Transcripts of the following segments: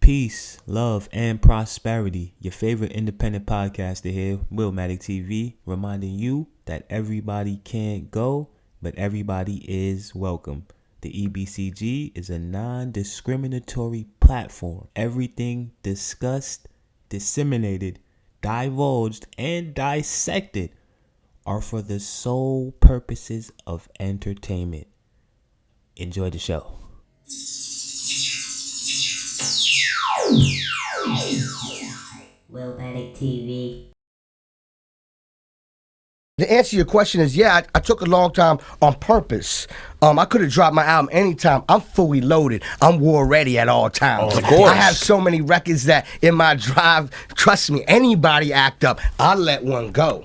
Peace, love, and prosperity. Your favorite independent podcaster here, Willmatic TV, reminding you that everybody can't go, but everybody is welcome. The E.B.C.G is a non-discriminatory platform. Everything discussed, disseminated, divulged, and dissected are for the sole purposes of entertainment. Enjoy the show. Willmatic TV. The answer to your question is, yeah, I took a long time on purpose. I could have dropped my album anytime. I'm fully loaded. I'm war ready at all times. Of course. I have so many records that in my drive, trust me, anybody act up, I'll let one go.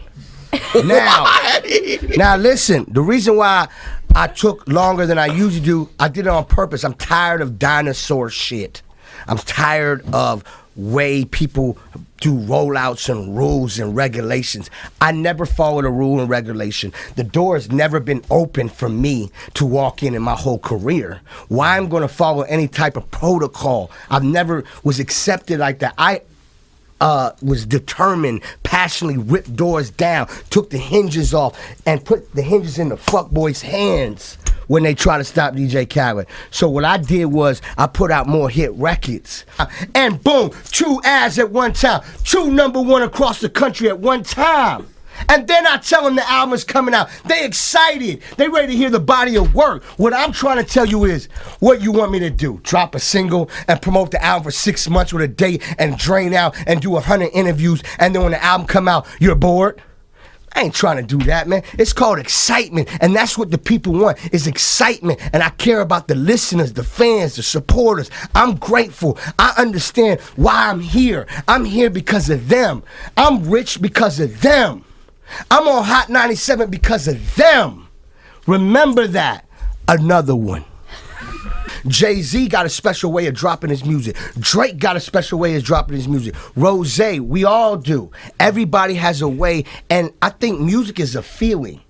Now listen, the reason why I took longer than I usually do, I did it on purpose. I'm tired of dinosaur shit. I'm tired of way people do rollouts and rules and regulations. I never followed a rule and regulation. The door has never been open for me to walk in my whole career. Why I'm going to follow any type of protocol? I've never was accepted like that. I was determined, passionately ripped doors down, took the hinges off, and put the hinges in the fuckboys' hands when they try to stop DJ Khaled. So what I did was I put out more hit records. And boom, 2 ads at one time, 2 number 1 across the country at one time. And then I tell them the album is coming out. They excited. They ready to hear the body of work. What I'm trying to tell you is, what you want me to do? Drop a single and promote the album for 6 months with a date and drain out and do 100 interviews, and then when the album come out, you're bored? I ain't trying to do that, man. It's called excitement, and that's what the people want, is excitement. And I care about the listeners, the fans, the supporters. I'm grateful. I understand why I'm here. I'm here because of them. I'm rich because of them. I'm on Hot 97 because of them. Remember that. Another one. Jay-Z got a special way of dropping his music. Drake got a special way of dropping his music. Rose, we all do. Everybody has a way, and I think music is a feeling.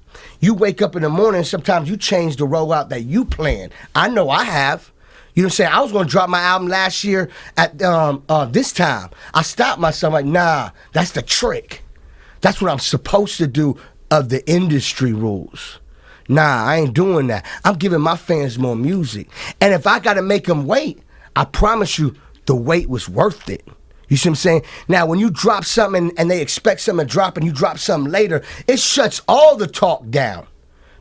You wake up in the morning, sometimes you change the rollout that you plan. I know I have. You know what I'm saying? I was going to drop my album last year at this time. I stopped myself like, nah, that's the trick. That's what I'm supposed to do of the industry rules. Nah, I ain't doing that. I'm giving my fans more music. And if I got to make them wait, I promise you the wait was worth it. You see what I'm saying? Now, when you drop something and they expect something to drop and you drop something later, it shuts all the talk down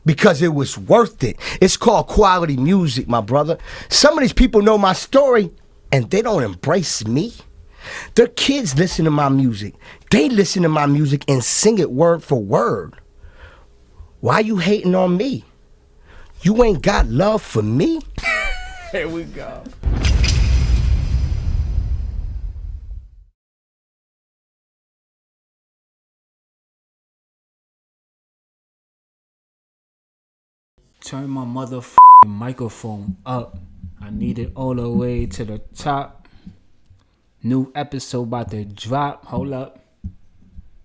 because it was worth it. It's called quality music, my brother. Some of these people know my story and they don't embrace me. Their kids listen to my music. They listen to my music and sing it word for word. Why you hating on me? You ain't got love for me? Here we go. Turn my motherfucking microphone up. I need it all the way to the top. New episode about to drop. Hold up.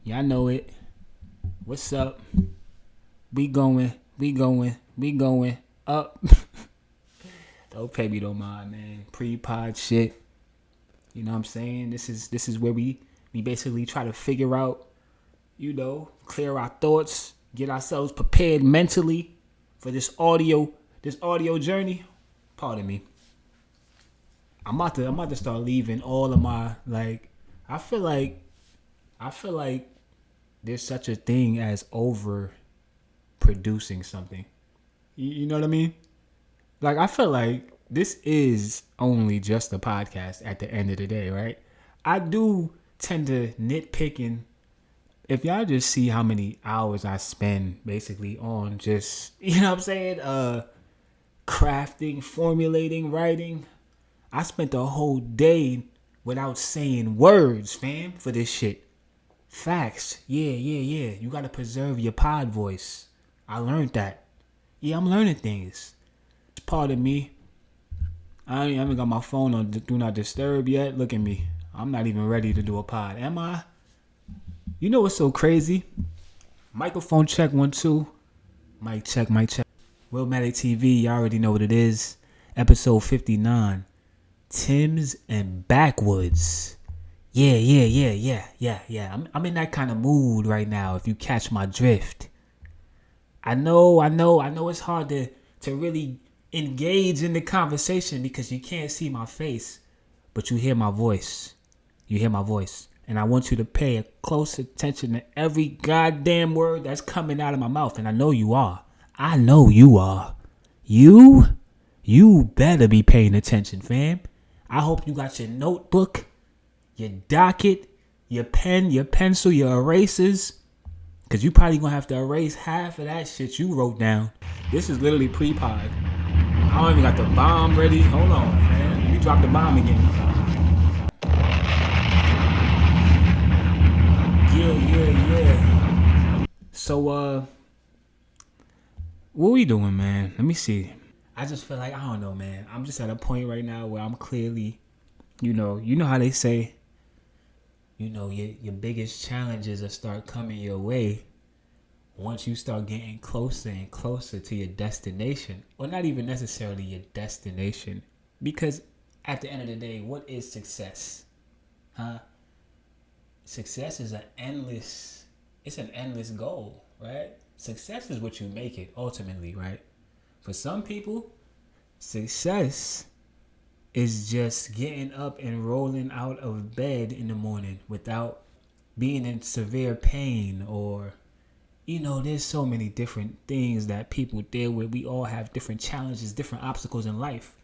Y'all know it. What's up? We going up. Don't pay me no mind, man. Pre-pod shit. You know what I'm saying? This is where we basically try to figure out, clear our thoughts, get ourselves prepared mentally for this audio journey. Pardon me. I'm about to start leaving all of my, I feel like there's such a thing as over producing something. You know what I mean? I feel like this is only just a podcast at the end of the day, right? I do tend to nitpicking. If y'all just see how many hours I spend basically on just, crafting, formulating, writing. I spent the whole day without saying words, fam, for this shit. Facts. Yeah. You gotta preserve your pod voice. I learned that. Yeah, I'm learning things. It's part of me. I haven't got my phone on Do Not Disturb yet. Look at me. I'm not even ready to do a pod. Am I? You know what's so crazy? Microphone check 1 2. Mic check. Willmatic TV. You already know what it is. Episode 59. Timbs and Backwoods. Yeah. I'm in that kind of mood right now, if you catch my drift. I know it's hard to really engage in the conversation because you can't see my face, but you hear my voice. You hear my voice. And I want you to pay a close attention to every goddamn word that's coming out of my mouth. And I know you are. I know you are. You better be paying attention, fam. I hope you got your notebook, your docket, your pen, your pencil, your erasers. Because you probably going to have to erase half of that shit you wrote down. This is literally pre-pod. I don't even got the bomb ready. Hold on, man. Let me drop the bomb again. Yeah. So, what we doing, man? Let me see. I just feel like, I don't know, man. I'm just at a point right now where I'm clearly, you know how they say, your biggest challenges will start coming your way once you start getting closer and closer to your destination. Or not even necessarily your destination. Because at the end of the day, what is success? Success is an endless goal, right? Success is what you make it ultimately, right? For some people, success is just getting up and rolling out of bed in the morning without being in severe pain, or, there's so many different things that people deal with. We all have different challenges, different obstacles in life.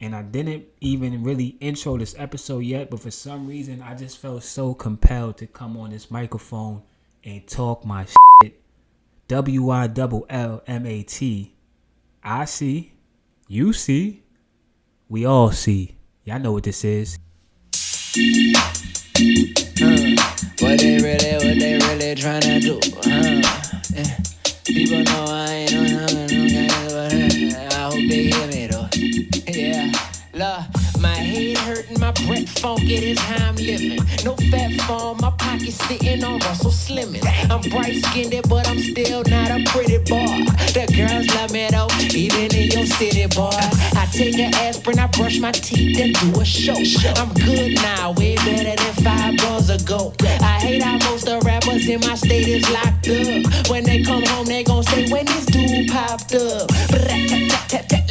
And I didn't even really intro this episode yet, but for some reason, I just felt so compelled to come on this microphone and talk my shit. WILLMAT. I see. You see. We all see. Y'all know what this is. What they really trying to do, Yeah. People know I ain't no games, but I hope they hear me though. Yeah, look, my head hurting, my breath funky, is how I'm living. No fat form, my pockets sitting on Russell Slimming. I'm bright skinned, but I'm still not a pretty boy. The girls love me though, even in your city, boy. I take an aspirin, I brush my teeth and do a show. I'm good now, way better than 5 months ago. I hate how most the rappers in my state is locked up. When they come home, they gon' say, when this dude popped up.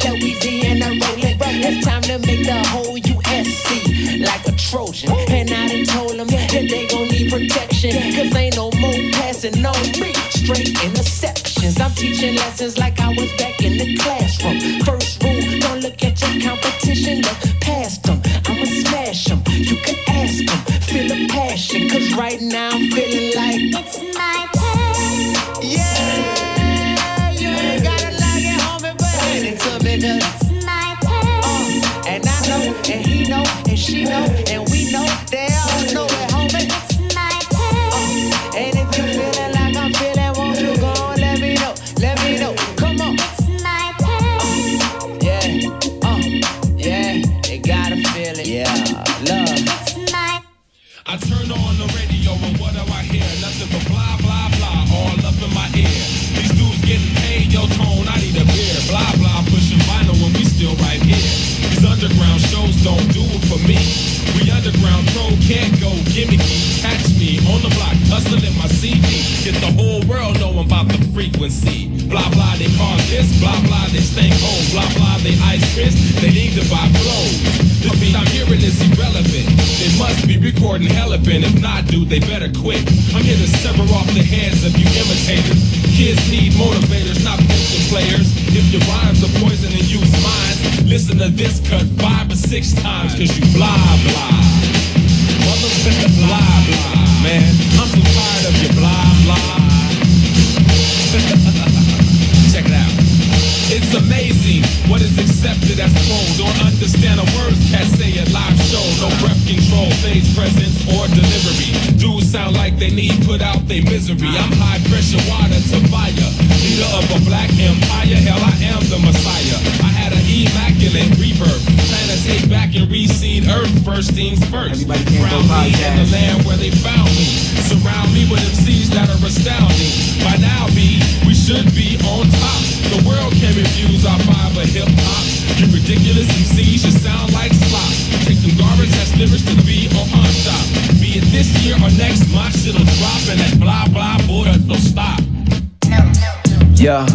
Louisiana rollin', it's time to make the whole USC like a Trojan. And I done told them that they gon' need protection, cause ain't no more passing on me. Straight interceptions. I'm teaching lessons like I was back in the classroom. First rule, don't look at your competition, look past them. I'ma smash them, you can ask them. Feel the passion, cause right now I'm feeling like it's my turn. Yeah, you ain't gotta like it, homie, but hand it to me, cause it's my turn. And I know, and he know, and she know, and we know, they all know it, homie. It's my turn. And if you feeling like I'm feeling, won't you go and let me know, come on. It's my turn. Yeah, you gotta feel it. Yeah, love. I turn on the radio and what do I hear? Nothing but blah, blah, blah, all up in my ear. These dudes getting paid, yo, tone, I need a beer. Blah, blah, pushing vinyl when we still right here. These underground shows don't do it for me. We underground pro can't go gimmicky. Catch me on the block, hustling my CD. Get the whole world knowing about the frequency. Blah, blah, they call this, blah, blah, they stay home. Blah, blah, they ice wrist, they need to buy clothes. The beat I'm hearing is irrelevant. They must be recording hella been. If not, dude, they better quit. I'm here to sever off the heads of you imitators. Kids need motivators, not pencil players. If your rhymes are poison and use minds, listen to this cut 5 or 6 times, cause you blah, blah. Motherfucker, blah, blah. Man, I'm so tired of your blah, blah. Check it out. It's amazing what is accepted as cold. Don't understand a word cats say at live show. No rep control, stage presence or delivery. Dudes sound like they need put out their misery. I'm high pressure water to fire. Leader of a black empire, hell I am the messiah. I had an E.B.C.G awakening, rebirth. Plan to take back and reseed earth. First things first. Everybody Can't Go Ground me in podcast. the land where they found me. Surround me with MCs that are astounding. By now, we should be on top. The world can refuse our five of hip hop. You ridiculous MCs, you sound like slops. Take them garbage ass lyrics to be on pawn shop. Be it this year or next, my shit'll drop and that blah blah boy will stop. Yeah.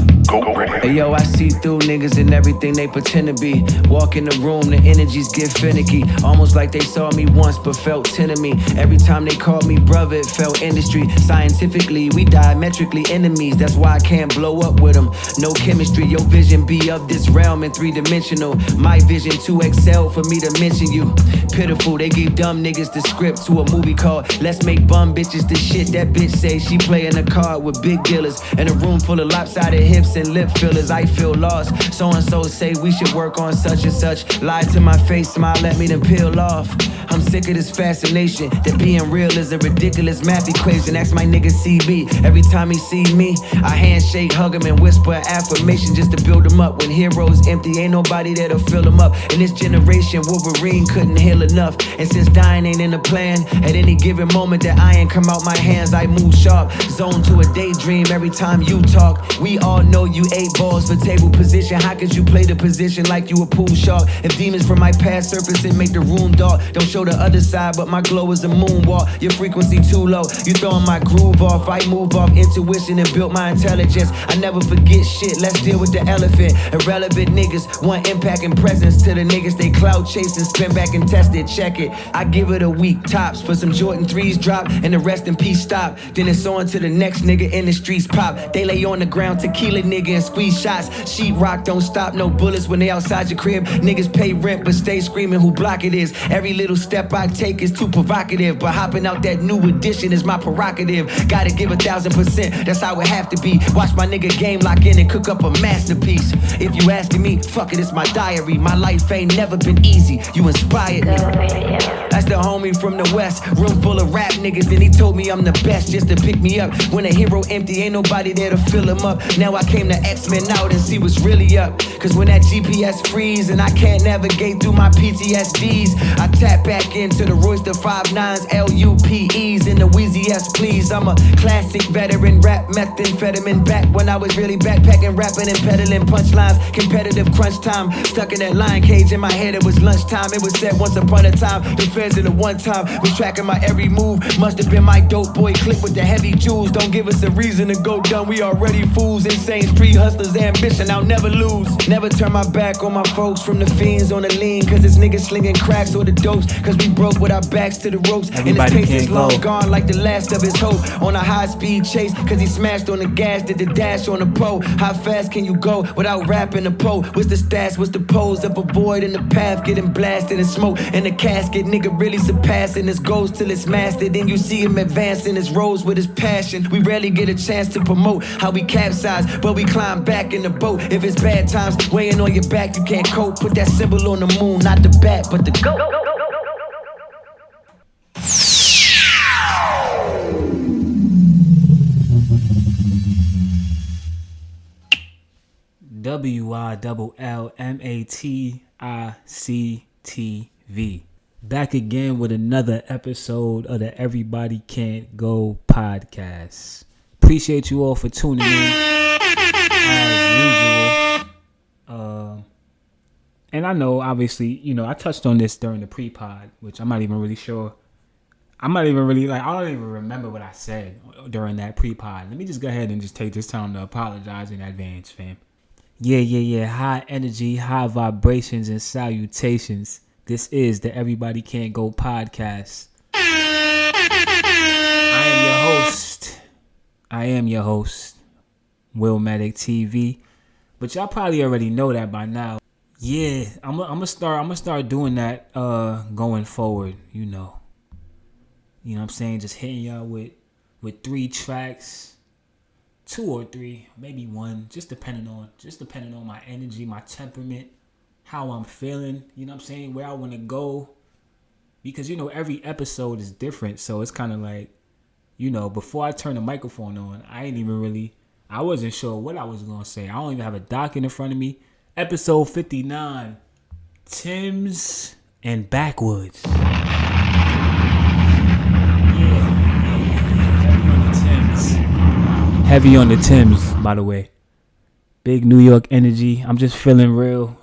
Hey yo, I see through niggas and everything they pretend to be. Walk in the room, the energies get finicky. Almost like they saw me once but felt 10 of me. Every time they called me brother, it felt industry. Scientifically, we diametrically enemies. That's why I can't blow up with them. No chemistry, your vision be of this realm and three-dimensional. My vision too excel for me to mention you. Pitiful, they gave dumb niggas the script to a movie called Let's Make Bum Bitches the Shit. That bitch say she playing a card with big dealers. In a room full of lopsided hips and lip fillers, I feel lost. So-and-so say we should work on such and such. Lie to my face, smile at me, then peel off. I'm sick of this fascination that being real is a ridiculous math equation. Ask my nigga CB. Every time he see me, I handshake, hug him, and whisper affirmation just to build him up. When heroes empty, ain't nobody there to fill him up. In this generation, Wolverine couldn't heal enough. And since dying ain't in the plan, at any given moment that iron come out my hands, I move sharp. Zone to a daydream every time you talk. We all know you 8 balls for table position. How could you play the position like you a pool shark? If demons from my past surface and make the room dark, don't show the other side, but my glow is a moonwalk. Your frequency too low, you throwing my groove off. I move off intuition and built my intelligence. I never forget shit, let's deal with the elephant. Irrelevant niggas want impact and presence to the niggas they clout chasing. Spin back and test it, check it. I give it a week tops for some Jordan 3s drop and the rest in peace stop. Then it's on to the next nigga in the streets pop. They lay on the ground, tequila nigga and squeeze shots. Sheetrock don't stop, no bullets when they outside your crib. Niggas pay rent but stay screaming who block it is. Every little step I take is too provocative, but hopping out that new edition is my prerogative. Gotta give 1,000%, that's how it have to be. Watch my nigga game lock in and cook up a masterpiece. If you asking me, fuck it, it's my diary. My life ain't never been easy, you inspired me. That's the homie from the west, room full of rap niggas, and he told me I'm the best just to pick me up. When a hero empty, ain't nobody there to fill him up. Now I came to X-Men out and see what's really up. Cause when that GPS freeze and I can't navigate through my PTSDs, I tap back into the Royster 5.9s, LUPEs, and the Wheezy S please. I'm a classic veteran, rap methamphetamine back when I was really backpacking, rapping and peddling punchlines. Competitive crunch time, stuck in that lion cage in my head, it was lunchtime. It was said once upon a time, the feds in the one time was tracking my every move. Must have been my dope boy click with the heavy jewels. Don't give us a reason to go dumb, we already fools. Insane street hustlers, ambition, I'll never lose. Never turn my back on my folks, from the fiends on the lean, cause it's niggas slinging cracks or the dopes, cause we broke with our backs to the ropes. Everybody and his pace is Can't long Go. gone like the last of his hope. On a high speed chase, cause he smashed on the gas, did the dash on the pole. How fast can you go without rapping the pole? What's the stats, what's the pose of a void in the path, getting blasted in smoke in the casket. Nigga really surpassing his goals till it's mastered. Then you see him advancing his roles with his passion. We rarely get a chance to promote how we capsize, but we climb back in the boat. If it's bad times, weighing on your back, you can't cope. Put that symbol on the moon, not the bat, but the goat. WILLMATICTV. Back again with another episode of the Everybody Can't Go podcast. Appreciate you all for tuning in as usual. And I know, obviously, I touched on this during the pre-pod, which I'm not even really sure. I don't even remember what I said during that pre-pod. Let me just go ahead and just take this time to apologize in advance, fam. Yeah. High energy, high vibrations, and salutations. This is the Everybody Can't Go podcast. I am your host, Willmatic TV. But y'all probably already know that by now. Yeah, I'm gonna start doing that going forward, You know what I'm saying? Just hitting y'all with 3 tracks, 2 or 3, maybe 1, just depending on my energy, my temperament, how I'm feeling, you know what I'm saying, where I want to go. Because every episode is different, so it's kind of like, before I turn the microphone on, I wasn't sure what I was going to say. I don't even have a document in front of me. Episode 59, Timbs and Backwoods. Heavy on the Timbs, by the way. Big New York energy. I'm just feeling real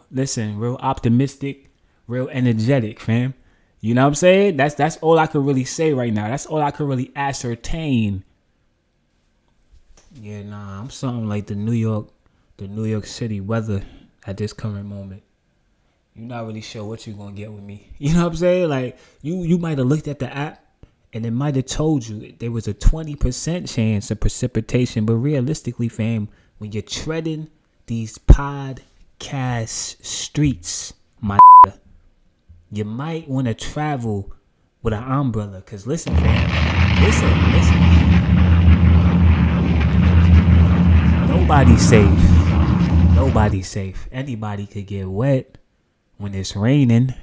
optimistic, real energetic, fam. You know what I'm saying? That's all I could really say right now. That's all I could really ascertain. Yeah, nah, I'm something like the New York City weather at this current moment. You're not really sure what you're gonna get with me. You know what I'm saying? Like you might have looked at the app and it might have told you there was a 20% chance of precipitation, but realistically, fam, when you're treading these podcast streets, my you might want to travel with an umbrella. Cause listen, fam, listen. Nobody's safe. Anybody could get wet when it's raining.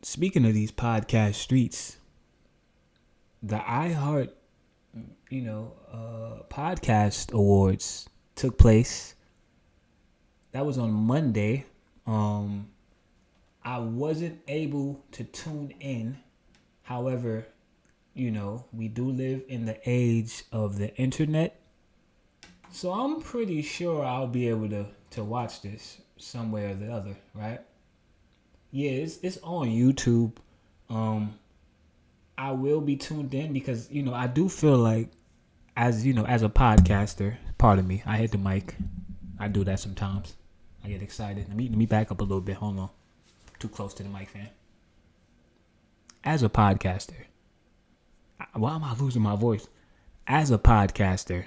Speaking of these podcast streets, the iHeart, podcast awards took place. That was on Monday. I wasn't able to tune in. However, we do live in the age of the internet. So I'm pretty sure I'll be able to watch this some way or the other, right? Yeah, it's on YouTube. I will be tuned in because, I do feel like as a podcaster, pardon me, I hit the mic. I do that sometimes. I get excited. Let me back up a little bit. Hold on. Too close to the mic, fam. As a podcaster, why am I losing my voice? As a podcaster,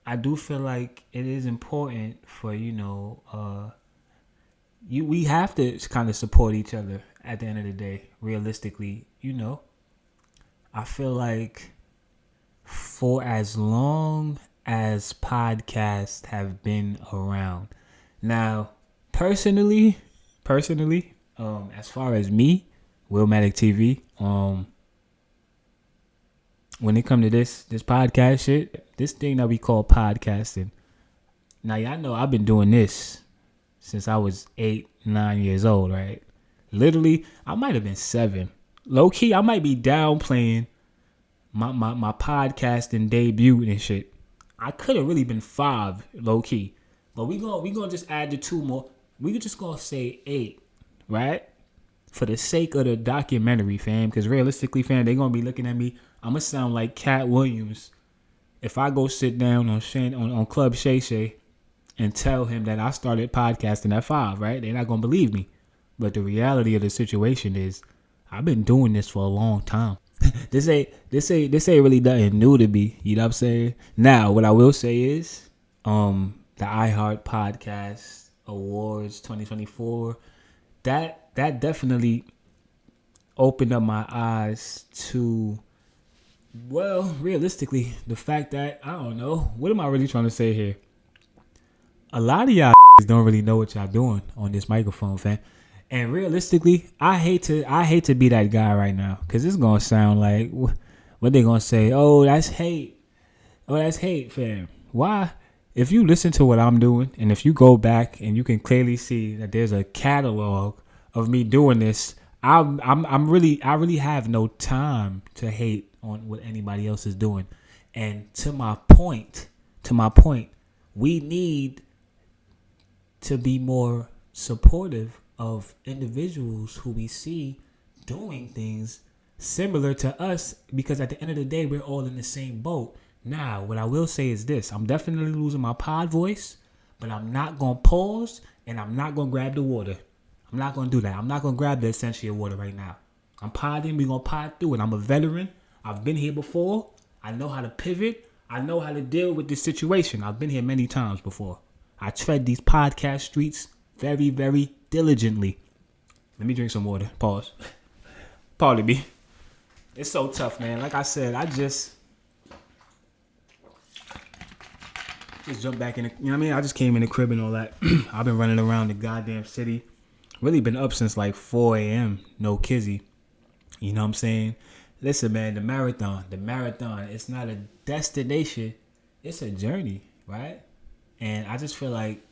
I do feel like it is important for, we have to kind of support each other at the end of the day, realistically, I feel like for as long as podcasts have been around. Now, personally, as far as me, Willmatic TV, when it come to this podcast shit, this thing that we call podcasting. Now, y'all know I've been doing this since I was 8, 9 years old, right? Literally, I might have been 7. Low key, I might be downplaying my podcasting debut and shit. I could have really been 5, low key. But we gonna just add the 2 more. We just gonna say 8, right? For the sake of the documentary, fam. Because realistically, fam, they gonna be looking at me. I'm gonna sound like Cat Williams if I go sit down on Club Shay Shay and tell him that I started podcasting at 5, right? They're not gonna believe me. But the reality of the situation is, I've been doing this for a long time. This ain't really nothing new to me. You know what I'm saying? Now, what I will say is, the iHeart Podcast Awards 2024, that definitely opened up my eyes to, well, realistically, the fact that, I don't know, what am I really trying to say here? A lot of y'all don't really know what y'all doing on this microphone, fam. And realistically, I hate to be that guy right now, because it's going to sound like, what they going to say? Oh, that's hate. Oh, that's hate, fam. Why? If you listen to what I'm doing, and if you go back and you can clearly see that there's a catalog of me doing this, I really have no time to hate on what anybody else is doing. And to my point, we need to be more supportive of individuals who we see doing things similar to us, because at the end of the day, we're all in the same boat. Now, what I will say is this. I'm definitely losing my pod voice, but I'm not going to pause, and I'm not going to grab the water. I'm not going to do that. I'm not going to grab the essential water right now. I'm podding. We're going to pod through it. I'm a veteran. I've been here before. I know how to pivot. I know how to deal with this situation. I've been here many times before. I tread these podcast streets very, very diligently. Let me drink some water. Pause. Pardon me. It's so tough, man. Like I said, I just jumped back in the, you know what I mean? I just came in the crib and all that. I've been running around the goddamn city. Really been up since like 4 a.m. No kizzy. You know what I'm saying? Listen, man, the marathon, it's not a destination. It's a journey, right? And I just feel like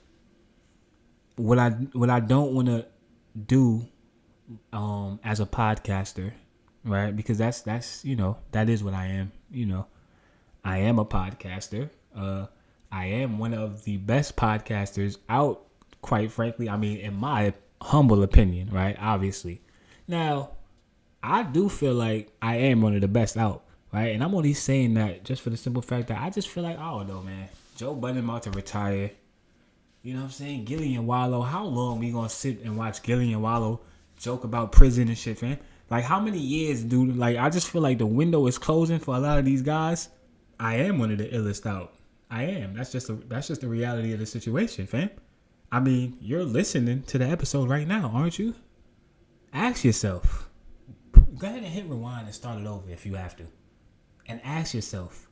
what I don't want to do as a podcaster, right? Because that's that is what I am. I am a podcaster. I am one of the best podcasters out, quite frankly. I mean, in my humble opinion, right? Obviously. Now, I do feel like I am one of the best out, right? And I'm only saying that just for the simple fact that I just feel like, I don't know, man. Joe Budden about to retire. You know what I'm saying? Gillian Wallow. How long we gonna sit and watch Gillian Wallow joke about prison and shit, man? Like, how many years, dude? Like, I just feel like the window is closing for a lot of these guys. I am one of the illest out. I am. That's just the reality of the situation, fam. I mean, you're listening to the episode right now, aren't you? Ask yourself. Go ahead and hit rewind and start it over if you have to. And ask yourself.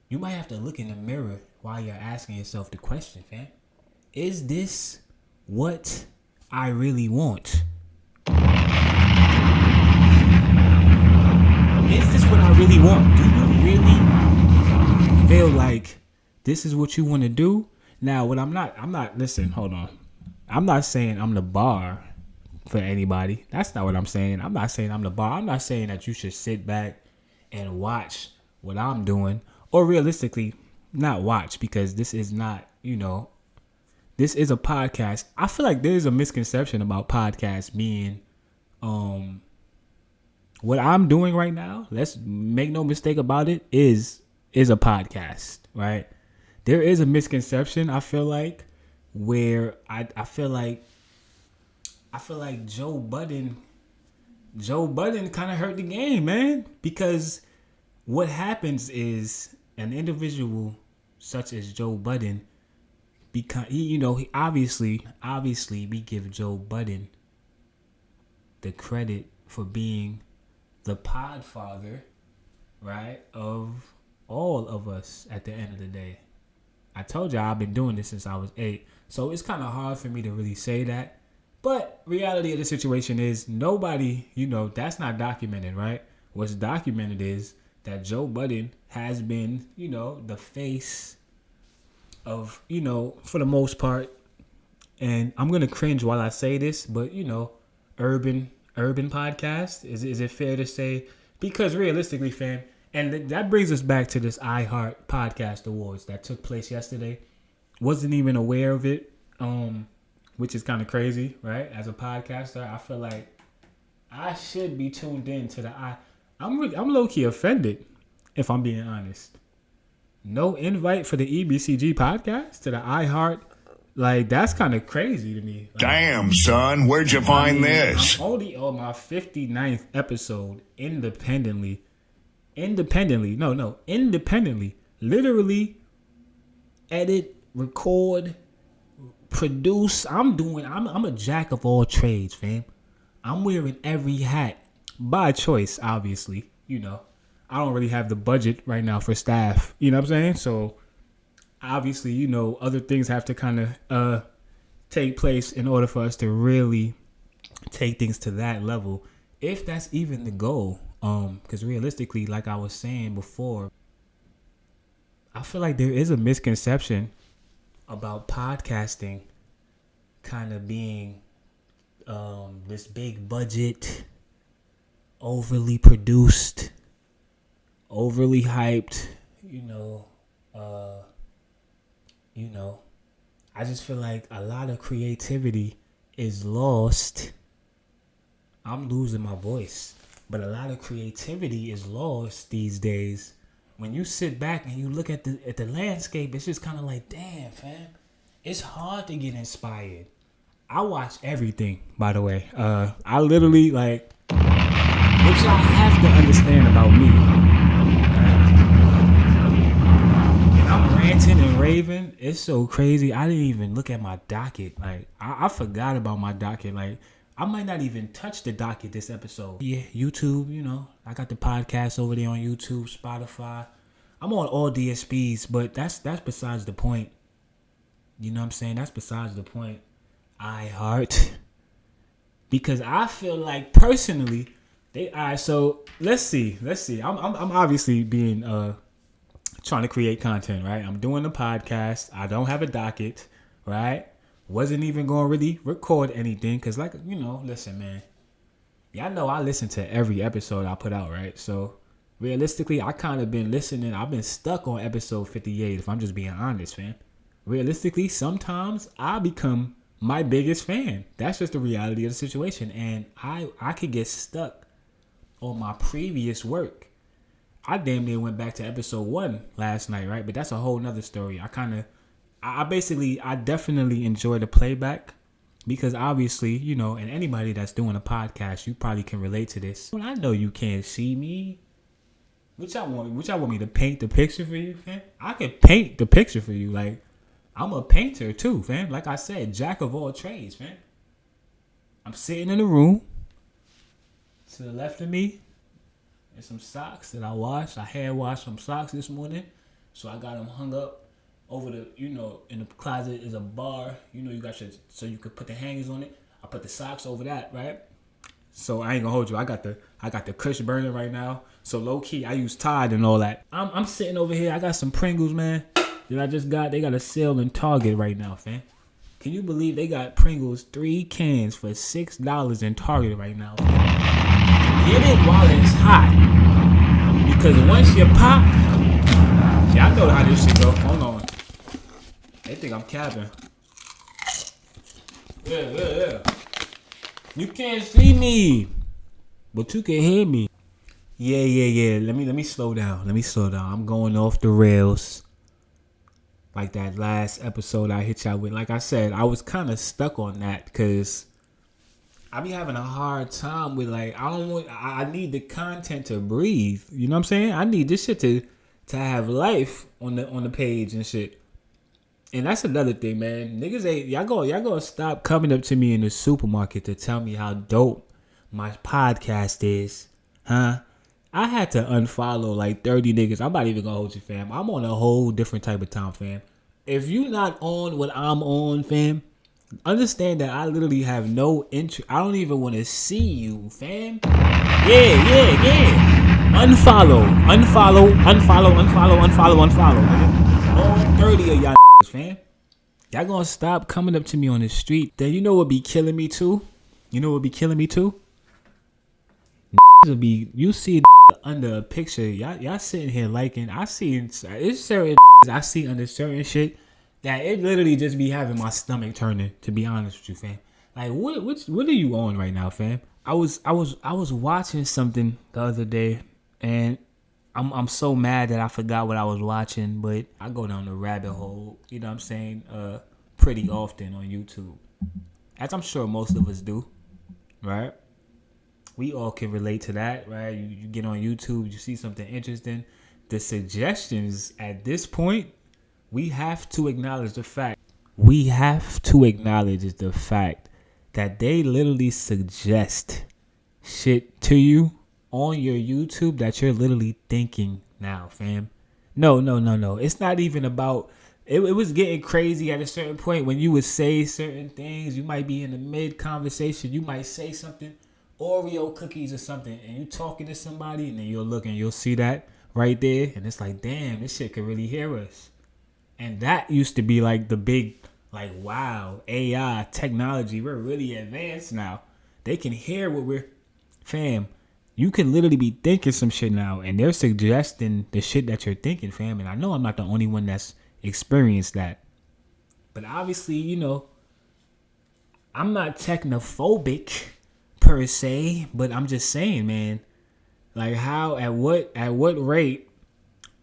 You might have to look in the mirror while you're asking yourself the question, fam. Is this what I really want? Is this what I really want? Do you really feel like this is what you want to do? Now, listen, hold on. I'm not saying I'm the bar for anybody. That's not what I'm saying. I'm not saying I'm the bar. I'm not saying that you should sit back and watch what I'm doing. Or realistically, not watch, because this is not, this is a podcast. I feel like there's a misconception about podcasts being what I'm doing right now. Let's make no mistake about it, is a podcast, right? There is a misconception, I feel like, where I feel like Joe Budden kind of hurt the game, man, because what happens is an individual such as Joe Budden, because he obviously we give Joe Budden the credit for being the podfather, right, of all of us at the end of the day. I told you I've been doing this since I was 8, so it's kind of hard for me to really say that. But reality of the situation is nobody, that's not documented, right? What's documented is that Joe Budden has been, the face of, for the most part, and I'm going to cringe while I say this, but, urban podcast. Is it fair to say? Because realistically, fam, and that brings us back to this iHeart Podcast Awards that took place yesterday. Wasn't even aware of it, which is kind of crazy, right? As a podcaster, I feel like I should be tuned in to I'm low-key offended, if I'm being honest. No invite for the E.B.C.G podcast to the iHeart. Like, that's kind of crazy to me. Like, damn, son, where'd you find this? I'm only on my 59th episode independently. Literally edit, record, produce. I'm a jack of all trades, fam. I'm wearing every hat by choice, obviously. I don't really have the budget right now for staff. You know what I'm saying? So obviously, other things have to kind of take place in order for us to really take things to that level, if that's even the goal. Because realistically, like I was saying before, I feel like there is a misconception about podcasting kind of being this big budget, overly produced, overly hyped, I just feel like a lot of creativity is lost. I'm losing my voice, but a lot of creativity is lost these days. When you sit back and you look at the landscape, it's just kind of like, damn, fam, it's hard to get inspired. I watch everything, by the way. I literally, like, what y'all have to understand about me. And I'm ranting and raving. It's so crazy. I didn't even look at my docket. Like, I forgot about my docket. Like, I might not even touch the docket this episode. Yeah, YouTube, I got the podcast over there on YouTube, Spotify. I'm on all DSPs, but that's besides the point. You know what I'm saying? That's besides the point. iHeart. Because I feel like personally, so let's see. I'm obviously being trying to create content, right? I'm doing the podcast. I don't have a docket, right? Wasn't even going to really record anything because, like, you know, listen, man. Y'all know I listen to every episode I put out, right? So, realistically, I kind of been listening. I've been stuck on episode 58, if I'm just being honest, fam. Realistically, sometimes I become my biggest fan. That's just the reality of the situation. And I could get stuck on my previous work. I damn near went back to episode 1 last night, right? But that's a whole nother story. I definitely enjoy the playback because obviously, you know, and anybody that's doing a podcast, you probably can relate to this. Well, I know you can't see me. Which I want me to paint the picture for you, fam? I can paint the picture for you. Like, I'm a painter too, fam. Like I said, jack of all trades, fam. I'm sitting in the room. To the left of me, there's some socks that I washed. I hand washed some socks this morning. So I got them hung up over the, you know, in the closet is a bar. You know, you got your, so you could put the hangers on it. I put the socks over that, right? So I ain't gonna hold you. I got the Kush burning right now. So low key, I use Tide and all that. I'm sitting over here. I got some Pringles, man, that I just got. They got a sale in Target right now, fam. Can you believe they got Pringles 3 cans for $6 in Target right now, fam? Get it while it's hot. Because once you pop, yeah, I know how this shit go. Hold on. They think I'm capping. Yeah. You can't see me, but you can hear me. Yeah. Let me slow down. I'm going off the rails. Like that last episode I hit y'all with. Like I said, I was kind of stuck on that because I be having a hard time with, like, I need the content to breathe. You know what I'm saying? I need this shit to have life on the page and shit. And that's another thing, man. Niggas ain't y'all gonna stop coming up to me in the supermarket to tell me how dope my podcast is, huh? I had to unfollow like 30 niggas. I'm not even gonna hold you, fam. I'm on a whole different type of time, fam. If you not on what I'm on, fam, understand that I literally have no interest. I don't even want to see you, fam. Yeah. Unfollow, nigga. All 30 of y'all fam. Y'all gonna stop coming up to me on the street. Then you know what be killing me too? You see under a picture, y'all sitting here liking. It's certain I see under certain shit that it literally just be having my stomach turning, to be honest with you, fam. Like what are you on right now, fam? I was watching something the other day, and I'm so mad that I forgot what I was watching, but I go down the rabbit hole, you know what I'm saying, pretty often on YouTube. As I'm sure most of us do, right? We all can relate to that, right? You get on YouTube, you see something interesting. The suggestions at this point, we have to acknowledge the fact that they literally suggest shit to you on your YouTube that you're literally thinking now, fam. No. It's not even about it was getting crazy at a certain point when you would say certain things. You might be in the mid conversation, you might say something, Oreo cookies or something, and you talking to somebody, and then you'll look and you'll see that right there, and it's like, damn, this shit could really hear us. And that used to be like the big, like, wow, AI technology, we're really advanced now. They can hear what we're, fam. You can literally be thinking some shit now, and they're suggesting the shit that you're thinking, fam. And I know I'm not the only one that's experienced that. But obviously, you know, I'm not technophobic per se, but I'm just saying, man, like how, at what rate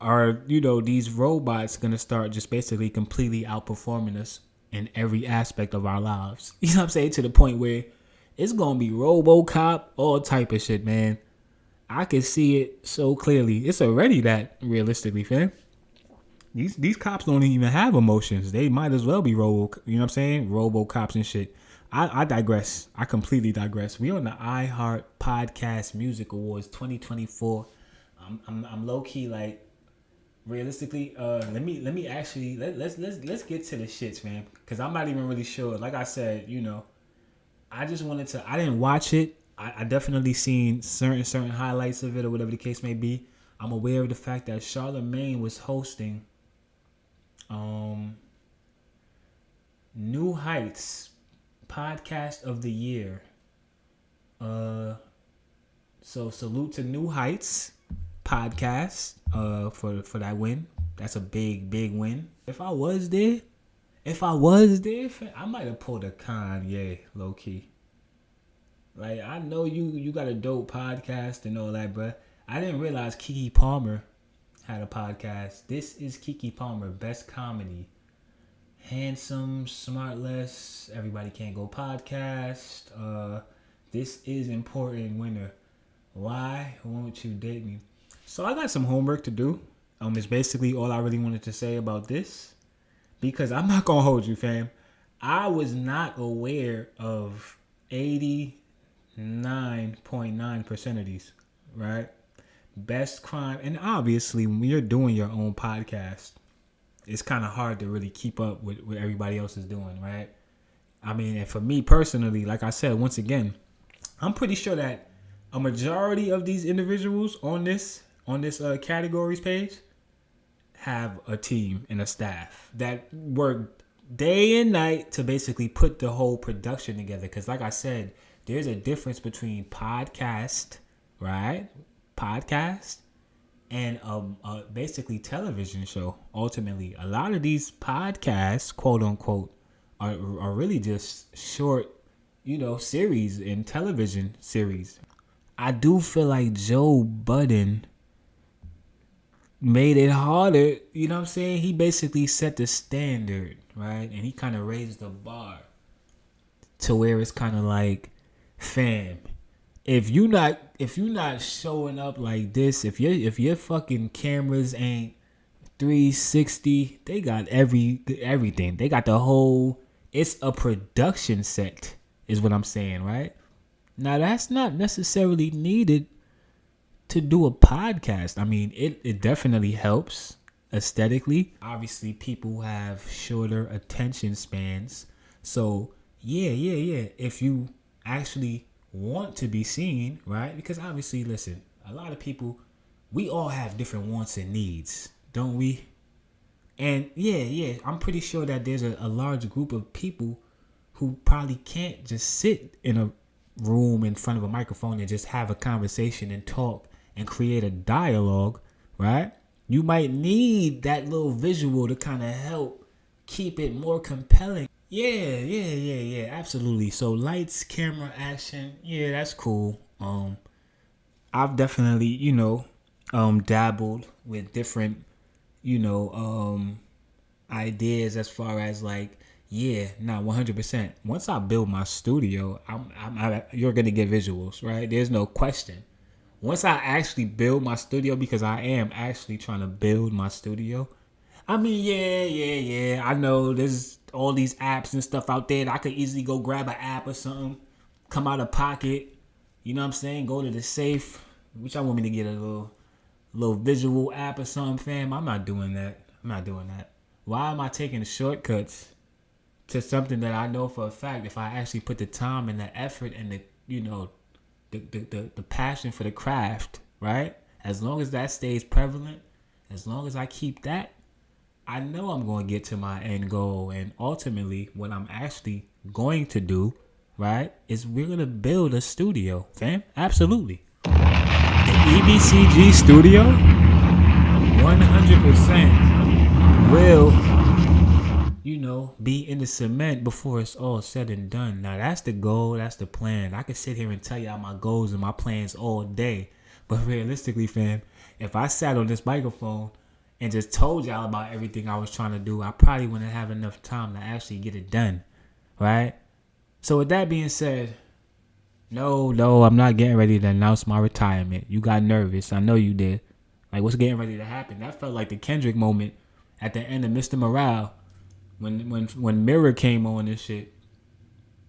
are, you know, these robots gonna start just basically completely outperforming us in every aspect of our lives? You know what I'm saying? To the point where it's gonna be RoboCop, all type of shit, man. I can see it so clearly. It's already that, realistically, fam. These cops don't even have emotions. They might as well be you know what I'm saying? RoboCops and shit. I digress. I completely digress. We on the iHeart Podcast Music Awards 2024. I'm low key, like, realistically, let's get to the shits, man. Cause I'm not even really sure. Like I said, you know, I didn't watch it. I definitely seen certain highlights of it or whatever the case may be. I'm aware of the fact that Charlemagne was hosting. New Heights podcast of the year. So salute to New Heights podcast for that win. That's a big win. If I was there, I might have pulled a Kanye, low key. Like, I know you got a dope podcast and all that, but I didn't realize Keke Palmer had a podcast. This is Keke Palmer, best comedy. Handsome, smartless, everybody can't go podcast. This is important winner. Why won't you date me? So I got some homework to do. It's basically all I really wanted to say about this. Because I'm not gonna hold you, fam. I was not aware of 89.9% of these, right? Best crime. And obviously, when you're doing your own podcast, it's kind of hard to really keep up with what everybody else is doing, right? I mean, and for me personally, like I said, once again, I'm pretty sure that a majority of these individuals on this categories page have a team and a staff that work day and night to basically put the whole production together. Because like I said, there's a difference between podcast, right? Podcast and basically television show. Ultimately, a lot of these podcasts, quote unquote, are really just short, series and television series. I do feel like Joe Budden made it harder. You know what I'm saying? He basically set the standard, right? And he kind of raised the bar to where it's kind of like, fam, if you not showing up like this, if your fucking cameras ain't 360, they got everything. They got the whole. It's a production set, is what I'm saying, right? Now that's not necessarily needed to do a podcast. I mean, it definitely helps aesthetically. Obviously, people have shorter attention spans. So, yeah. If you actually want to be seen, right? Because obviously, listen, a lot of people, we all have different wants and needs, don't we? And yeah, I'm pretty sure that there's a large group of people who probably can't just sit in a room in front of a microphone and just have a conversation and talk and create a dialogue, right? You might need that little visual to kind of help keep it more compelling. Yeah, absolutely. So lights, camera, action, yeah, that's cool. I've definitely, dabbled with different, ideas as far as like, 100%. Once I build my studio, you're gonna get visuals, right? There's no question. Once I actually build my studio, because I am actually trying to build my studio. I mean, yeah. I know there's all these apps and stuff out there that I could easily go grab an app or something, come out of pocket, you know what I'm saying? Go to the safe, which I want me to get a little visual app or something, fam. I'm not doing that. Why am I taking shortcuts to something that I know for a fact, if I actually put the time and the effort and the passion for the craft, right? As long as that stays prevalent, as long as I keep that, I know I'm going to get to my end goal. And ultimately, what I'm actually going to do, right, is we're going to build a studio, fam. Absolutely. The E.B.C.G studio, 100% will, be in the cement before it's all said and done. Now, that's the goal. That's the plan. I could sit here and tell y'all my goals and my plans all day. But realistically, fam, if I sat on this microphone and just told y'all about everything I was trying to do, I probably wouldn't have enough time to actually get it done, right? So with that being said, no, I'm not getting ready to announce my retirement. You got nervous. I know you did. Like, what's getting ready to happen? That felt like the Kendrick moment at the end of Mr. Morale when Mirror came on and shit.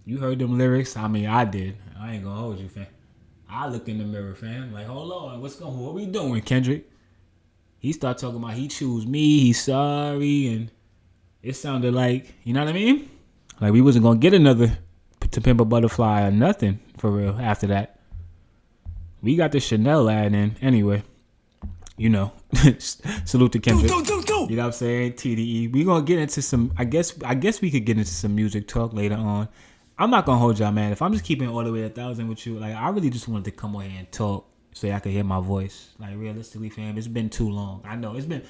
You heard them lyrics? I mean, I did. I ain't gonna hold you, fam. I looked in the mirror, fam. Like, hold on, what we doing, Kendrick? He started talking about he choose me, he's sorry, and it sounded like, you know what I mean? Like we wasn't gonna get another To Pimp a Butterfly or nothing for real after that. We got the Chanel ad in anyway. you know, salute to Kendrick. You know what I'm saying? TDE. We gonna get into some. I guess we could get into some music talk later on. I'm not gonna hold y'all, man. If I'm just keeping it all the way 1,000 with you, like I really just wanted to come on here and talk so y'all could hear my voice. Like realistically, fam, it's been too long. I know it's been.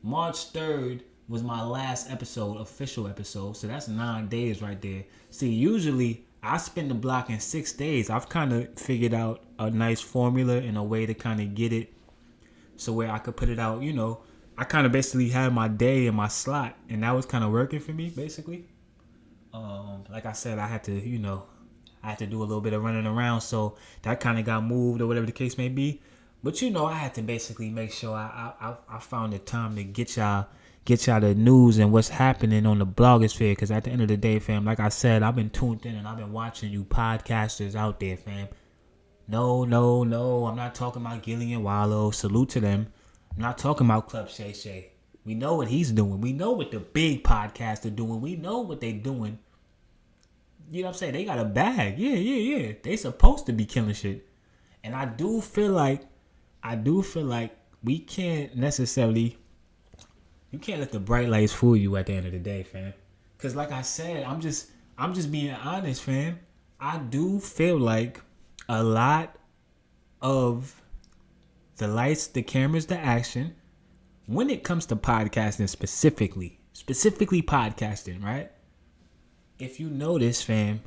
March 3rd was my last episode, official episode. So that's 9 days right there. See, usually I spend the block in 6 days. I've kind of figured out a nice formula and a way to kind of get it so where I could put it out, you know. I kind of basically had my day and my slot, and that was kind of working for me, basically. Like I said, I had to do a little bit of running around, so that kind of got moved or whatever the case may be. But you know, I had to basically make sure I found the time to get y'all the news and what's happening on the blogosphere. Because at the end of the day, fam, like I said, I've been tuned in and I've been watching you podcasters out there, fam. No, I'm not talking about Gillian Wallow. Salute to them. I'm not talking about Club Shay Shay. We know what he's doing. We know what the big podcasts are doing. We know what they doing. You know what I'm saying? They got a bag. Yeah. They supposed to be killing shit. And I do feel like we can't necessarily, you can't let the bright lights fool you at the end of the day, fam. Cause like I said, I'm just being honest, fam. I do feel like a lot of the lights, the cameras, the action, when it comes to podcasting specifically podcasting, right? If you notice, fam,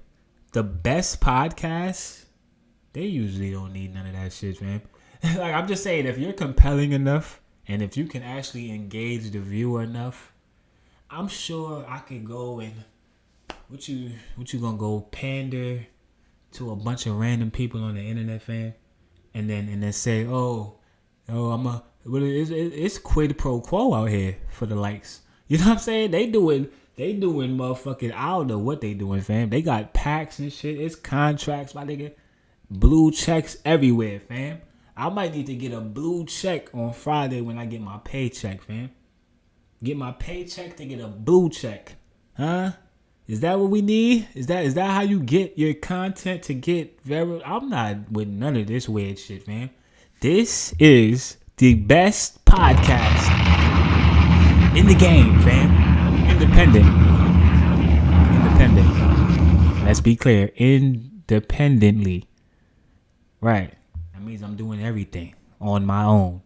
the best podcasts, they usually don't need none of that shit, fam. Like, I'm just saying, if you're compelling enough and if you can actually engage the viewer enough, I'm sure I could go and what you gonna go pander to a bunch of random people on the internet, fam, and then say, it's quid pro quo out here for the likes. You know what I'm saying? They doing motherfucking, I don't know what they doing, fam. They got packs and shit. It's contracts, my nigga. Blue checks everywhere, fam. I might need to get a blue check on Friday when I get my paycheck, fam. Get my paycheck to get a blue check. Huh? Is that what we need? Is that how you get your content to get very... I'm not with none of this weird shit, fam. This is the best podcast in the game, fam. Independent. Let's be clear. Independently. Right. That means I'm doing everything on my own.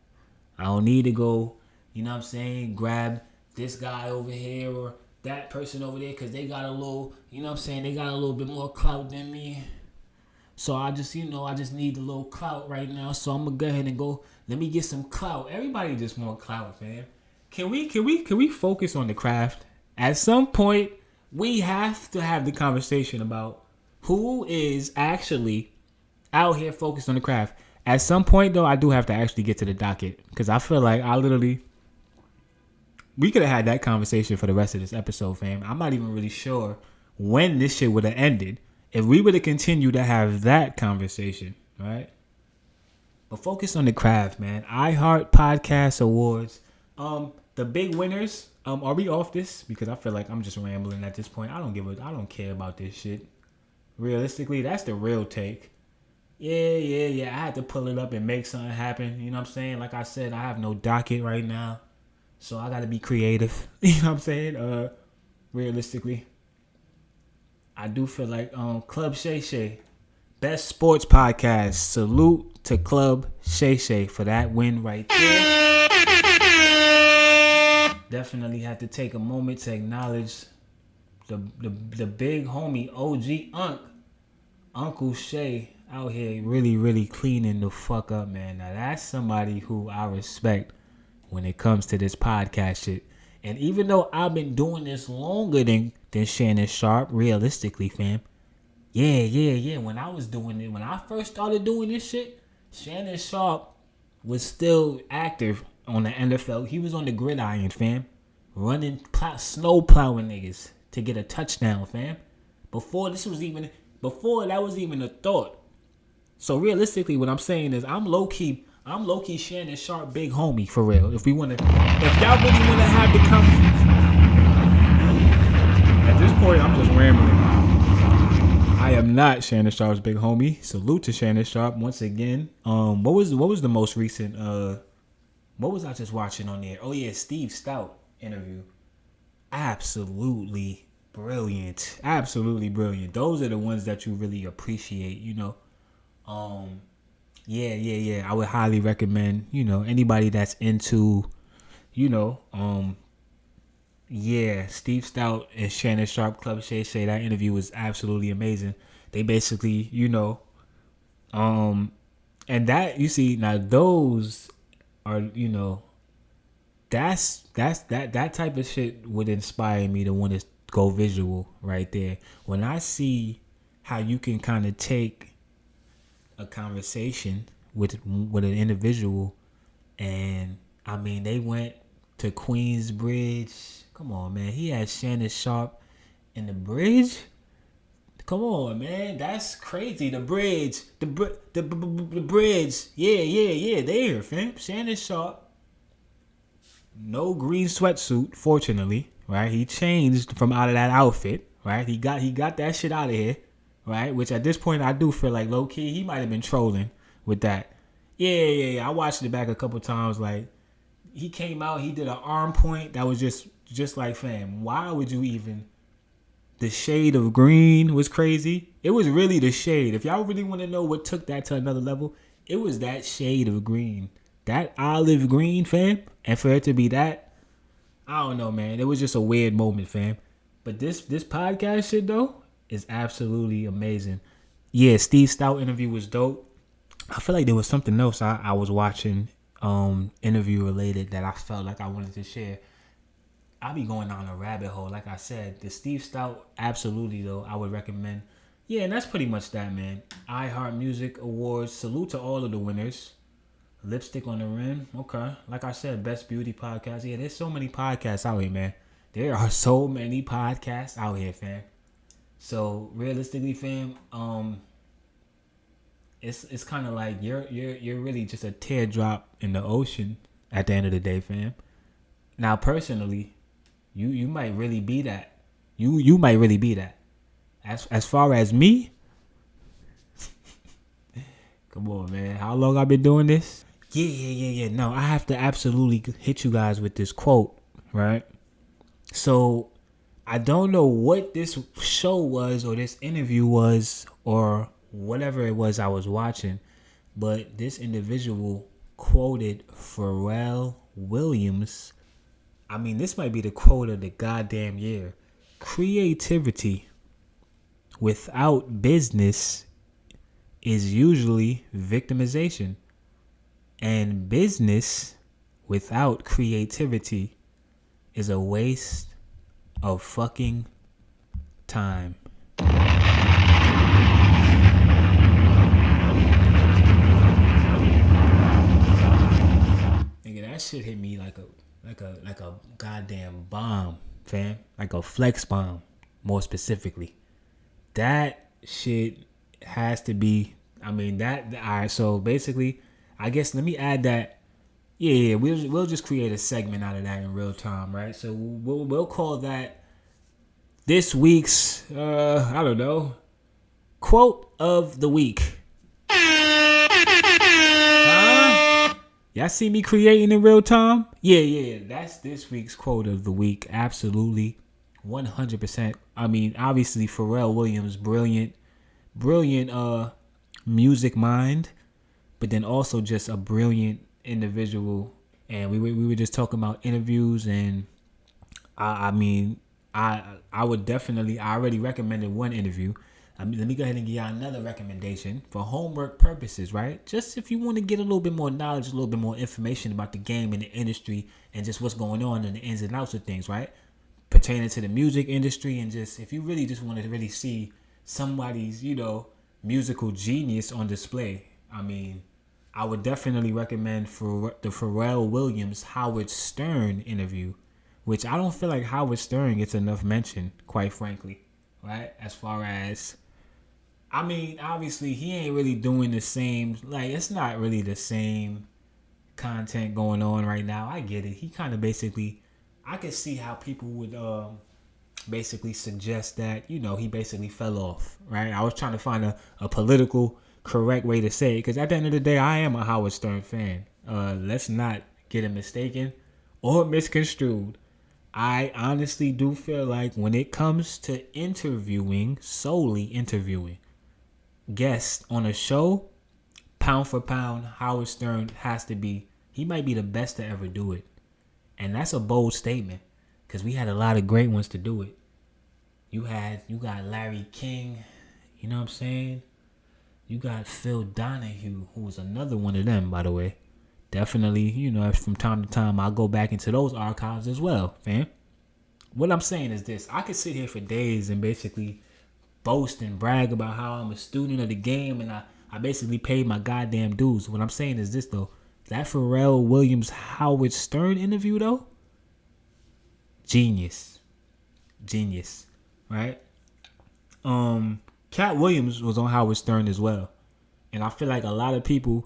I don't need to go, you know what I'm saying, grab this guy over here or that person over there because they got a little, you know what I'm saying, they got a little bit more clout than me. So I just need a little clout right now. So I'm going to go ahead and go, let me get some clout. Everybody just want clout, fam. Can we focus on the craft? At some point, we have to have the conversation about who is actually out here focused on the craft. At some point, though, I do have to actually get to the docket because I feel like we could have had that conversation for the rest of this episode, fam. I'm not even really sure when this shit would have ended if we would have continued to have that conversation, right? But focus on the craft, man. iHeart Podcast Awards. The big winners. Are we off this? Because I feel like I'm just rambling at this point. I don't care about this shit. Realistically, that's the real take. Yeah. I had to pull it up and make something happen. You know what I'm saying? Like I said, I have no docket right now. So I gotta be creative. You know what I'm saying? Realistically. I do feel like Club Shay Shay, best sports podcast. Salute to Club Shay Shay for that win right there. Definitely had to take a moment to acknowledge the big homie OG Uncle Shay out here really cleaning the fuck up, man. Now that's somebody who I respect when it comes to this podcast shit. And even though I've been doing this longer than Shannon Sharp, realistically, fam. Yeah. When I first started doing this shit, Shannon Sharp was still active on the NFL. He was on the gridiron, fam. Running, snow plowing niggas to get a touchdown, fam. Before that was even a thought. So realistically, what I'm saying is I'm low key Shannon Sharp big homie for real. If y'all really wanna have the conversation. At this point, I'm just rambling. I am not Shannon Sharp's big homie. Salute to Shannon Sharp once again. What was the most recent What was I just watching on there? Oh yeah, Steve Stout interview. Absolutely brilliant. Absolutely brilliant. Those are the ones that you really appreciate, you know. Yeah. I would highly recommend, you know, anybody that's into, you know, yeah, Steve Stout and Shannon Sharp, Club Shay Shay, that interview was absolutely amazing. They basically, you know, and that, you see, now those are, you know, that type of shit would inspire me to want to go visual right there. When I see how you can kind of take a conversation with an individual, and I mean they went to Queensbridge. Come on, man. He had Shannon Sharp in the bridge. Come on, man. That's crazy. The bridge, the bridge. Yeah. There, fam. Shannon Sharp. No green sweatsuit, fortunately, right? He changed from out of that outfit, right? He got that shit out of here, right? Which at this point I do feel like low key he might have been trolling with that. Yeah. I watched it back a couple times. Like he came out, he did an arm point that was just like, fam, why would you even? The shade of green was crazy. It was really the shade. If y'all really want to know what took that to another level, it was that shade of green. That olive green, fam. And for it to be that, I don't know, man. It was just a weird moment, fam. But this podcast shit, though, is absolutely amazing. Yeah, Steve Stout interview was dope. I feel like there was something else I was watching interview related that I felt like I wanted to share. I be going down a rabbit hole. Like I said, the Steve Stout, absolutely, though, I would recommend. Yeah, and that's pretty much that, man. iHeart Music Awards. Salute to all of the winners. Lipstick on the Rim. Okay. Like I said, Best Beauty Podcast. Yeah, there's so many podcasts out here, man. There are so many podcasts out here, fam. So, realistically, fam, it's kind of like you're really just a teardrop in the ocean at the end of the day, fam. Now, personally, you might really be that. You might really be that. As far as me, come on, man. How long I've been doing this? Yeah. No, I have to absolutely hit you guys with this quote, right? So, I don't know what this show was or this interview was or whatever it was I was watching, but this individual quoted Pharrell Williams. I mean, this might be the quote of the goddamn year. Creativity without business is usually victimization. And business without creativity is a waste of fucking time. Nigga, that shit hit me like a goddamn bomb, fam. Like a flex bomb, more specifically. That shit has to be. I mean that. All right. So basically, I guess let me add that. Yeah. We'll just create a segment out of that in real time, right? So we'll call that this week's I don't know, quote of the week. Y'all see me creating in real time? Yeah. That's this week's quote of the week. Absolutely. 100%. I mean, obviously, Pharrell Williams, brilliant music mind, but then also just a brilliant individual. And we were just talking about interviews, and I would definitely, I already recommended one interview. Let me go ahead and give y'all another recommendation for homework purposes, right? Just if you want to get a little bit more knowledge, a little bit more information about the game and the industry and just what's going on and the ins and outs of things, right? Pertaining to the music industry, and just if you really just want to really see somebody's, musical genius on display, I mean, I would definitely recommend for the Pharrell Williams Howard Stern interview, which I don't feel like Howard Stern gets enough mention, quite frankly, right? As far as, I mean, obviously he ain't really doing the same, like it's not really the same content going on right now. I get it. He kind of basically, I could see how people would basically suggest that, he basically fell off, right? I was trying to find a political correct way to say it, because at the end of the day, I am a Howard Stern fan. Let's not get it mistaken or misconstrued. I honestly do feel like when it comes to interviewing, solely interviewing guests on a show, pound for pound, Howard Stern has to be, he might be the best to ever do it. And that's a bold statement because we had a lot of great ones to do it. You got Larry King, you know what I'm saying? You got Phil Donahue, who was another one of them, by the way. Definitely, from time to time, I'll go back into those archives as well, fam. What I'm saying is this. I could sit here for days and basically boast and brag about how I'm a student of the game and I basically paid my goddamn dues. What I'm saying is this, though. That Pharrell Williams Howard Stern interview, though, genius, right? Cat Williams was on Howard Stern as well, and I feel like a lot of people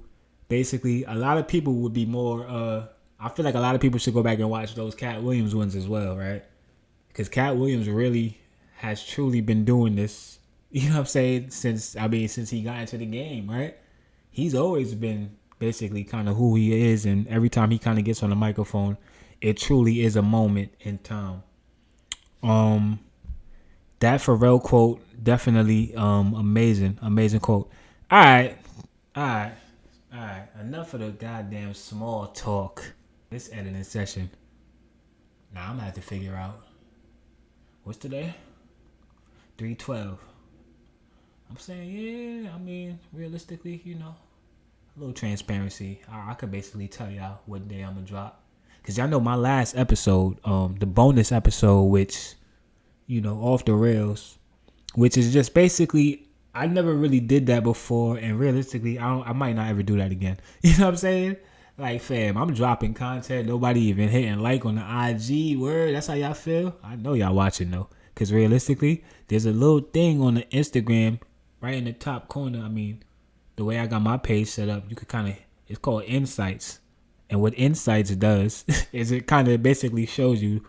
would be more. I feel like a lot of people should go back and watch those Cat Williams ones as well, right? Because Cat Williams really has truly been doing this. You know what I'm saying? Since he got into the game, right? He's always been basically kind of who he is, and every time he kind of gets on the microphone, it truly is a moment in time. That Pharrell quote, definitely amazing quote. All right. Enough of the goddamn small talk. This editing session. Now I'm gonna have to figure out what's today. 3/12. I'm saying, yeah. I mean, realistically, a little transparency. I could basically tell y'all what day I'm gonna drop. Cause y'all know my last episode, the bonus episode, which, off the rails, which is just basically, I never really did that before, and realistically, I might not ever do that again. You know what I'm saying? Like, fam, I'm dropping content, nobody even hitting like on the IG. Word, that's how y'all feel? I know y'all watching though, cause realistically, there's a little thing on the Instagram right in the top corner. I mean, the way I got my page set up, you could it's called Insights. And what Insights does is it kind of basically shows you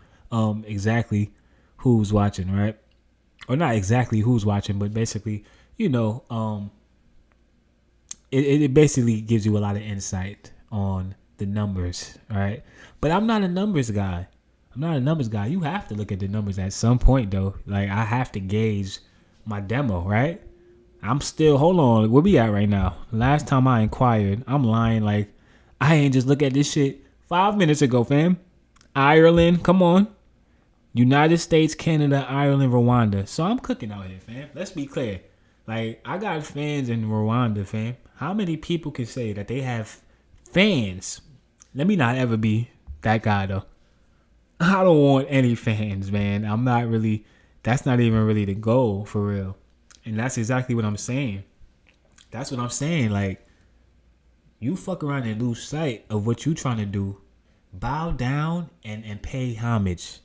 exactly who's watching, right? Or not exactly who's watching, but basically, it basically gives you a lot of insight on the numbers, right? But I'm not a numbers guy. You have to look at the numbers at some point, though. Like, I have to gauge my demo, right? Hold on, where we at right now? Last time I inquired, I'm lying, like, I ain't just look at this shit 5 minutes ago, fam. Ireland, come on. United States, Canada, Ireland, Rwanda. So I'm cooking out here, fam. Let's be clear. Like, I got fans in Rwanda, fam. How many people can say that they have fans? Let me not ever be that guy, though. I don't want any fans, man. That's not even really the goal, for real. And that's exactly what I'm saying. That's what I'm saying. Like, you fuck around and lose sight of what you trying to do. Bow down and pay homage.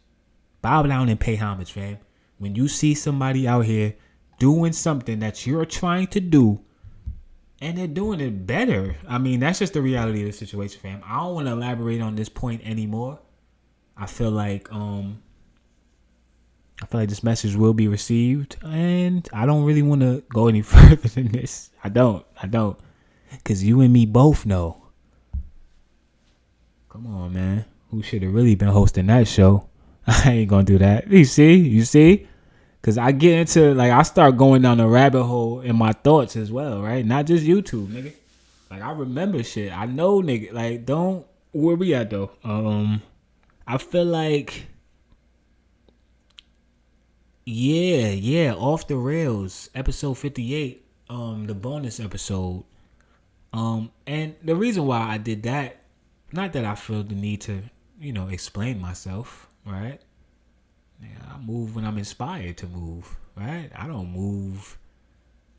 Bow down and pay homage, fam. When you see somebody out here doing something that you're trying to do, and they're doing it better. I mean, that's just the reality of the situation, fam. I don't want to elaborate on this point anymore. I feel like this message will be received, and I don't really want to go any further than this. I don't. Because you and me both know. Come on, man. Who should have really been hosting that show? I ain't going to do that. You see? Because I get into, I start going down the rabbit hole in my thoughts as well, right? Not just YouTube, nigga. I remember shit. I know, nigga. Where we at, though? I feel like, yeah, Off the Rails, episode 58, the bonus episode. And the reason why I did that, not that I feel the need to, explain myself, right? I move when I'm inspired to move, right? I don't move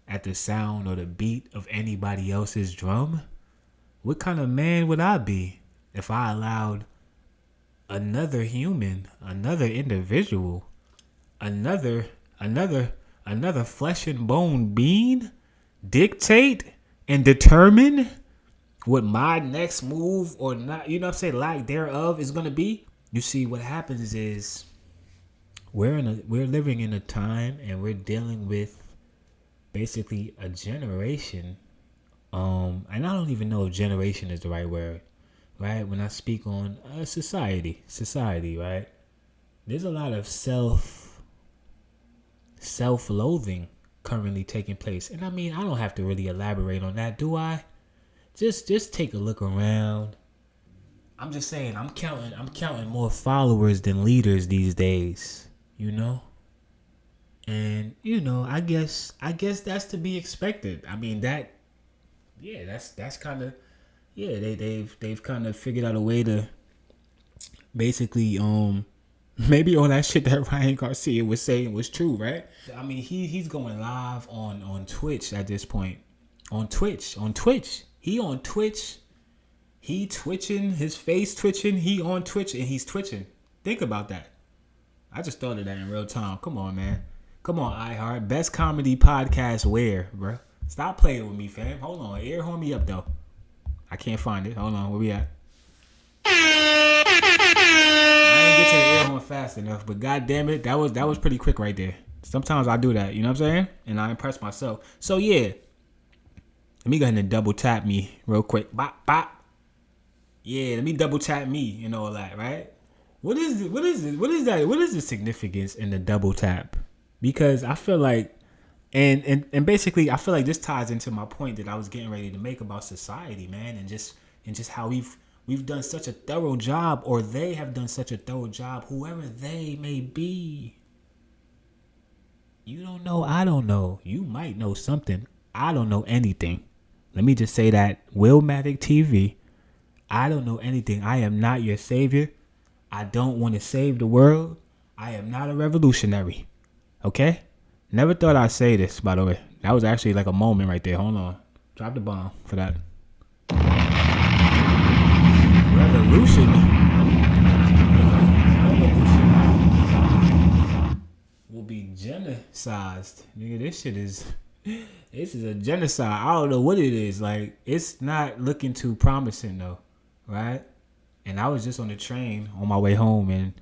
at the sound or the beat of anybody else's drum. What kind of man would I be if I allowed another human, another individual, another flesh and bone being dictate and determine what my next move or not, lack thereof is going to be? You see, what happens is we're living in a time and we're dealing with basically a generation. And I don't even know if generation is the right word, right? When I speak on society, right? There's a lot of self-loathing currently taking place. And I mean, I don't have to really elaborate on that, do I? Just take a look around. I'm just saying, I'm counting more followers than leaders these days, you know? And, you know, I guess that's to be expected. I mean, that's kind of, they've kind of figured out a way to basically maybe all that shit that Ryan Garcia was saying was true, right? I mean, he's going live on Twitch at this point. On Twitch. He on Twitch. He twitching, his face twitching, he on Twitch and he's twitching. Think about that. I just thought of that in real time. Come on, man. Come on, iHeart. Best comedy podcast where, bro? Stop playing with me, fam. Hold on. Air horn me up, though. I can't find it. Hold on. Where we at? I didn't get to the air horn fast enough, but god damn it, that was pretty quick right there. Sometimes I do that, you know what I'm saying? And I impress myself. So yeah. Let me go ahead and double tap me real quick. Bop, bop. Yeah, let me double tap me and all that, right? What is the significance in the double tap? Because I feel like and basically I feel like this ties into my point that I was getting ready to make about society, man, and just how we've done such a thorough job, or they have done such a thorough job, whoever they may be. You don't know, I don't know. You might know something. I don't know anything. Let me just say that. Willmatic TV. I don't know anything. I am not your savior. I don't want to save the world. I am not a revolutionary. Okay? Never thought I'd say this, by the way. That was actually like a moment right there. Hold on. Drop the bomb for that. Revolution will be genocided. Nigga, this is a genocide. I don't know what it is. Like, it's not looking too promising though. Right? And I was just on the train on my way home, and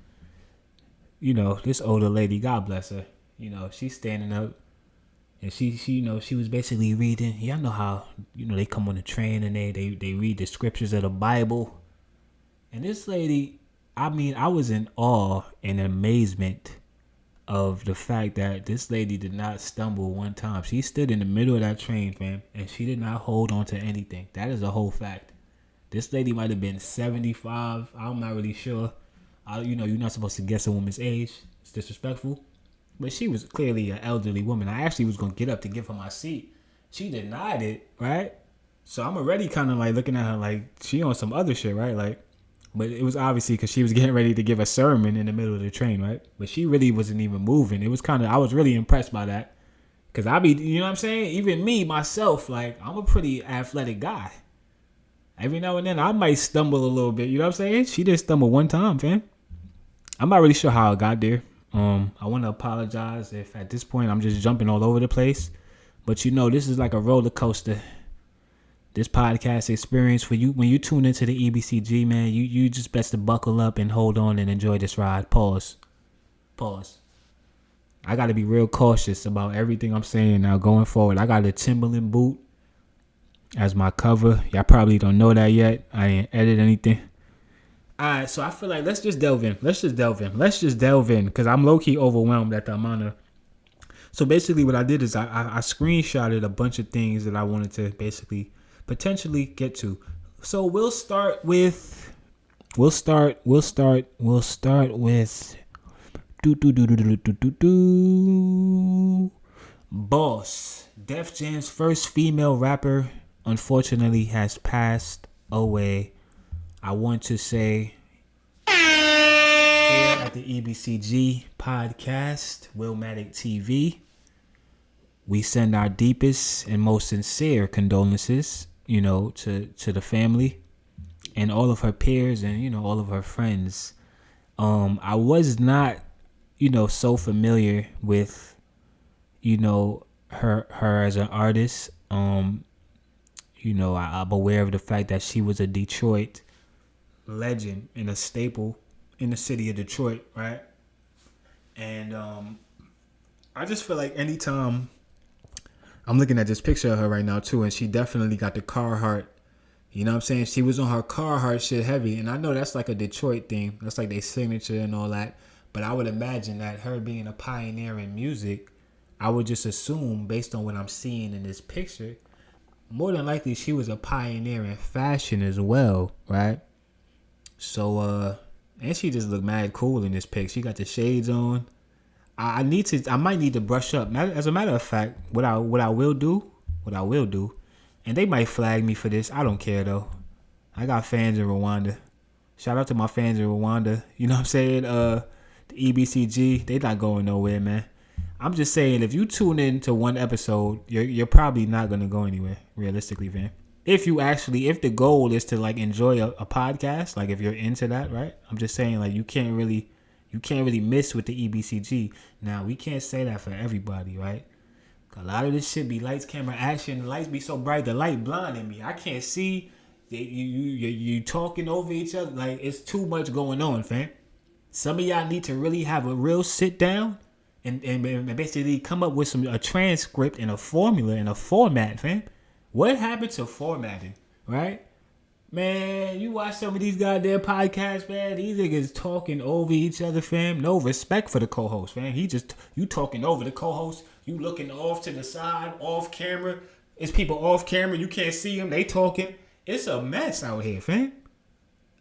you know, this older lady, God bless her, you know, she's standing up and she you know, she was basically reading. Y'all know how, you know, they come on the train and they read the scriptures of the Bible. And this lady, I mean, I was in awe and amazement of the fact that this lady did not stumble one time. She stood in the middle of that train, fam, and she did not hold on to anything. That is a whole fact. This lady might have been 75. I'm not really sure. You know, you're not supposed to guess a woman's age. It's disrespectful. But she was clearly an elderly woman. I actually was going to get up to give her my seat. She denied it, right? So I'm already kind of like looking at her like she on some other shit, right? Like, but it was obviously because she was getting ready to give a sermon in the middle of the train, right? But she really wasn't even moving. It was kind of, I was really impressed by that. Because I be, you know what I'm saying? Even me, myself, like, I'm a pretty athletic guy. Every now and then, I might stumble a little bit. You know what I'm saying? She did stumble one time, fam. I'm not really sure how I got there. I want to apologize if at this point I'm just jumping all over the place. But you know, this is like a roller coaster. This podcast experience for you, when you tune into the E.B.C.G, man, you just best to buckle up and hold on and enjoy this ride. Pause. I got to be real cautious about everything I'm saying now going forward. I got a Timberland boot as my cover. Y'all probably don't know that yet. I ain't edit anything. Alright, so I feel like let's just delve in. Because I'm low-key overwhelmed at the amount of... So basically what I did is I screenshotted a bunch of things that I wanted to basically potentially get to. So we'll start with Boss. Def Jam's first female rapper unfortunately has passed away. I want to say here at the E.B.C.G podcast, Willmatic TV, we send our deepest and most sincere condolences, you know, to the family and all of her peers and, you know, all of her friends. I was not, you know, so familiar with, you know, her as an artist. You know, I'm aware of the fact that she was a Detroit legend and a staple in the city of Detroit, right? And I just feel like anytime I'm looking at this picture of her right now too, and she definitely got the Carhartt, You know what I'm saying? She was on her Carhartt shit heavy. And I know that's like a Detroit thing. That's like their signature and all that. But I would imagine that her being a pioneer in music, I would just assume, based on what I'm seeing in this picture, more than likely she was a pioneer in fashion as well, right? So, and she just looked mad cool in this pic. She got the shades on. I might need to brush up. As a matter of fact, what I will do, and they might flag me for this. I don't care though. I got fans in Rwanda. Shout out to my fans in Rwanda. You know what I'm saying? The E.B.C.G, they not going nowhere, man. I'm just saying, if you tune in to one episode, you're probably not gonna go anywhere, realistically, man. If the goal is to like enjoy a podcast, like if you're into that, right? I'm just saying, like you can't really miss with the E.B.C.G. Now we can't say that for everybody, right? A lot of this shit be lights, camera, action. The lights be so bright, the light blinding me. I can't see. You talking over each other. Like, it's too much going on, fam. Some of y'all need to really have a real sit down and basically come up with a transcript and a formula and a format, fam. What happened to formatting, right? Man, you watch some of these goddamn podcasts, man. These niggas talking over each other, fam. No respect for the co-host, fam. You talking over the co-host. You looking off to the side, off camera. It's people off camera. You can't see them. They talking. It's a mess out here, fam.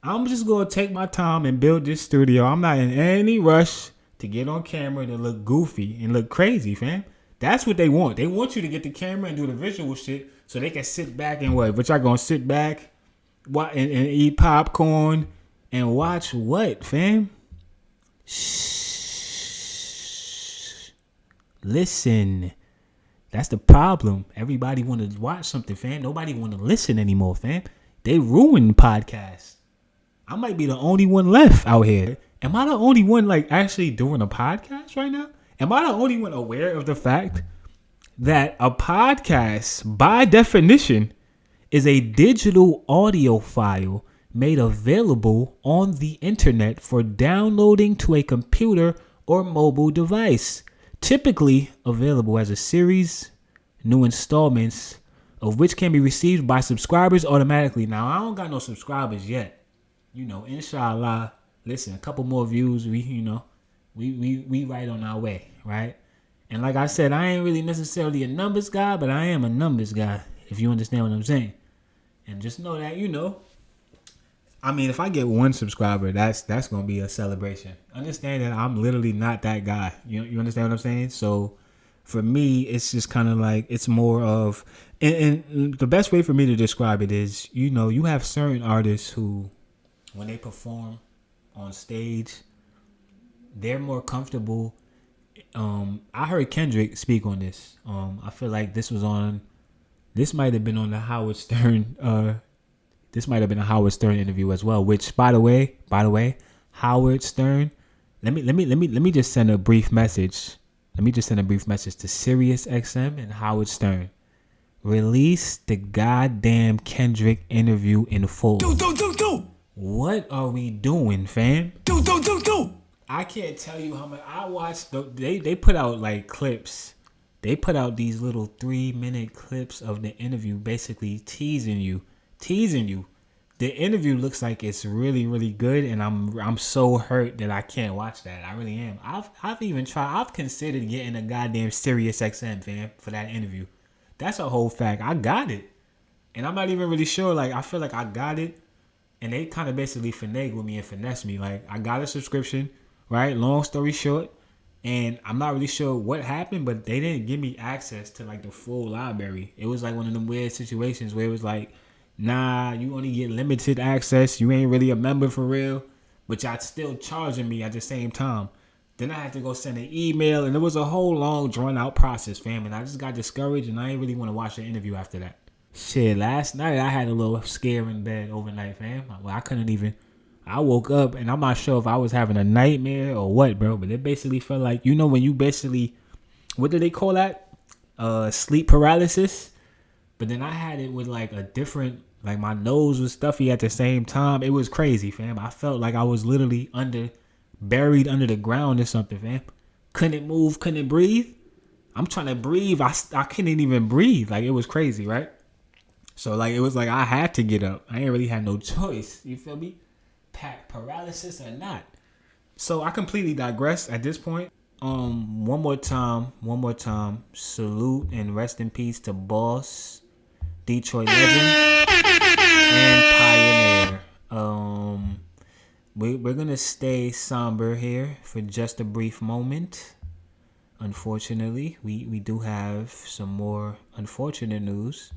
I'm just going to take my time and build this studio. I'm not in any rush to get on camera and look goofy and look crazy, fam. That's what they want. They want you to get the camera and do the visual shit so they can sit back and what? But y'all going to sit back and eat popcorn and watch what, fam? Shh. Listen. That's the problem. Everybody want to watch something, fam. Nobody want to listen anymore, fam. They ruined podcasts. I might be the only one left out here. Am I the only one like actually doing a podcast right now? Am I the only one aware of the fact that a podcast, by definition, is a digital audio file made available on the internet for downloading to a computer or mobile device, typically available as a series, new installments of which can be received by subscribers automatically. Now, I don't got no subscribers yet. You know, inshallah, listen, a couple more views, we right on our way, right? And like I said, I ain't really necessarily a numbers guy, but I am a numbers guy, if you understand what I'm saying. And just know that, I mean, if I get one subscriber, that's going to be a celebration. Understand that I'm literally not that guy. You understand what I'm saying? So for me, it's just kind of like, it's more of, and the best way for me to describe it is, you have certain artists who, when they perform on stage, they're more comfortable. I heard Kendrick speak on this. I feel like this might have been on the Howard Stern, this might have been a Howard Stern interview as well, which by the way, Howard Stern, let me just send a brief message. Let me just send a brief message to Sirius XM and Howard Stern. Release the goddamn Kendrick interview in full. Do. What are we doing, fam? Do. I can't tell you how much I watched. They put out like clips. They put out these little 3-minute clips of the interview, basically teasing you. The interview looks like it's really, really good, and I'm so hurt that I can't watch that. I really am. I've considered getting a goddamn Sirius XM, fam, for that interview. That's a whole fact. I got it, and I'm not even really sure. Like, I feel like I got it, and they kind of basically finagled me and finessed me. Like, I got a subscription, right? Long story short, and I'm not really sure what happened, but they didn't give me access to like the full library. It was like one of them weird situations where it was like, nah, you only get limited access. You ain't really a member for real, but y'all still charging me at the same time. Then I had to go send an email, and it was a whole long, drawn-out process, fam. And I just got discouraged, and I ain't really want to watch the interview after that. Shit, last night I had a little scare in bed overnight, fam. Well, I woke up, and I'm not sure if I was having a nightmare or what, bro. But it basically felt like, when you basically, what do they call that? Sleep paralysis. But then I had it with like a different, like my nose was stuffy at the same time. It was crazy, fam. I felt like I was literally buried under the ground or something, fam. Couldn't move, couldn't breathe. I'm trying to breathe. I couldn't even breathe. Like, it was crazy, right? So like it was like I had to get up. I ain't really had no choice. You feel me? Paralysis or not. So I completely digress at this point. One more time. Salute and rest in peace to Boss, Detroit legend, and Pioneer. We're gonna stay somber here for just a brief moment. Unfortunately, we do have some more unfortunate news.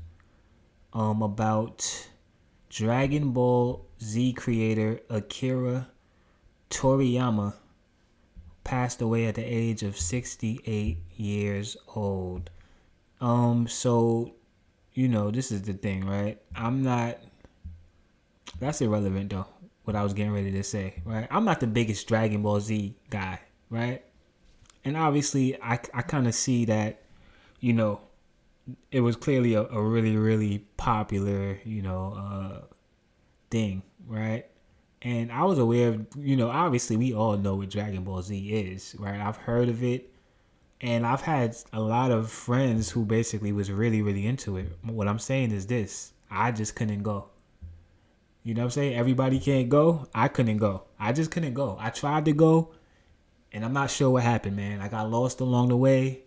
About Dragon Ball Z creator Akira Toriyama passed away at the age of 68 years old. So, this is the thing, right? That's irrelevant though, what I was getting ready to say, right? I'm not the biggest Dragon Ball Z guy, right? And obviously, I kind of see that, it was clearly a really, really popular, thing, right? And I was aware of, obviously we all know what Dragon Ball Z is, right? I've heard of it. And I've had a lot of friends who basically was really, really into it. What I'm saying is this. I just couldn't go. You know what I'm saying? Everybody can't go. I couldn't go. I just couldn't go. I tried to go, and I'm not sure what happened, man. I got lost along the way.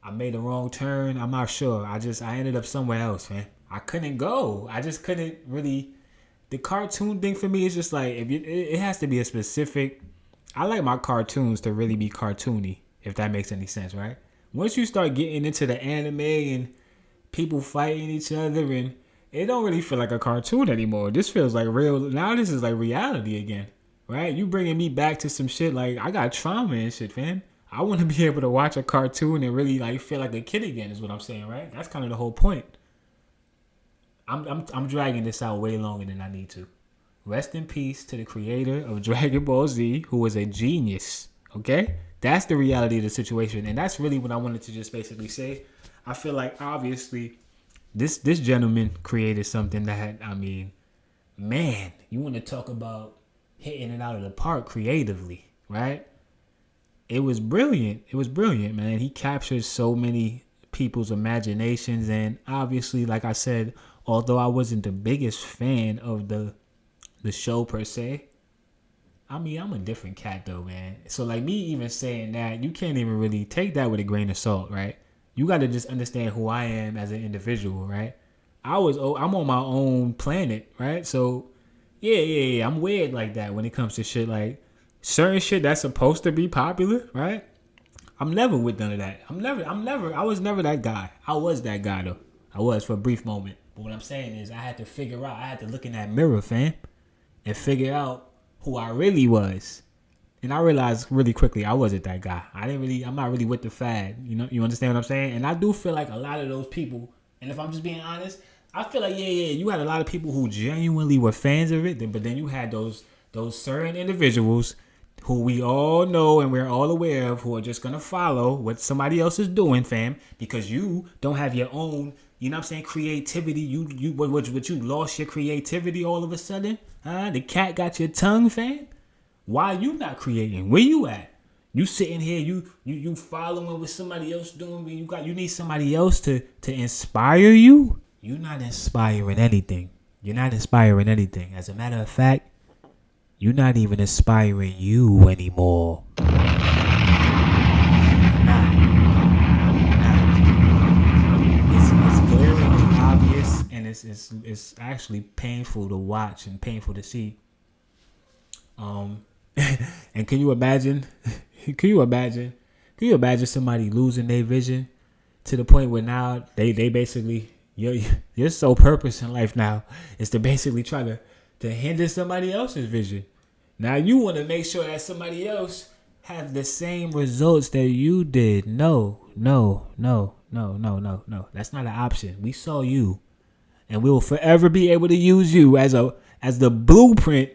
I made a wrong turn. I'm not sure. I ended up somewhere else, man. I couldn't go. I just couldn't really. The cartoon thing for me is just like, it has to be a specific. I like my cartoons to really be cartoony, if that makes any sense, right? Once you start getting into the anime and people fighting each other, and it don't really feel like a cartoon anymore. This feels like real. Now this is like reality again, right? You bringing me back to some shit like I got trauma and shit, fam. I want to be able to watch a cartoon and really like feel like a kid again. Is what I'm saying, right? That's kind of the whole point. I'm dragging this out way longer than I need to. Rest in peace to the creator of Dragon Ball Z, who was a genius. Okay? That's the reality of the situation. And that's really what I wanted to just basically say. I feel like obviously this gentleman created something that, man, you want to talk about hitting it out of the park creatively, right? It was brilliant. It was brilliant, man. He captured so many people's imaginations. And obviously, like I said, although I wasn't the biggest fan of the show per se, I'm a different cat though, man. So like me even saying that, you can't even really take that with a grain of salt, right? You got to just understand who I am as an individual, right? I'm on my own planet, right? So yeah, I'm weird like that when it comes to shit like certain shit that's supposed to be popular, right? I'm never with none of that. I was never that guy. I was that guy though. I was for a brief moment. But what I'm saying is I had to look in that mirror, fam, and figure out who I really was. And I realized really quickly I wasn't that guy. I'm not really with the fad. You understand what I'm saying? And I do feel like a lot of those people, and if I'm just being honest, I feel like you had a lot of people who genuinely were fans of it, but then you had those certain individuals who we all know and we're all aware of, who are just gonna follow what somebody else is doing, fam, because you don't have your own, creativity. You lost your creativity all of a sudden? The cat got your tongue, fam? Why you not creating? Where you at? You sitting here, you following what somebody else doing, you need somebody else to inspire you? You're not inspiring anything. You're not inspiring anything. As a matter of fact, you're not even inspiring you anymore. It's glaringly obvious, and it's actually painful to watch and painful to see. And can you imagine? Can you imagine somebody losing their vision to the point where now they basically your sole purpose in life now is to basically try to hinder somebody else's vision. Now you want to make sure that somebody else have the same results that you did. No. That's not an option. We saw you, and we will forever be able to use you as the blueprint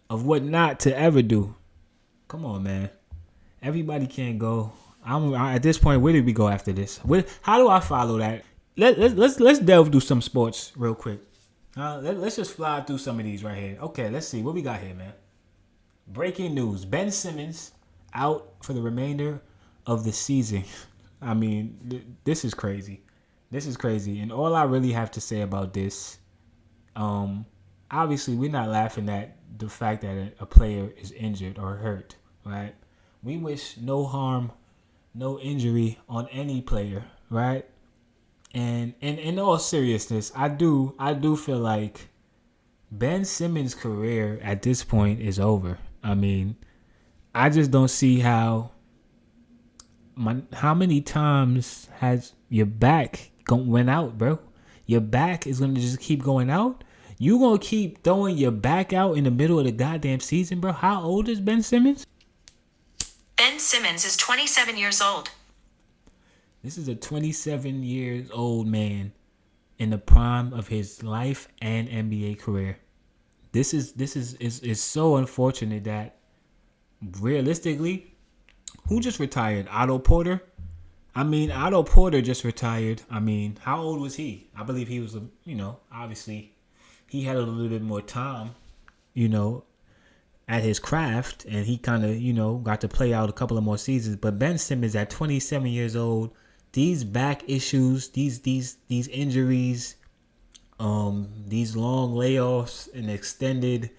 of what not to ever do. Come on, man. Everybody can't go. At this point, where did we go after this? How do I follow that? Let's delve through some sports real quick. Let's just fly through some of these right here. Okay, let's see what we got here, man. Breaking news: Ben Simmons out for the remainder of the season. This is crazy. This is crazy. And all I really have to say about this, obviously we're not laughing at the fact that a player is injured or hurt, right? We wish no harm, no injury on any player, right? And in all seriousness, I do feel like Ben Simmons' career at this point is over. I mean, I just don't see how many times has your back went out, bro? Your back is gonna just keep going out. You gonna keep throwing your back out in the middle of the goddamn season, bro? How old is Ben Simmons? Ben Simmons is 27 years old. This is a 27 years old man in the prime of his life and NBA career. This is so unfortunate that realistically, who just retired? Otto Porter? I mean, Otto Porter just retired. I mean, how old was he? I believe he was, obviously he had a little bit more time, at his craft, and he kind of, got to play out a couple of more seasons. But Ben Simmons at 27 years old, these back issues, these injuries, these long layoffs and extended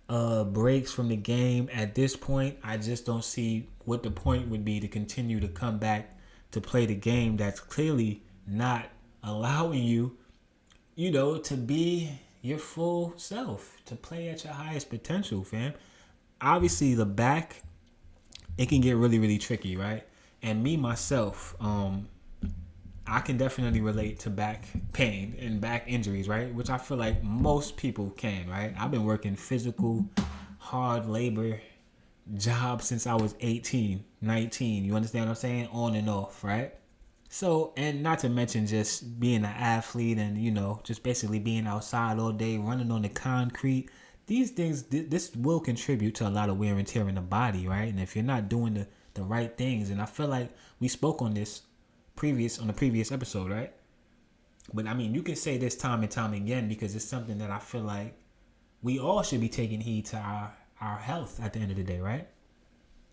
breaks from the game, at this point, I just don't see what the point would be to continue to come back to play the game that's clearly not allowing you, to be your full self, to play at your highest potential, fam. Obviously, the back, it can get really, really tricky, right? And me, myself, I can definitely relate to back pain and back injuries, right? Which I feel like most people can, right? I've been working physical, hard labor jobs since I was 18, 19. You understand what I'm saying? On and off, right? So, and not to mention just being an athlete and, just basically being outside all day, running on the concrete. These things, this will contribute to a lot of wear and tear in the body, right? And if you're not doing the right things, and I feel like we spoke on this on the previous episode, right? But I mean, you can say this time and time again because it's something that I feel like we all should be taking heed to our health at the end of the day, right?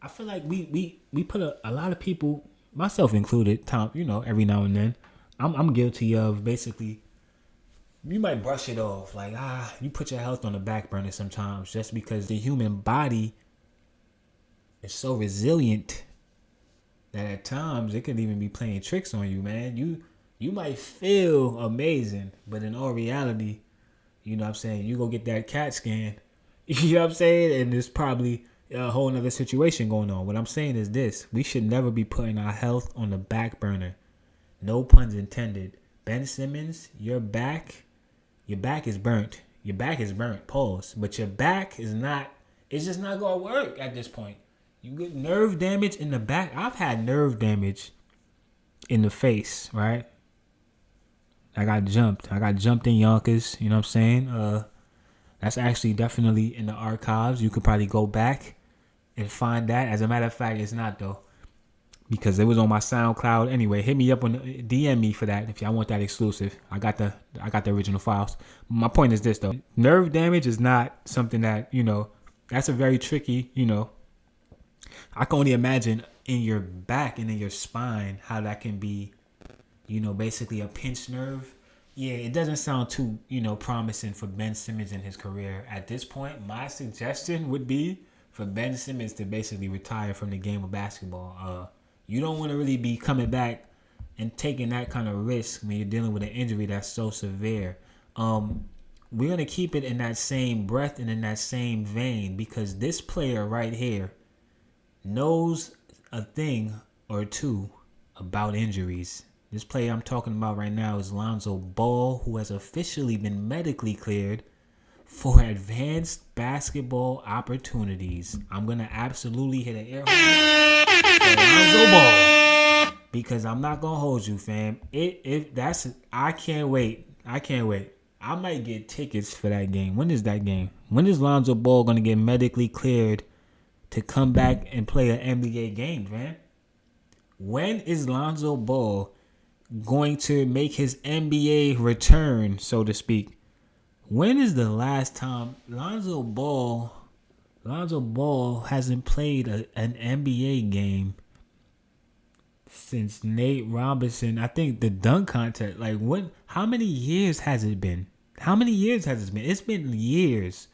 I feel like we put a lot of people, myself included, every now and then, I'm guilty of basically, you might brush it off like, you put your health on the back burner sometimes just because the human body is so resilient that at times it could even be playing tricks on you, man. You might feel amazing, but in all reality, you know what I'm saying, you go get that CAT scan, you know what I'm saying, and there's probably a whole nother situation going on. What I'm saying is this: we should never be putting our health on the back burner. No puns intended. Ben Simmons, your back is burnt. Your back is burnt, pause. But your back is not, it's just not going to work at this point. You get nerve damage in the back. I've had nerve damage in the face, right? I got jumped in Yonkers, you know what I'm saying? That's actually definitely in the archives. You could probably go back and find that. As a matter of fact, it's not though, because it was on my SoundCloud. Anyway, hit me up on DM me for that if y'all want that exclusive. I got the original files. My point is this though: nerve damage is not something that, that's a very tricky, I can only imagine in your back and in your spine how that can be, basically a pinched nerve. Yeah, it doesn't sound too, promising for Ben Simmons in his career. At this point, my suggestion would be for Ben Simmons to basically retire from the game of basketball. You don't want to really be coming back and taking that kind of risk when you're dealing with an injury that's so severe. We're going to keep it in that same breath and in that same vein because this player right here knows a thing or two about injuries. This player I'm talking about right now is Lonzo Ball, who has officially been medically cleared for advanced basketball opportunities. I'm going to absolutely hit an air horn for Lonzo Ball because I'm not going to hold you, fam. I can't wait. I might get tickets for that game. When is that game? When is Lonzo Ball going to get medically cleared to come back and play an NBA game, man? When is Lonzo Ball going to make his NBA return, so to speak? When is the last time Lonzo Ball hasn't played an NBA game Since Nate Robinson, I think the dunk contest. Like what? How many years has it been? How many years has it been? It's been years.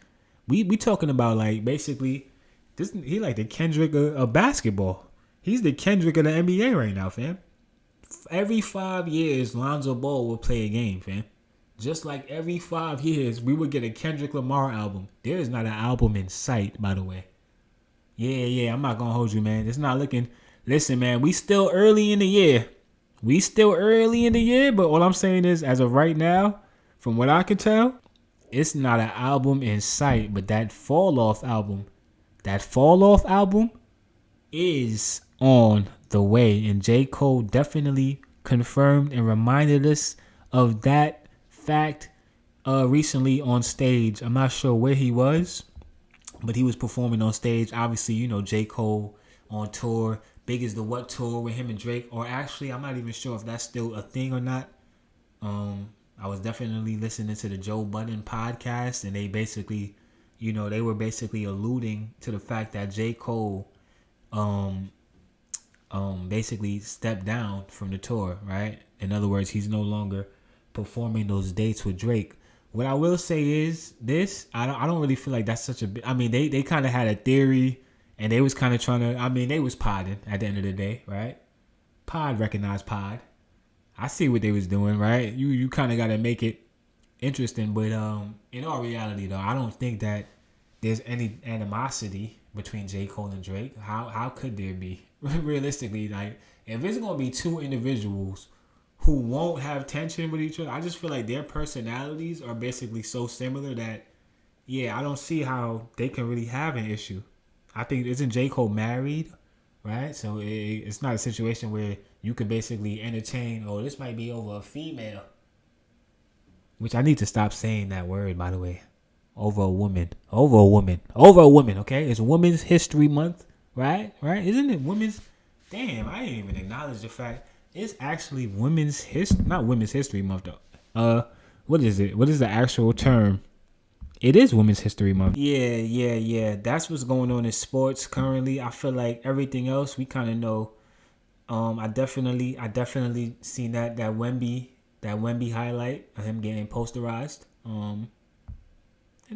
We talking about like basically this. He like the Kendrick of basketball. He's the Kendrick of the NBA right now, fam. Every 5 years, Lonzo Ball will play a game, fam. Just like every 5 years, we would get a Kendrick Lamar album. There is not an album in sight, by the way. Yeah, I'm not gonna hold you, man. It's not looking. Listen, man, we still early in the year. But all I'm saying is, as of right now, from what I can tell, it's not an album in sight. But that Fall Off album is on the way. And J. Cole definitely confirmed and reminded us of that fact recently on stage. I'm not sure where he was, but he was performing on stage. Obviously, you know, J. Cole on tour. Big is the What tour with him and Drake. Or actually, I'm not even sure if that's still a thing or not. I was definitely listening to the Joe Budden podcast, and they basically, you know, they were basically alluding to the fact that J. Cole basically stepped down from the tour, right? In other words, he's no longer performing those dates with Drake. What I will say is this: I don't really feel like that's such a. I mean, they kind of had a theory, and they was kind of trying to. I mean, they was podding at the end of the day, right? Pod recognized pod. I see what they was doing, right? You kind of got to make it interesting, but in all reality, though, I don't think that there's any animosity between J. Cole and Drake. How could there be? Realistically, like if it's gonna be two individuals who won't have tension with each other, I just feel like their personalities are basically so similar that, yeah, I don't see how they can really have an issue. I think, isn't J. Cole married, right? So it's not a situation where you could basically entertain, oh, this might be over a female. Which I need to stop saying that word, by the way. Over a woman, okay? It's Women's History Month, right? Isn't it women's? Damn, I didn't even acknowledge the fact it's actually not Women's History Month, though. What is it? What is the actual term? It is Women's History Month. Yeah. That's what's going on in sports currently. I feel like everything else we kind of know. I definitely seen that Wemby highlight of him getting posterized. And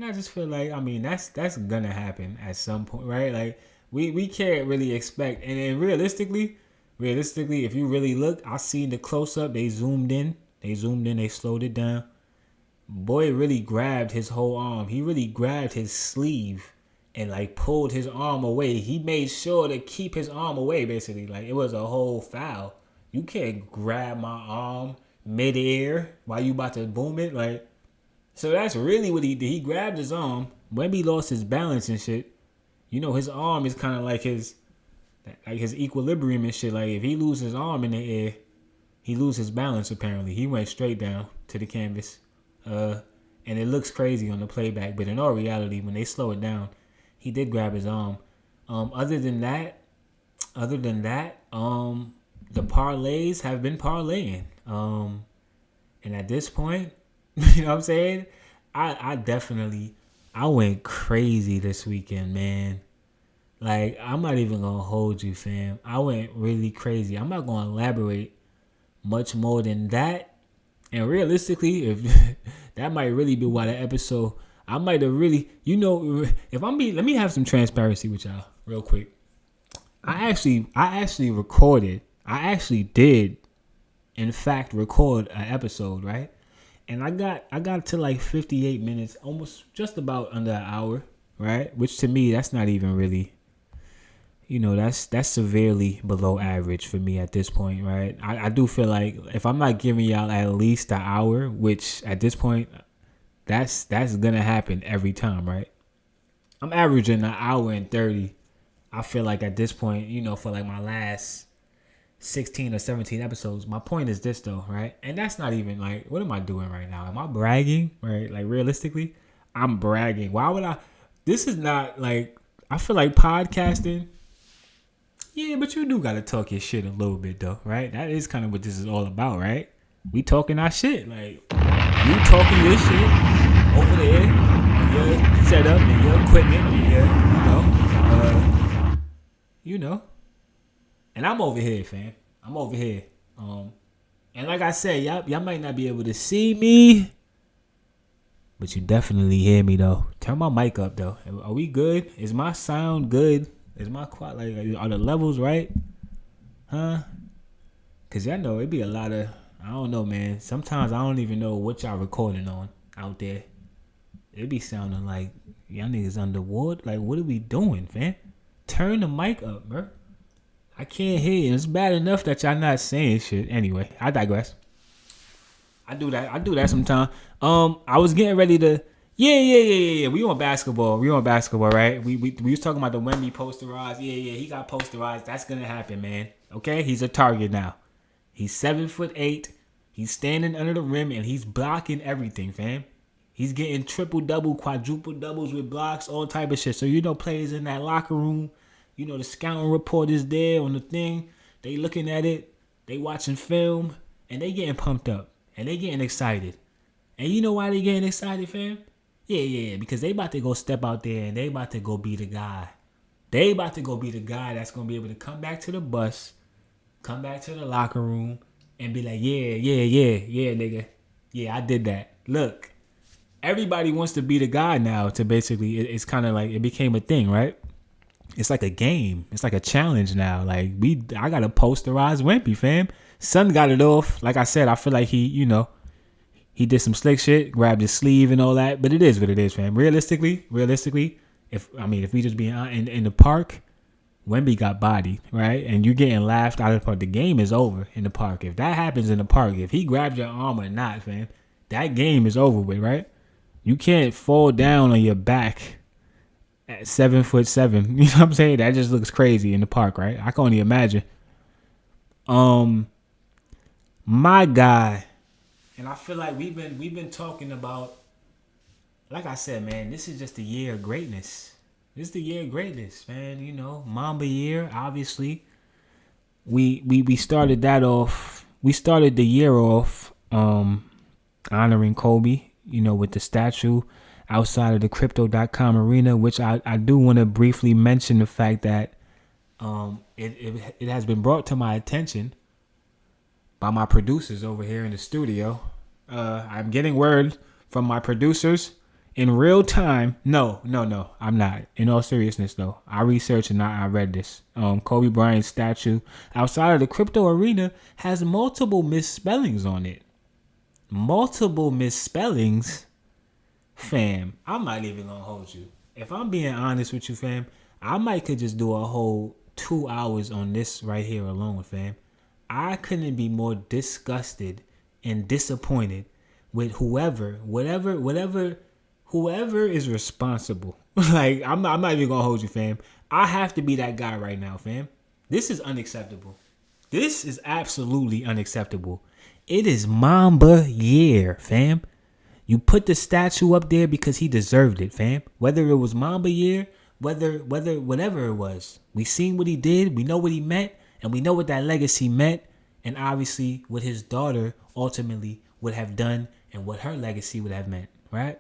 I just feel like, I mean, that's gonna happen at some point, right? Like we can't really expect. And then realistically, if you really look, I seen the close up. They zoomed in. They slowed it down. Boy really grabbed his whole arm. He really grabbed his sleeve and like pulled his arm away. He made sure to keep his arm away, basically. Like it was a whole foul. You can't grab my arm midair while you about to boom it. Like, so that's really what he did. He grabbed his arm. Wemby lost his balance and shit. You know, his arm is kind of like his equilibrium and shit. Like if he loses his arm in the air, he loses his balance. Apparently, he went straight down to the canvas. And it looks crazy on the playback, but in all reality, when they slow it down, he did grab his arm. Other than that, the parlays have been parlaying. And at this point, you know what I'm saying? I went crazy this weekend, man. Like, I'm not even gonna hold you, fam. I went really crazy. I'm not gonna elaborate much more than that. And realistically, if that might really be why the episode, I might have really, you know, let me have some transparency with y'all real quick. I actually did, in fact, record an episode, right? And I got to like 58 minutes, almost just about under an hour, right? Which to me, that's not even really, you know, that's severely below average for me at this point, right? I do feel like if I'm not giving y'all at least an hour, which at this point, that's gonna happen every time, right? I'm averaging an hour and 30. I feel like at this point, you know, for like my last 16 or 17 episodes. My point is this though, right? And that's not even like, what am I doing right now? Am I bragging, right? Like realistically, I'm bragging. Why would I? This is not like, I feel like podcasting. Yeah, but you do got to talk your shit a little bit though, right? That is kind of what this is all about, right? We talking our shit. Like, you talking your shit over there, your setup and your equipment and your, you know. And I'm over here, fam. I'm over here. And like I said, y'all might not be able to see me, but you definitely hear me though. Turn my mic up though. Are we good? Is my sound good? Is my quality, are the levels right? Huh? Cause y'all know it be a lot of, I don't know, man. Sometimes I don't even know what y'all recording on out there. It be sounding like y'all niggas underwater. Like, what are we doing, fam? Turn the mic up, bro. I can't hear you. It's bad enough that y'all not saying shit. Anyway, I digress. I do that sometimes. I was getting ready to. Yeah. We on basketball, right? We was talking about the Wemby posterized. Yeah. He got posterized. That's gonna happen, man. Okay, he's a target now. He's 7'8". He's standing under the rim and he's blocking everything, fam. He's getting triple double, quadruple doubles with blocks, all type of shit. So players in that locker room. The scouting report is there on the thing. They looking at it. They watching film and they getting pumped up and they getting excited. And you know why they getting excited, fam? Yeah, because they about to go step out there and they about to go be the guy. They about to go be the guy that's going to be able to come back to the bus, come back to the locker room, and be like, yeah, nigga. Yeah, I did that. Look, everybody wants to be the guy now to basically, it's kind of like, it became a thing, right? It's like a game. It's like a challenge now. Like, I got to posterize Wemby, fam. Son got it off. Like I said, I feel like he did some slick shit, grabbed his sleeve and all that. But it is what it is, fam. Realistically, if we just be in the park, Wemby got bodied, right? And you're getting laughed out of the park. The game is over in the park. If that happens in the park, if he grabs your arm or not, fam, that game is over with, right? You can't fall down on your back at 7'7". You know what I'm saying? That just looks crazy in the park, right? I can only imagine. My guy, and I feel like we've been talking about, like I said, man, this is just the year of greatness. This is the year of greatness, man. Mamba year, obviously. We started that off. We started the year off honoring Kobe, with the statue outside of the crypto.com arena, which I do want to briefly mention the fact that it has been brought to my attention by my producers over here in the studio. I'm getting word from my producers in real time. No, I'm not. In all seriousness, though, I researched and I read this. Kobe Bryant's statue outside of the crypto arena has multiple misspellings on it. Multiple misspellings? Fam, I'm not even gonna hold you. If I'm being honest with you, fam, I might could just do a whole 2 hours on this right here alone, fam. I couldn't be more disgusted and disappointed with whoever is responsible. Like, I'm not even gonna hold you, fam. I have to be that guy right now, fam. This is unacceptable. This is absolutely unacceptable. It is Mamba year, fam. You put the statue up there because he deserved it, fam. Whether it was Mamba year, whatever it was. We seen what he did, we know what he meant, and we know what that legacy meant, and obviously what his daughter ultimately would have done and what her legacy would have meant, right?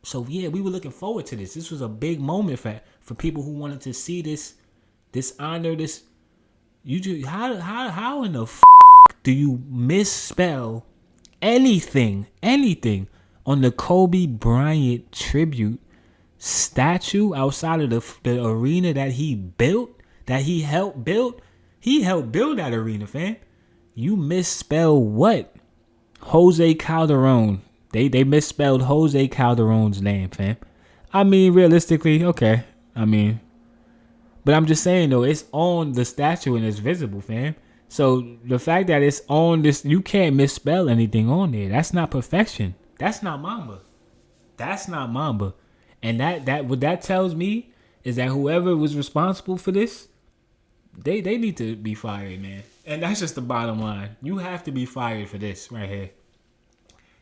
So yeah, we were looking forward to this. This was a big moment for people who wanted to see this honor, this. How in the do you misspell anything on the Kobe Bryant tribute statue outside of the arena that he built, that he helped build? He helped build that arena, fam. You misspell what? Jose Calderon. They misspelled Jose Calderon's name, fam. I mean, realistically, okay. But I'm just saying, though, it's on the statue and it's visible, fam. So the fact that it's on this, you can't misspell anything on there. That's not perfection. That's not Mamba. And that what that tells me is that whoever was responsible for this, they need to be fired, man. And that's just the bottom line. You have to be fired for this right here.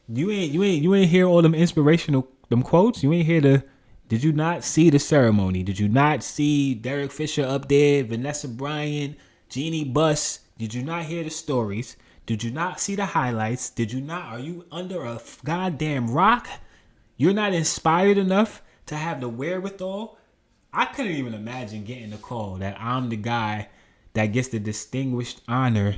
You ain't hear all them inspirational quotes. You ain't hear did you not see the ceremony? Did you not see Derek Fisher up there, Vanessa Bryant, Jeannie Buss? Did you not hear the stories? Did you not see the highlights? Are you under a goddamn rock? You're not inspired enough to have the wherewithal? I couldn't even imagine getting the call that I'm the guy that gets the distinguished honor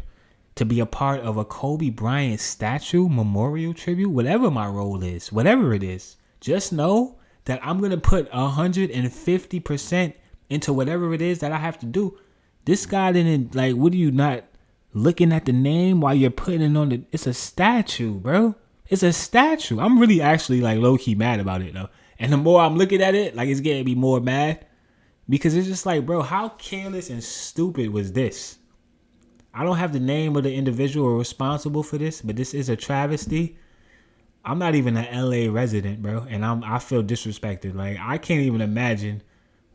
to be a part of a Kobe Bryant statue, memorial, tribute, whatever my role is, whatever it is. Just know that I'm going to put 150% into whatever it is that I have to do. This guy didn't, like, what are you not looking at the name while you're putting it on the, it's a statue, bro. It's a statue. I'm really actually, like, low-key mad about it, though. And the more I'm looking at it, like, it's getting me more mad. Because it's just like, bro, how careless and stupid was this? I don't have the name of the individual responsible for this, but this is a travesty. I'm not even an LA resident, bro, and I feel disrespected. Like, I can't even imagine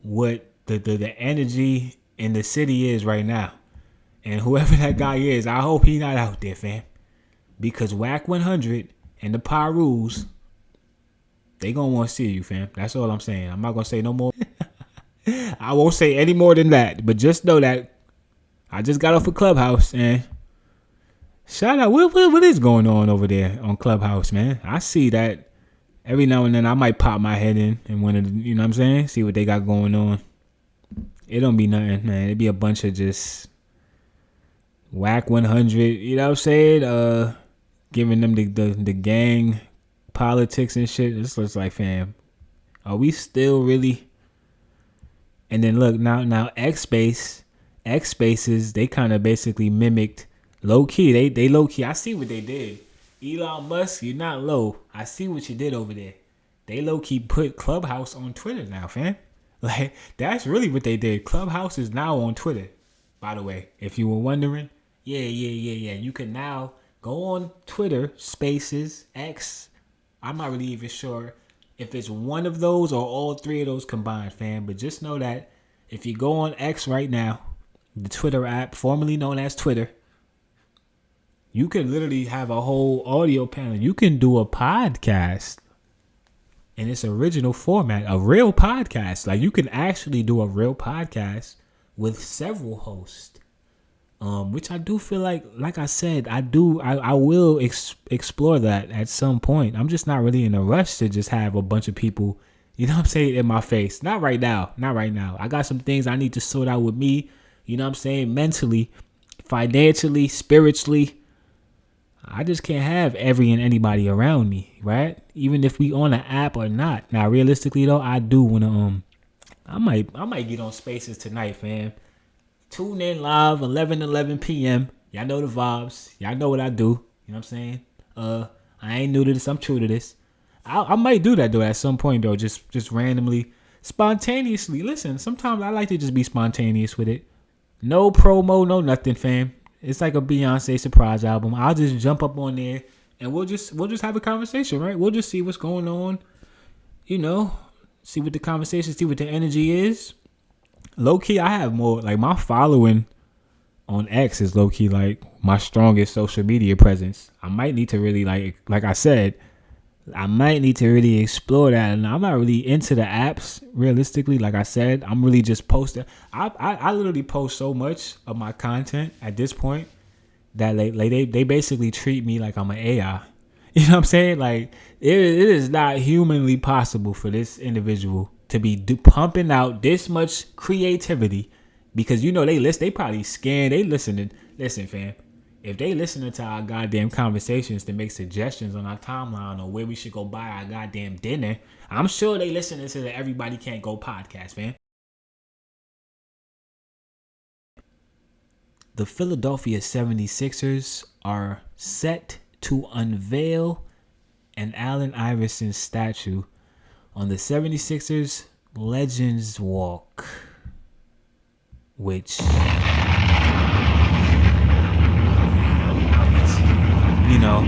what the energy in the city is right now. And whoever that guy is, I hope he not out there, fam. Because Whack 100 and the Pyrus, they gonna want to see you, fam. That's all I'm saying. I'm not gonna say no more. I won't say any more than that. But just know that I just got off a Clubhouse, and shout out, what is going on over there on Clubhouse, man? I see that every now and then. I might pop my head in and one of the, you know what I'm saying? See what they got going on. It don't be nothing, man. It be a bunch of just Whack 100, you know what I'm saying? Giving them the gang politics and shit. This looks like, fam, are we still really? And then look, now X Spaces, they kind of basically mimicked low key. They low key. I see what they did. Elon Musk, you're not low. I see what you did over there. They low key put Clubhouse on Twitter now, fam. Like, that's really what they did. Clubhouse is now on Twitter, by the way. If you were wondering, yeah. You can now go on Twitter, Spaces, X. I'm not really even sure if it's one of those or all three of those combined, fam. But just know that if you go on X right now, the Twitter app, formerly known as Twitter, you can literally have a whole audio panel. You can do a podcast in its original format, a real podcast. Like, you can actually do a real podcast with several hosts. Which I do feel like I said, I will explore that at some point. I'm just not really in a rush to just have a bunch of people, you know what I'm saying, in my face. Not right now. I got some things I need to sort out with me, you know what I'm saying, mentally, financially, spiritually. I just can't have every and anybody around me, right? Even if we on an app or not. Now, realistically though, I do want to, I might get on Spaces tonight, fam. Tune in live, 11 p.m. Y'all know the vibes. Y'all know what I do. You know what I'm saying? I ain't new to this. I'm true to this. I might do that, though, at some point, though. Just randomly, spontaneously. Listen, sometimes I like to just be spontaneous with it. No promo, no nothing, fam. It's like a Beyonce surprise album. I'll just jump up on there, and we'll just have a conversation, right? We'll just see what's going on. You know, see what the conversation, see what the energy is. Low-key, I have more, like, my following on X is low-key, like, my strongest social media presence. I might need to really, like I said, I might need to really explore that. And I'm not really into the apps, realistically. Like I said, I'm really just posting. I literally post so much of my content at this point that they basically treat me like I'm an AI. You know what I'm saying? Like, it is not humanly possible for this individual to be pumping out this much creativity, because you know they probably scan, they listening. Listen, fam, if they listening to our goddamn conversations to make suggestions on our timeline or where we should go buy our goddamn dinner, I'm sure they listening to the Everybody Can't Go podcast, fam. The Philadelphia 76ers are set to unveil an Allen Iverson statue on the 76ers Legends Walk, which, you know,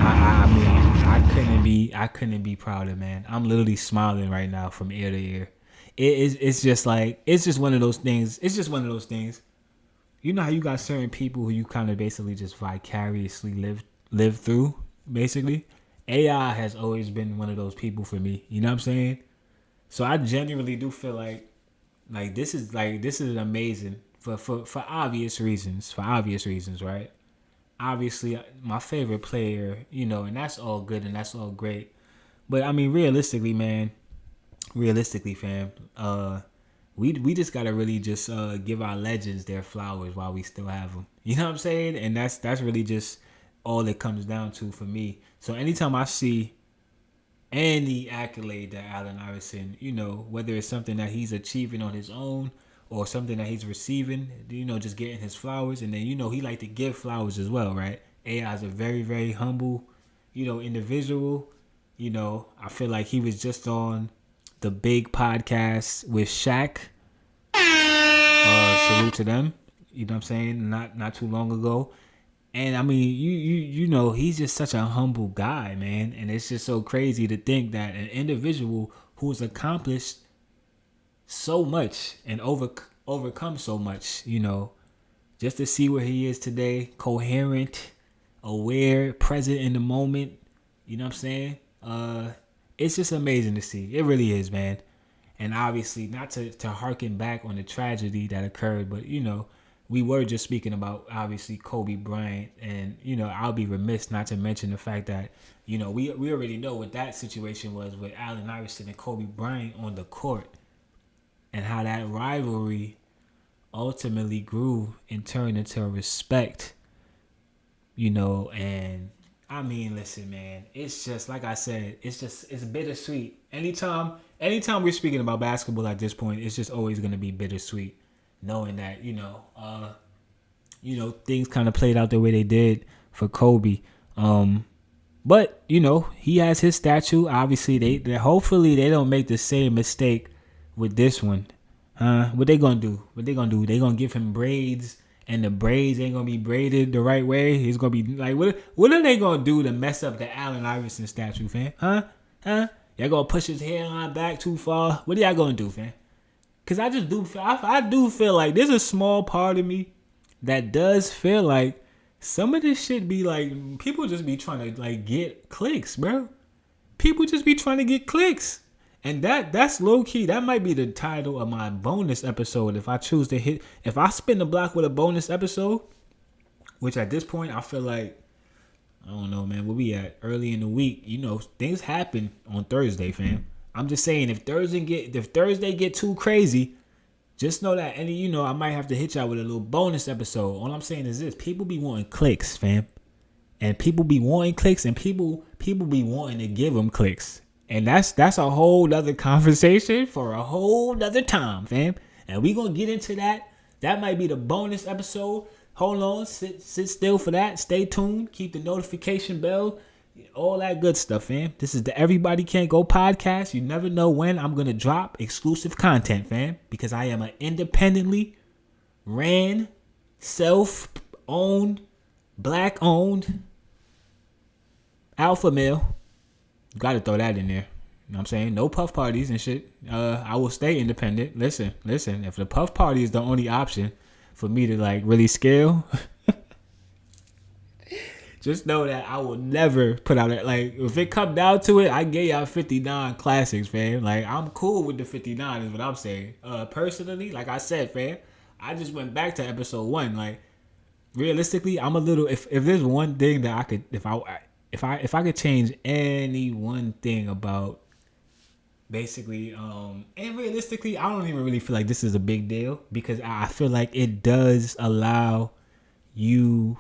I mean, I couldn't be prouder, man. I'm literally smiling right now from ear to ear. It's just one of those things. It's just one of those things. You know how you got certain people who you kind of basically just vicariously live through, basically. AI has always been one of those people for me. You know what I'm saying? So I genuinely do feel like this is amazing for obvious reasons. For obvious reasons, right? Obviously, my favorite player, you know, and that's all good and that's all great. But I mean, realistically, fam, we just gotta really just give our legends their flowers while we still have them. You know what I'm saying? And that's really just all it comes down to for me. So anytime I see any accolade that Allen Iverson, whether it's something that he's achieving on his own or something that he's receiving, just getting his flowers, and then he like to give flowers as well, right? AI is a very, very humble, individual. I feel like he was just on the big podcast with Shaq. Salute to them. You know what I'm saying? Not too long ago. And I mean, he's just such a humble guy, man. And it's just so crazy to think that an individual who's accomplished so much and overcome so much, just to see where he is today, coherent, aware, present in the moment. You know what I'm saying? It's just amazing to see. It really is, man. And obviously, not to harken back on the tragedy that occurred, but we were just speaking about obviously Kobe Bryant, and I'll be remiss not to mention the fact that we already know what that situation was with Allen Iverson and Kobe Bryant on the court, and how that rivalry ultimately grew and turned into respect. And I mean, listen, man, it's just like I said, it's bittersweet. Anytime we're speaking about basketball at this point, it's just always gonna be bittersweet, knowing that things kind of played out the way they did for Kobe. But he has his statue. Obviously, they hopefully they don't make the same mistake with this one. What they gonna do? They gonna give him braids, and the braids ain't gonna be braided the right way. He's gonna be like, what are they gonna do to mess up the Allen Iverson statue, fam? Y'all gonna push his hairline back too far? What are y'all gonna do, fam? Cause I do feel like there's a small part of me that does feel like some of this shit be like, people just be trying to like get clicks, bro. People just be trying to get clicks. And that's low key. That might be the title of my bonus episode if I choose to hit. If I spin the block with a bonus episode, which at this point I feel like, I don't know, man. We'll be at early in the week. Things happen on Thursday, fam. I'm just saying, if Thursday get too crazy, just know that I might have to hit y'all with a little bonus episode. All I'm saying is this: people be wanting clicks, fam, and people be wanting clicks, and people be wanting to give them clicks. And that's a whole nother conversation for a whole nother time, fam. And we gonna get into that. That might be the bonus episode. Hold on, sit still for that. Stay tuned. Keep the notification bell. All that good stuff, fam. This is the Everybody Can't Go podcast. You never know when I'm gonna drop exclusive content, fam. Because I am an independently ran, self-owned, black-owned alpha male. Gotta throw that in there. You know what I'm saying? No puff parties and shit. I will stay independent. Listen. If the puff party is the only option for me to like really scale, just know that I will never put out it. Like, if it come down to it, I gave y'all 59 classics, fam. Like, I'm cool with the 59 is what I'm saying. Personally, like I said, fam, I just went back to episode 1. Like, realistically, I'm a little, if there's one thing that I could, if I could change any one thing about basically, and realistically, I don't even really feel like this is a big deal, because I feel like it does allow you,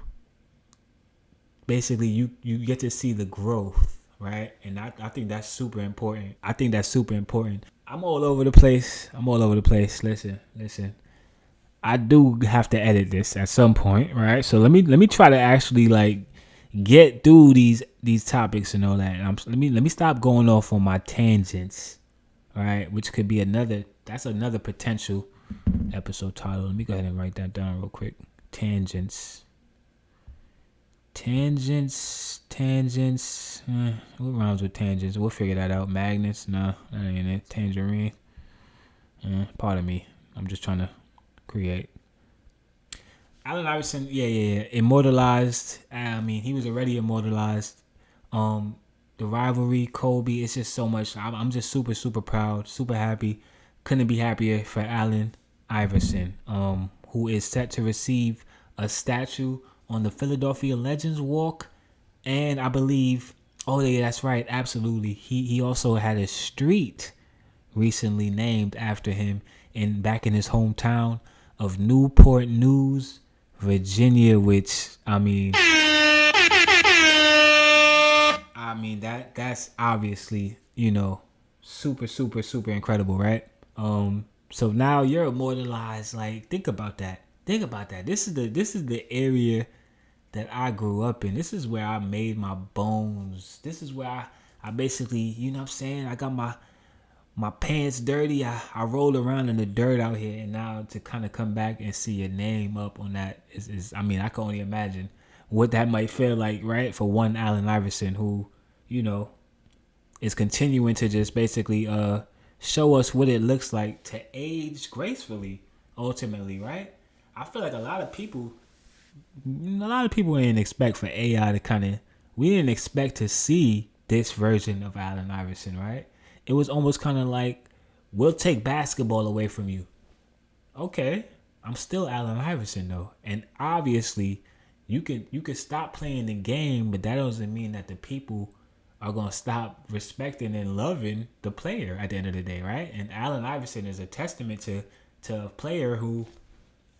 basically, you get to see the growth, right? And I think that's super important. I'm all over the place. Listen. I do have to edit this at some point, right? So let me try to actually like get through these topics and all that. And let me stop going off on my tangents, all right? Which could be another potential episode title. Let me go ahead and write that down real quick. Tangents. What rhymes with tangents? We'll figure that out. Magnets? No, that ain't it. Tangerine. Pardon me. I'm just trying to create. Allen Iverson, yeah. Immortalized. I mean, he was already immortalized. The rivalry, Kobe, it's just so much. I'm just super, super proud, super happy. Couldn't be happier for Allen Iverson, who is set to receive a statue on the Philadelphia Legends Walk. And I believe, oh yeah, that's right, absolutely. He also had a street recently named after him back in his hometown of Newport News, Virginia, which that's obviously, super, super, super incredible, right? So now you're immortalized. Like, think about that. Think about that. This is the area that I grew up in. This is where I made my bones. This is where I basically, you know what I'm saying? I got my pants dirty. I rolled around in the dirt out here, and now to kind of come back and see your name up on that is I can only imagine what that might feel like, right? For one Allen Iverson who, is continuing to just basically show us what it looks like to age gracefully, ultimately, right? I feel like a lot of people didn't expect for AI to we didn't expect to see this version of Allen Iverson, right? It was almost kind of like, we'll take basketball away from you. Okay, I'm still Allen Iverson though. And obviously, you can stop playing the game, but that doesn't mean that the people are going to stop respecting and loving the player at the end of the day, right? And Allen Iverson is a testament to a player who,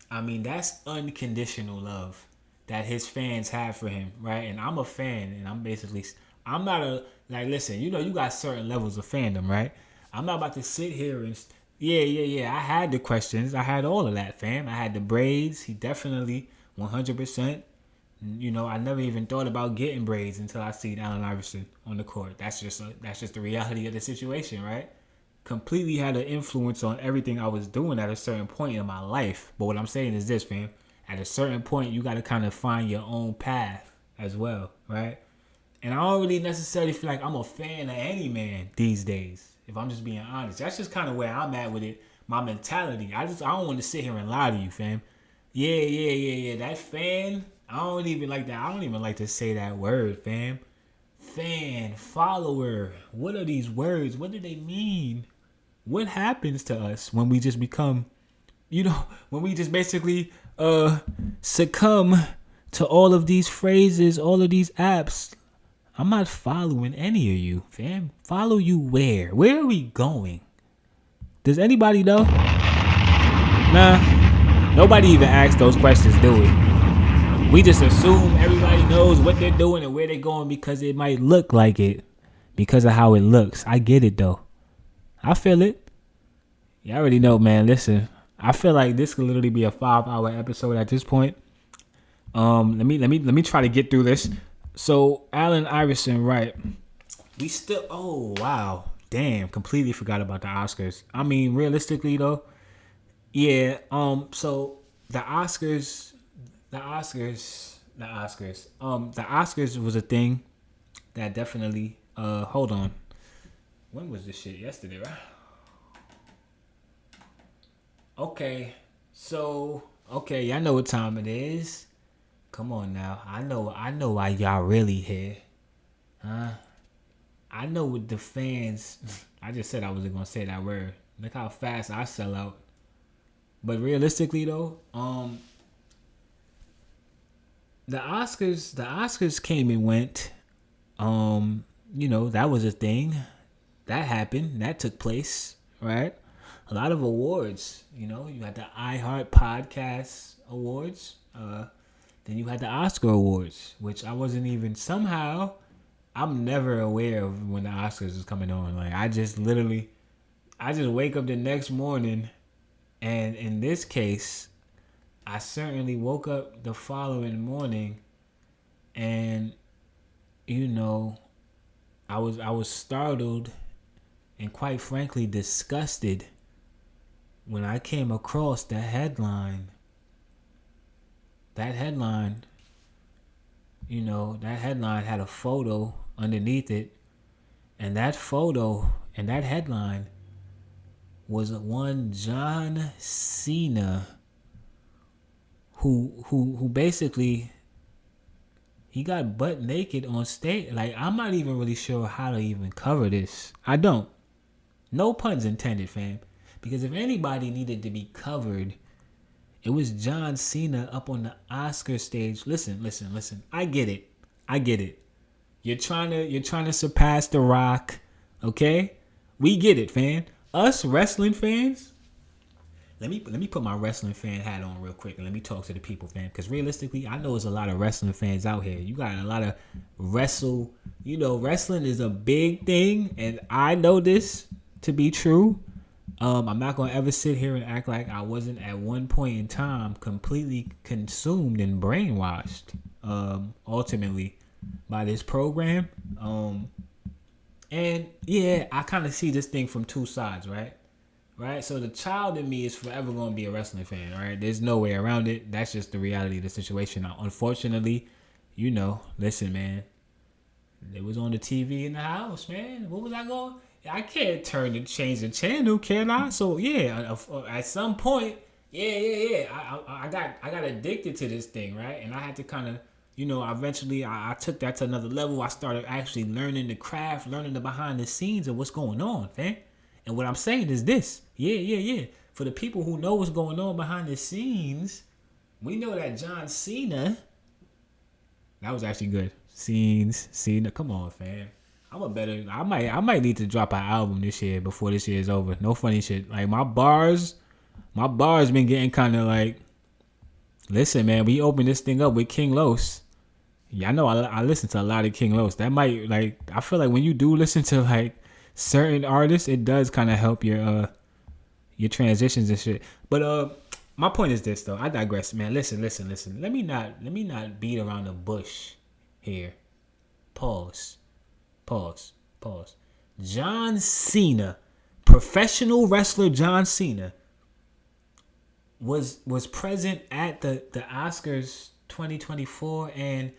that's unconditional love that his fans have for him, right? And I'm a fan, and I'm not listen, you got certain levels of fandom, right? I'm not about to sit here and, I had the questions. I had all of that, fam. I had the braids. He definitely, 100%. I never even thought about getting braids until I seen Allen Iverson on the court. That's just the reality of the situation, right? Completely had an influence on everything I was doing at a certain point in my life. But what I'm saying is this, fam. At a certain point, you got to kind of find your own path as well, right? And I don't really necessarily feel like I'm a fan of any man these days, if I'm just being honest. That's just kind of where I'm at with it, my mentality. I don't want to sit here and lie to you, fam. Yeah. That fan, I don't even like that. I don't even like to say that word, fam. Fan, follower. What are these words? What do they mean? What happens to us when we just become, when we just basically succumb to all of these phrases, all of these apps? I'm not following any of you, fam. Follow you where? Where are we going? Does anybody know? Nah. Nobody even asks those questions, do we? We just assume everybody knows what they're doing and where they're going because it might look like it. Because of how it looks. I get it, though. I feel it. You already know, man. Listen, I feel like this could literally be a 5-hour episode at this point. Let me try to get through this. So Allen Iverson, right? We still. Oh wow, damn! Completely forgot about the Oscars. Realistically though, yeah. So the Oscars was a thing that definitely. Hold on. When was this shit? Yesterday, right? Okay. So I know what time it is. Come on now. I know why y'all really here. Huh? I know what the fans I just said I wasn't gonna say that word. Look how fast I sell out. But realistically though, the Oscars came and went. That was a thing. That happened. That took place, right? A lot of awards, you had the iHeart Podcast Awards. Then you had the Oscar Awards, which I wasn't even I'm never aware of when the Oscars is coming on. Like I just wake up the next morning, and in this case, I certainly woke up the following morning, and I was startled and quite frankly disgusted when I came across the headline. That headline had a photo underneath it, and that photo and that headline was one John Cena, who basically he got butt naked on stage. Like, I'm not even really sure how to even cover this. I don't. No puns intended, fam. Because if anybody needed to be covered, it was John Cena up on the Oscar stage. Listen. I get it. You're trying to surpass The Rock, okay? We get it, fam. Us wrestling fans, let me put my wrestling fan hat on real quick and let me talk to the people, fam. Because realistically, I know there's a lot of wrestling fans out here. You got a lot of wrestling is a big thing, and I know this to be true. I'm not gonna ever sit here and act like I wasn't at one point in time completely consumed and brainwashed, ultimately, by this program. And yeah, I kind of see this thing from two sides, right? Right? So the child in me is forever going to be a wrestling fan, right? There's no way around it. That's just the reality of the situation. Now, unfortunately, listen, man, it was on the TV in the house, man. What was I going? I can't change the channel, can I? So yeah, at some point, yeah. I got addicted to this thing, right? And I had to kind of, eventually I took that to another level. I started actually learning the craft, learning the behind the scenes of what's going on, man. And what I'm saying is this. Yeah. For the people who know what's going on behind the scenes, we know that John Cena, that was actually good. Cena, come on, fam. I might need to drop an album this year before this year is over. No funny shit. Like my bars been getting kind of like, listen, man, we opened this thing up with King Los. Yeah, I know I listen to a lot of King Los. That might, like, I feel like when you do listen to like certain artists, it does kind of help your transitions and shit. But my point is this though. I digress, man. Listen. Let me not beat around the bush here. Pause. John Cena, professional wrestler John Cena, was present at the Oscars 2024, and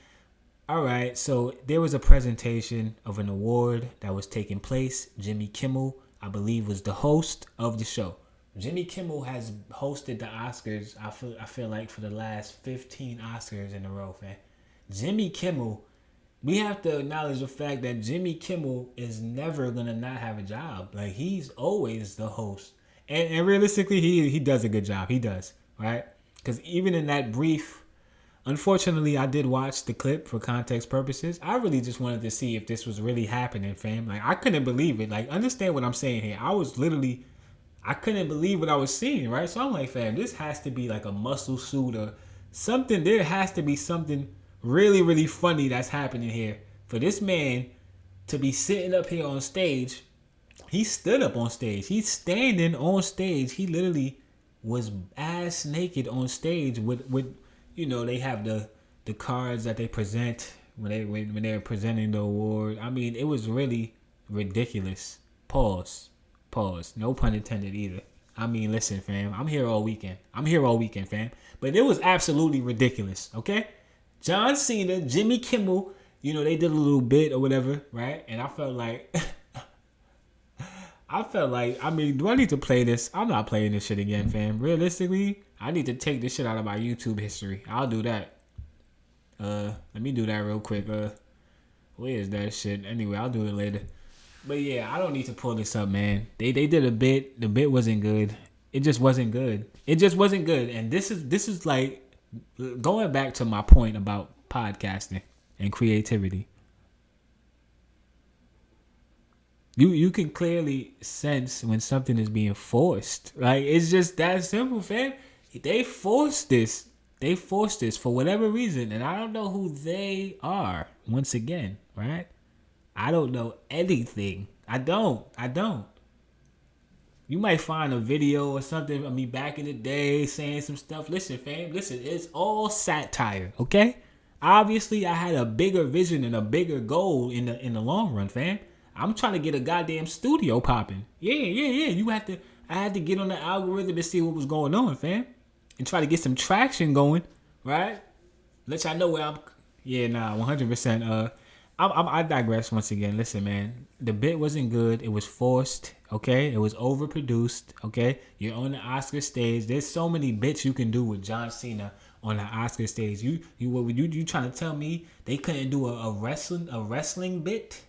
all right, so there was a presentation of an award that was taking place. Jimmy Kimmel, I believe, was the host of the show. Jimmy Kimmel has hosted the Oscars, I feel like, for the last 15 Oscars in a row, man. Jimmy Kimmel, we have to acknowledge the fact that Jimmy Kimmel is never going to not have a job. Like, he's always the host. And realistically, he does a good job. He does, right? Because even in that brief, unfortunately, I did watch the clip for context purposes. I really just wanted to see if this was really happening, fam. Like, I couldn't believe it. Like, understand what I'm saying here. I couldn't believe what I was seeing, right? So I'm like, fam, this has to be like a muscle suit or something. There has to be something really, really funny that's happening here. For this man to be sitting up here on stage, he stood up on stage. He's standing on stage. He literally was ass naked on stage with they have the cards that they present when they're presenting the award. I mean, it was really ridiculous. Pause. No pun intended either. I mean, listen, fam. I'm here all weekend, fam. But it was absolutely ridiculous, okay? John Cena, Jimmy Kimmel, they did a little bit or whatever, right? And I felt like, I mean, do I need to play this? I'm not playing this shit again, fam. Realistically, I need to take this shit out of my YouTube history. I'll do that. Let me do that real quick. Where is that shit? Anyway, I'll do it later. But yeah, I don't need to pull this up, man. They did a bit. The bit wasn't good. It just wasn't good. And this is like going back to my point about podcasting and creativity. You can clearly sense when something is being forced. Like, it's just that simple, fam. They forced this for whatever reason, and I don't know who they are. Once again, right? I don't know anything. I don't. You might find a video or something of me back in the day saying some stuff. Listen, fam. Listen, it's all satire, okay? Obviously, I had a bigger vision and a bigger goal in the long run, fam. I'm trying to get a goddamn studio popping. Yeah. I had to get on the algorithm to see what was going on, fam. And try to get some traction going, right? Let y'all know where I'm. Yeah, nah, 100%. I digress once again. Listen, man, the bit wasn't good. It was forced, okay? It was overproduced, okay? You're on the Oscar stage. There's so many bits you can do with John Cena on the Oscar stage. You trying to tell me they couldn't do a wrestling bit?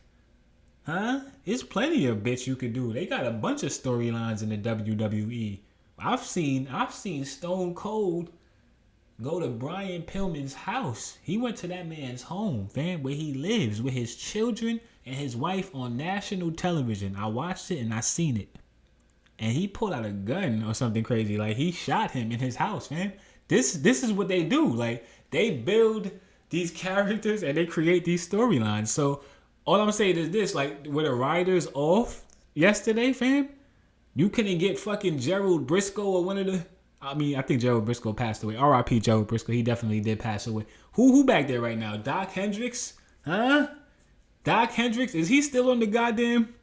Huh? There's plenty of bits you could do. They got a bunch of storylines in the WWE. I've seen Stone Cold go to Brian Pillman's house. He went to that man's home, fam, where he lives with his children and his wife on national television. I watched it and I seen it. and he pulled out a gun or something crazy. Like, he shot him in his house, man. This is what they do. Like, they build these characters and they create these storylines. So all I'm saying is this, like, with the writers off yesterday, fam, you couldn't get fucking Gerald Briscoe or one of the... I mean, I think Gerald Briscoe passed away. R.I.P. Gerald Briscoe. He definitely did pass away. Who back there right now? Doc Hendricks? Huh? Doc Hendricks? Is he still on the goddamn...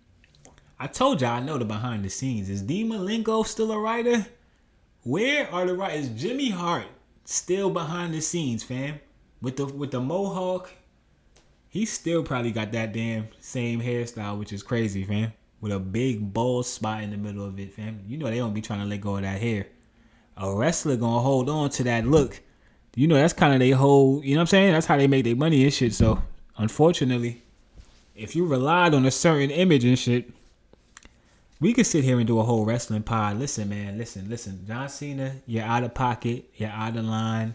I told y'all I know the behind the scenes. Is D. Malenko still a writer? Where are the writers? Jimmy Hart still behind the scenes, fam. With the mohawk. He still probably got that damn same hairstyle, which is crazy, fam. With a big bald spot in the middle of it, fam. You know they don't be trying to let go of that hair. A wrestler gonna hold on to that look. You know that's kind of their whole, you know what I'm saying? That's how they make their money and shit. So, unfortunately, if you relied on a certain image and shit, we could sit here and do a whole wrestling pod. Listen, man, listen. John Cena, you're out of pocket. You're out of line.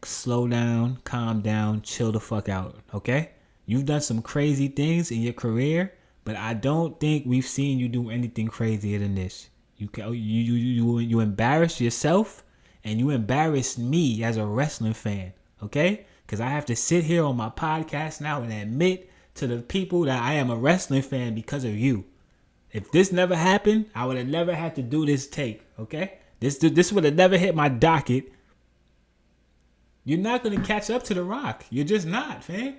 Slow down, calm down, chill the fuck out, okay? You've done some crazy things in your career, but I don't think we've seen you do anything crazier than this. You embarrass yourself, and you embarrass me as a wrestling fan, okay? Because I have to sit here on my podcast now and admit to the people that I am a wrestling fan because of you. If this never happened, I would have never had to do this take, okay? This would have never hit my docket. You're not going to catch up to The Rock. You're just not, fam.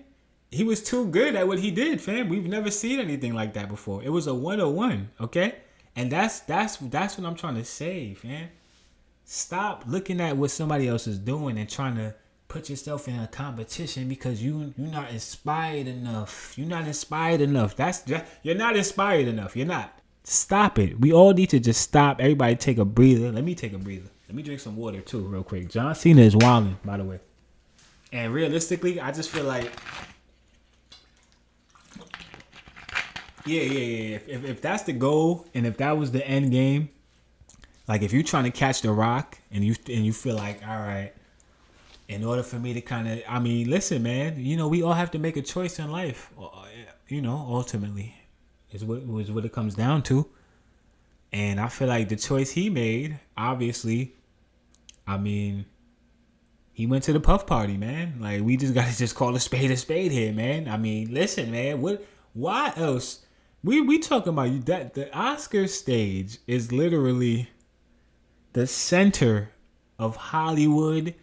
He was too good at what he did, fam. We've never seen anything like that before. It was a 101, okay? And that's what I'm trying to say, fam. Stop looking at what somebody else is doing and trying to put yourself in a competition because you're not inspired enough. You're not inspired enough. You're not inspired enough. You're not. Stop it. We all need to just stop. Everybody take a breather. Let me take a breather. Let me drink some water too real quick. John Cena is wilding, by the way. And realistically, I just feel like, yeah. If that's the goal and if that was the end game, like if you're trying to catch The Rock and you feel like, all right, in order for me to kind of, I mean, listen, man, you know, we all have to make a choice in life, you know, ultimately is what it comes down to. And I feel like the choice he made, obviously, I mean, he went to the puff party, man. Like, we just got to just call a spade here, man. I mean, listen, man, why else? We talking about that the Oscar stage is literally the center of Hollywood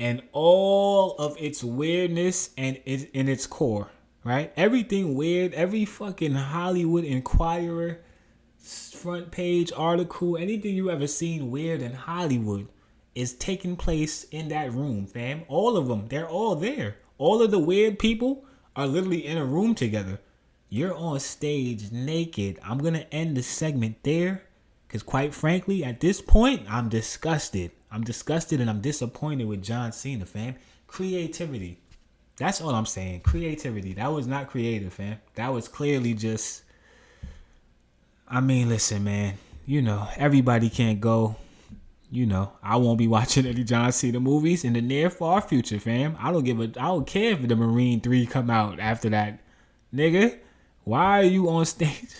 and all of its weirdness and in its core, right? Everything weird, every fucking Hollywood Inquirer front page article, anything you ever seen weird in Hollywood is taking place in that room, fam. All of them, they're all there. All of the weird people are literally in a room together. You're on stage naked. I'm going to end the segment there because quite frankly, at this point, I'm disgusted. I'm disgusted and I'm disappointed with John Cena, fam. Creativity. That's all I'm saying. Creativity. That was not creative, fam. That was clearly just... I mean, listen, man. You know, everybody can't go. You know, I won't be watching any John Cena movies in the near far future, fam. I don't care if the Marine 3 come out after that. Nigga, why are you on stage?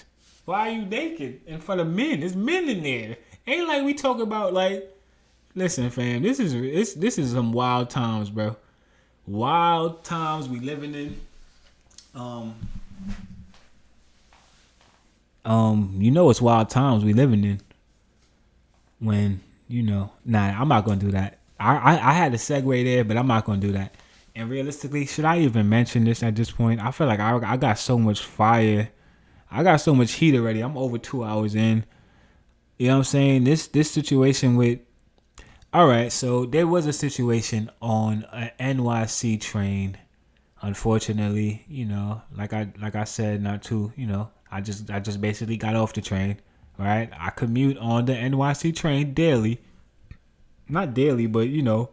Why are you naked in front of men? There's men in there. Ain't like we talk about like... Listen, fam, this is some wild times, bro. Wild times we living in. You know it's wild times we living in. When, you know, I'm not gonna do that. I had a segue there, but I'm not gonna do that. And realistically, should I even mention this at this point? I feel like I got so much fire. I got so much heat already. I'm over 2 hours in. You know what I'm saying? This situation with... Alright, so there was a situation on an NYC train. Unfortunately, you know, like I said, not too, you know, I just basically got off the train. Right? I commute on the NYC train daily. Not daily, but, you know,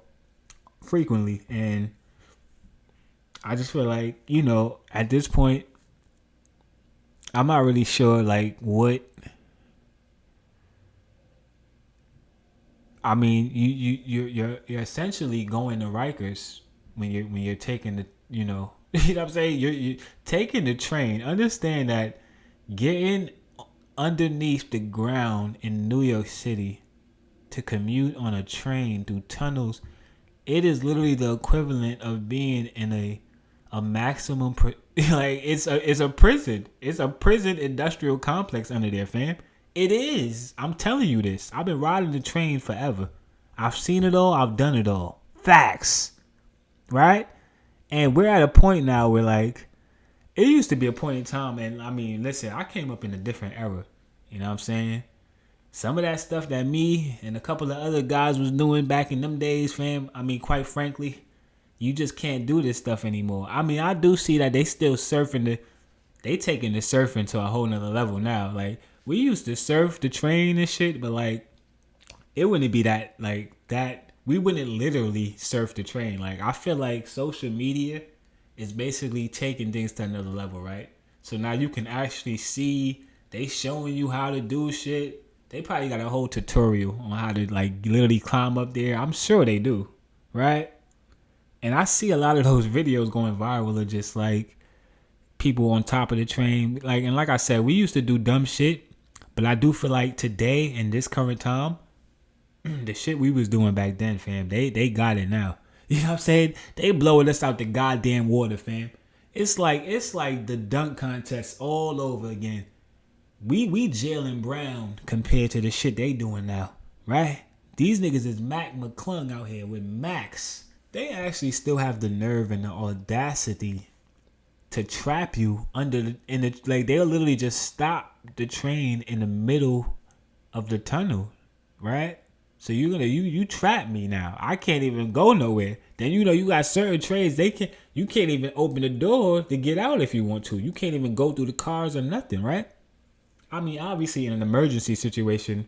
frequently. And I just feel like, you know, at this point, I'm not really sure, like, what... I mean, you're essentially going to Rikers when you're taking the, you know... You know what I'm saying? You're taking the train. Understand that getting underneath the ground in New York City to commute on a train through tunnels, it is literally the equivalent of being in a maximum like it's a prison. It's a prison industrial complex under there, fam. It is. I'm telling you this. I've been riding the train forever. I've seen it all. I've done it all. Facts. Right? And we're at a point now where, like, it used to be a point in time, and I mean, listen, I came up in a different era. You know what I'm saying? Some of that stuff that me and a couple of other guys was doing back in them days, fam, I mean, quite frankly, you just can't do this stuff anymore. I mean, I do see that they still they taking the surfing to a whole nother level now. Like, we used to surf the train and shit, but like, it wouldn't be that, like, that, we wouldn't literally surf the train. Like, I feel like social media is basically taking things to another level, right? So now you can actually see, they showing you how to do shit. They probably got a whole tutorial on how to, like, literally climb up there. I'm sure they do, right? And I see a lot of those videos going viral of just, like, people on top of the train. Like, and like I said, we used to do dumb shit, but I do feel like today, in this current time, the shit we was doing back then, fam, they got it now. You know what I'm saying? They blowing us out the goddamn water, fam. It's like the dunk contest all over again. We Jalen Brown compared to the shit they doing now, right? These niggas is Mac McClung out here with Max. They actually still have the nerve and the audacity to trap you like, they'll literally just stop the train in the middle of the tunnel, right? So you trap me now. I can't even go nowhere. Then you got certain trains, you can't even open the door to get out if you want to. You can't even go through the cars or nothing, right? I mean, obviously in an emergency situation,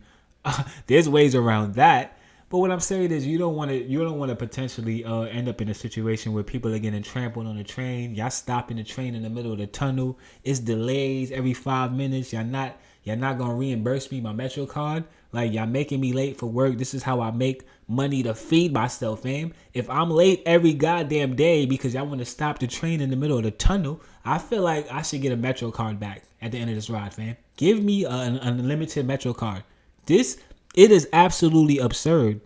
there's ways around that. But what I'm saying is, you don't want to potentially end up in a situation where people are getting trampled on the train. Y'all stopping the train in the middle of the tunnel. It's delays every 5 minutes. Y'all not gonna reimburse me my Metro card. Like, y'all making me late for work. This is how I make money to feed myself, fam. If I'm late every goddamn day because y'all want to stop the train in the middle of the tunnel, I feel like I should get a Metro card back at the end of this ride, fam. Give me an unlimited Metro card. It is absolutely absurd.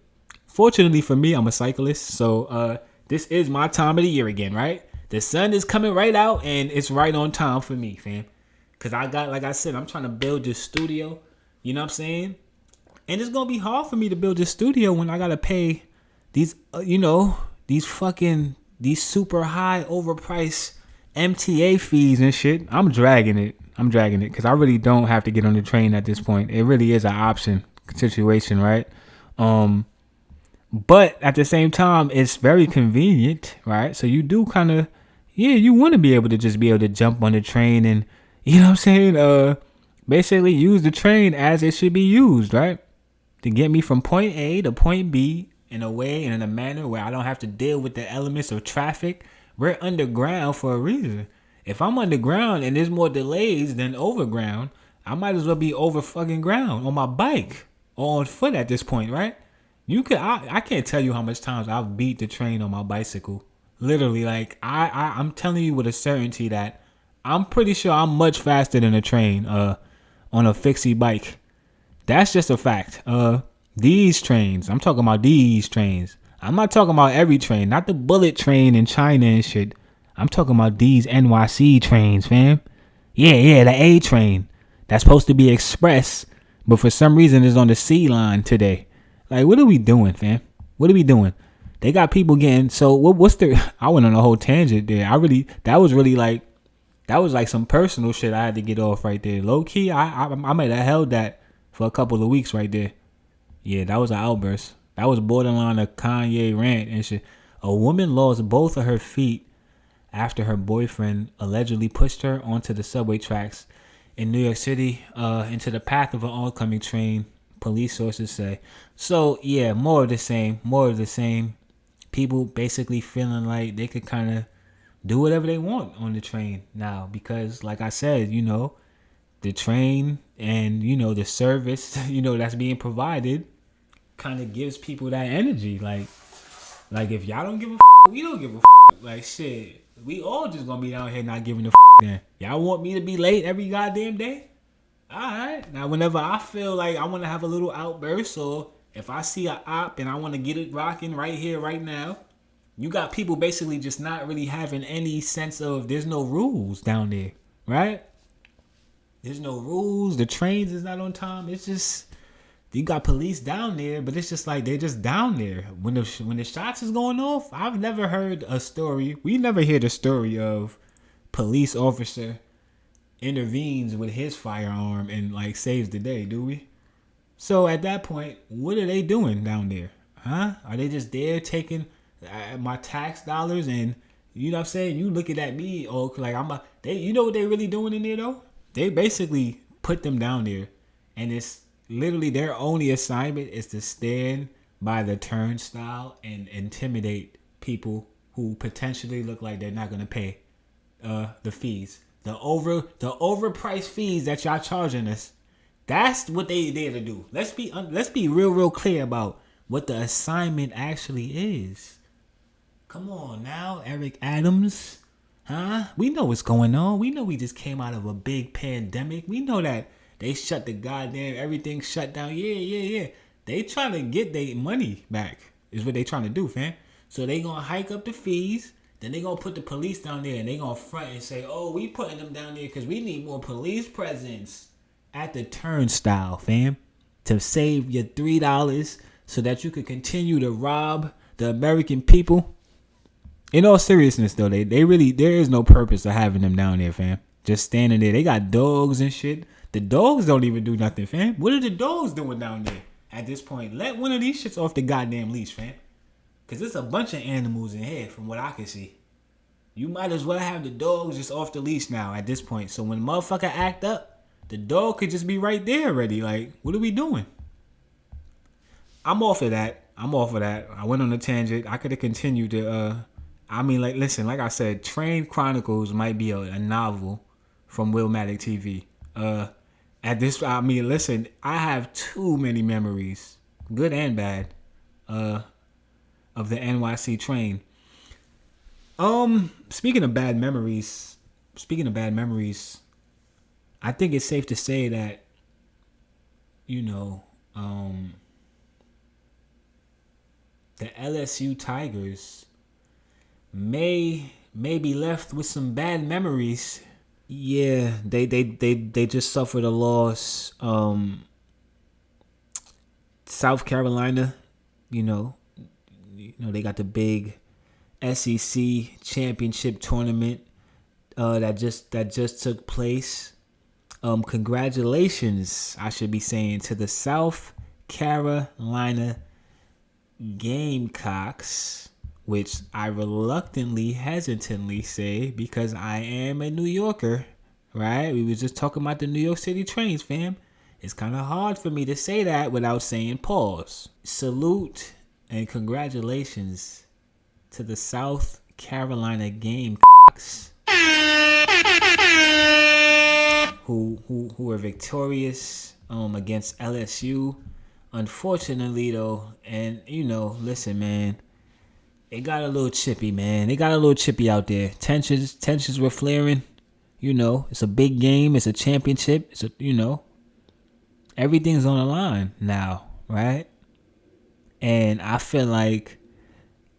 Fortunately for me, I'm a cyclist, so this is my time of the year again, right? The sun is coming right out, and it's right on time for me, fam. Because like I said, I'm trying to build this studio, you know what I'm saying? And it's going to be hard for me to build this studio when I got to pay these, these super high overpriced MTA fees and shit. I'm dragging it because I really don't have to get on the train at this point. It really is an option situation, right? But at the same time, it's very convenient, right? So you do kind of, you want to be able to just be able to jump on the train and, you know what I'm saying? Basically use the train as it should be used, right? To get me from point A to point B in a way and in a manner where I don't have to deal with the elements of traffic. We're underground for a reason. If I'm underground and there's more delays than overground, I might as well be over fucking ground on my bike or on foot at this point, right? I can't tell you how much times I've beat the train on my bicycle. Literally, like, I'm telling you with a certainty that I'm pretty sure I'm much faster than a train on a fixie bike. That's just a fact. These trains, I'm talking about these trains. I'm not talking about every train, not the bullet train in China and shit. I'm talking about these NYC trains, fam. Yeah, the A train. That's supposed to be express, but for some reason it's on the C line today. Like, what are we doing, fam? What are we doing? They got people getting, so what's I went on a whole tangent there. That was like some personal shit I had to get off right there. Low key, I might have held that for a couple of weeks right there. Yeah, that was an outburst. That was borderline a Kanye rant and shit. A woman lost both of her feet after her boyfriend allegedly pushed her onto the subway tracks in New York City into the path of an oncoming train, police sources say. So, yeah, more of the same. People basically feeling like they could kind of do whatever they want on the train now because, like I said, the train and, the service, that's being provided kind of gives people that energy. Like if y'all don't give a we don't give a like, shit, we all just gonna be down here not giving a then. Y'all want me to be late every goddamn day? Alright. Now whenever I feel like I want to have a little outburst, or if I see a op and I want to get it rocking right here, right now, you got people basically just not really having any sense of there's no rules down there, right? There's no rules. The trains is not on time. It's just you got police down there, but it's just like they're just down there. When the shots is going off, I've never heard a story. We never hear the story of police officer intervenes with his firearm and like saves the day, do we? So at that point, what are they doing down there? Huh? Are they just there taking my tax dollars and you know what I'm saying? You looking at me, oh, like they. You know what they really doing in there though? They basically put them down there, and it's literally their only assignment is to stand by the turnstile and intimidate people who potentially look like they're not gonna pay the fees, the overpriced fees that y'all charging us. That's what they there to do. Let's be real clear about what the assignment actually is. Come on now, Eric Adams. Huh? We know what's going on. We know we just came out of a big pandemic. We know that they shut the goddamn everything shut down. Yeah. They trying to get their money back is what they trying to do, fam. So they gonna hike up the fees. Then they gonna put the police down there and they gonna front and say, oh, we putting them down there because we need more police presence at the turnstile, fam, to save your $3 so that you could continue to rob the American people. In all seriousness, though, they really, there is no purpose of having them down there, fam. Just standing there. They got dogs and shit. The dogs don't even do nothing, fam. What are the dogs doing down there at this point? Let one of these shits off the goddamn leash, fam. Because there's a bunch of animals in here from what I can see. You might as well have the dogs just off the leash now at this point. So when motherfucker act up, the dog could just be right there already. Like, what are we doing? I'm off of that. I went on a tangent. I could have continued to, listen, like I said, Train Chronicles might be a novel from Willmatic TV. Listen, I have too many memories, good and bad, of the NYC train. Speaking of bad memories, I think it's safe to say that, the LSU Tigers may be left with some bad memories. Yeah, they just suffered a loss. South Carolina, they got the big SEC championship tournament that just took place. Congratulations, I should be saying, to the South Carolina Gamecocks, which I reluctantly, hesitantly say because I am a New Yorker, right? We was just talking about the New York City trains, fam. It's kind of hard for me to say that without saying pause. Salute and congratulations to the South Carolina Gamecocks who were victorious against LSU. Unfortunately, though, and listen, man, it got a little chippy, man. They got a little chippy out there. Tensions were flaring. It's a big game. It's a championship. It's everything's on the line now, right? And I feel like,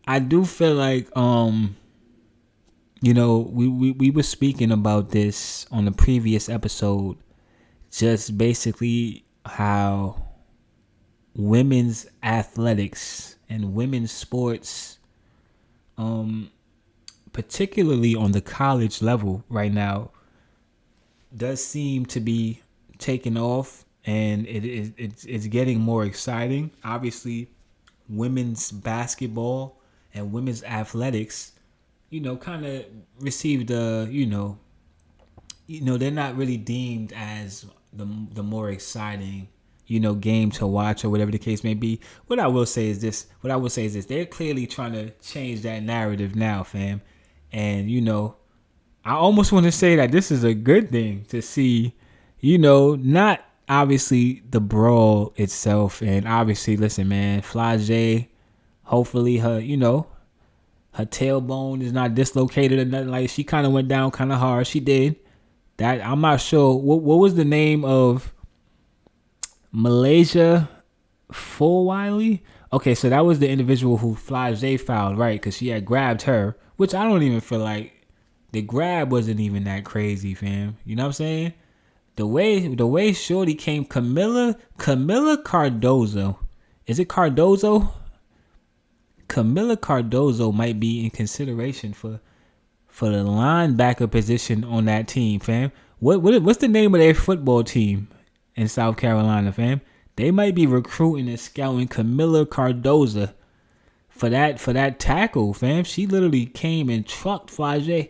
we were speaking about this on the previous episode, just basically how women's athletics and women's sports, particularly on the college level right now, does seem to be taking off, and it's getting more exciting. Obviously, women's basketball and women's athletics, kind of received they're not really deemed as the more exciting game to watch or whatever the case may be. What I will say is this. They're clearly trying to change that narrative now, fam. And, I almost want to say that this is a good thing to see, not obviously the brawl itself. And obviously, listen, man, Flage, hopefully her tailbone is not dislocated or nothing. Like, she kind of went down kind of hard. She did. That I'm not sure what was the name of Malaysia Full Wiley. Okay, so that was the individual who Flage fouled, right? Because she had grabbed her, which I don't even feel like the grab wasn't even that crazy, fam. You know what I'm saying? The way Shorty came, Camila Cardozo. Is it Cardozo? Camila Cardozo might be in consideration for the linebacker position on that team, fam. What's the name of their football team in South Carolina, fam? They might be recruiting and scouting Camila Cardozo for that tackle, fam. She literally came and trucked Flage.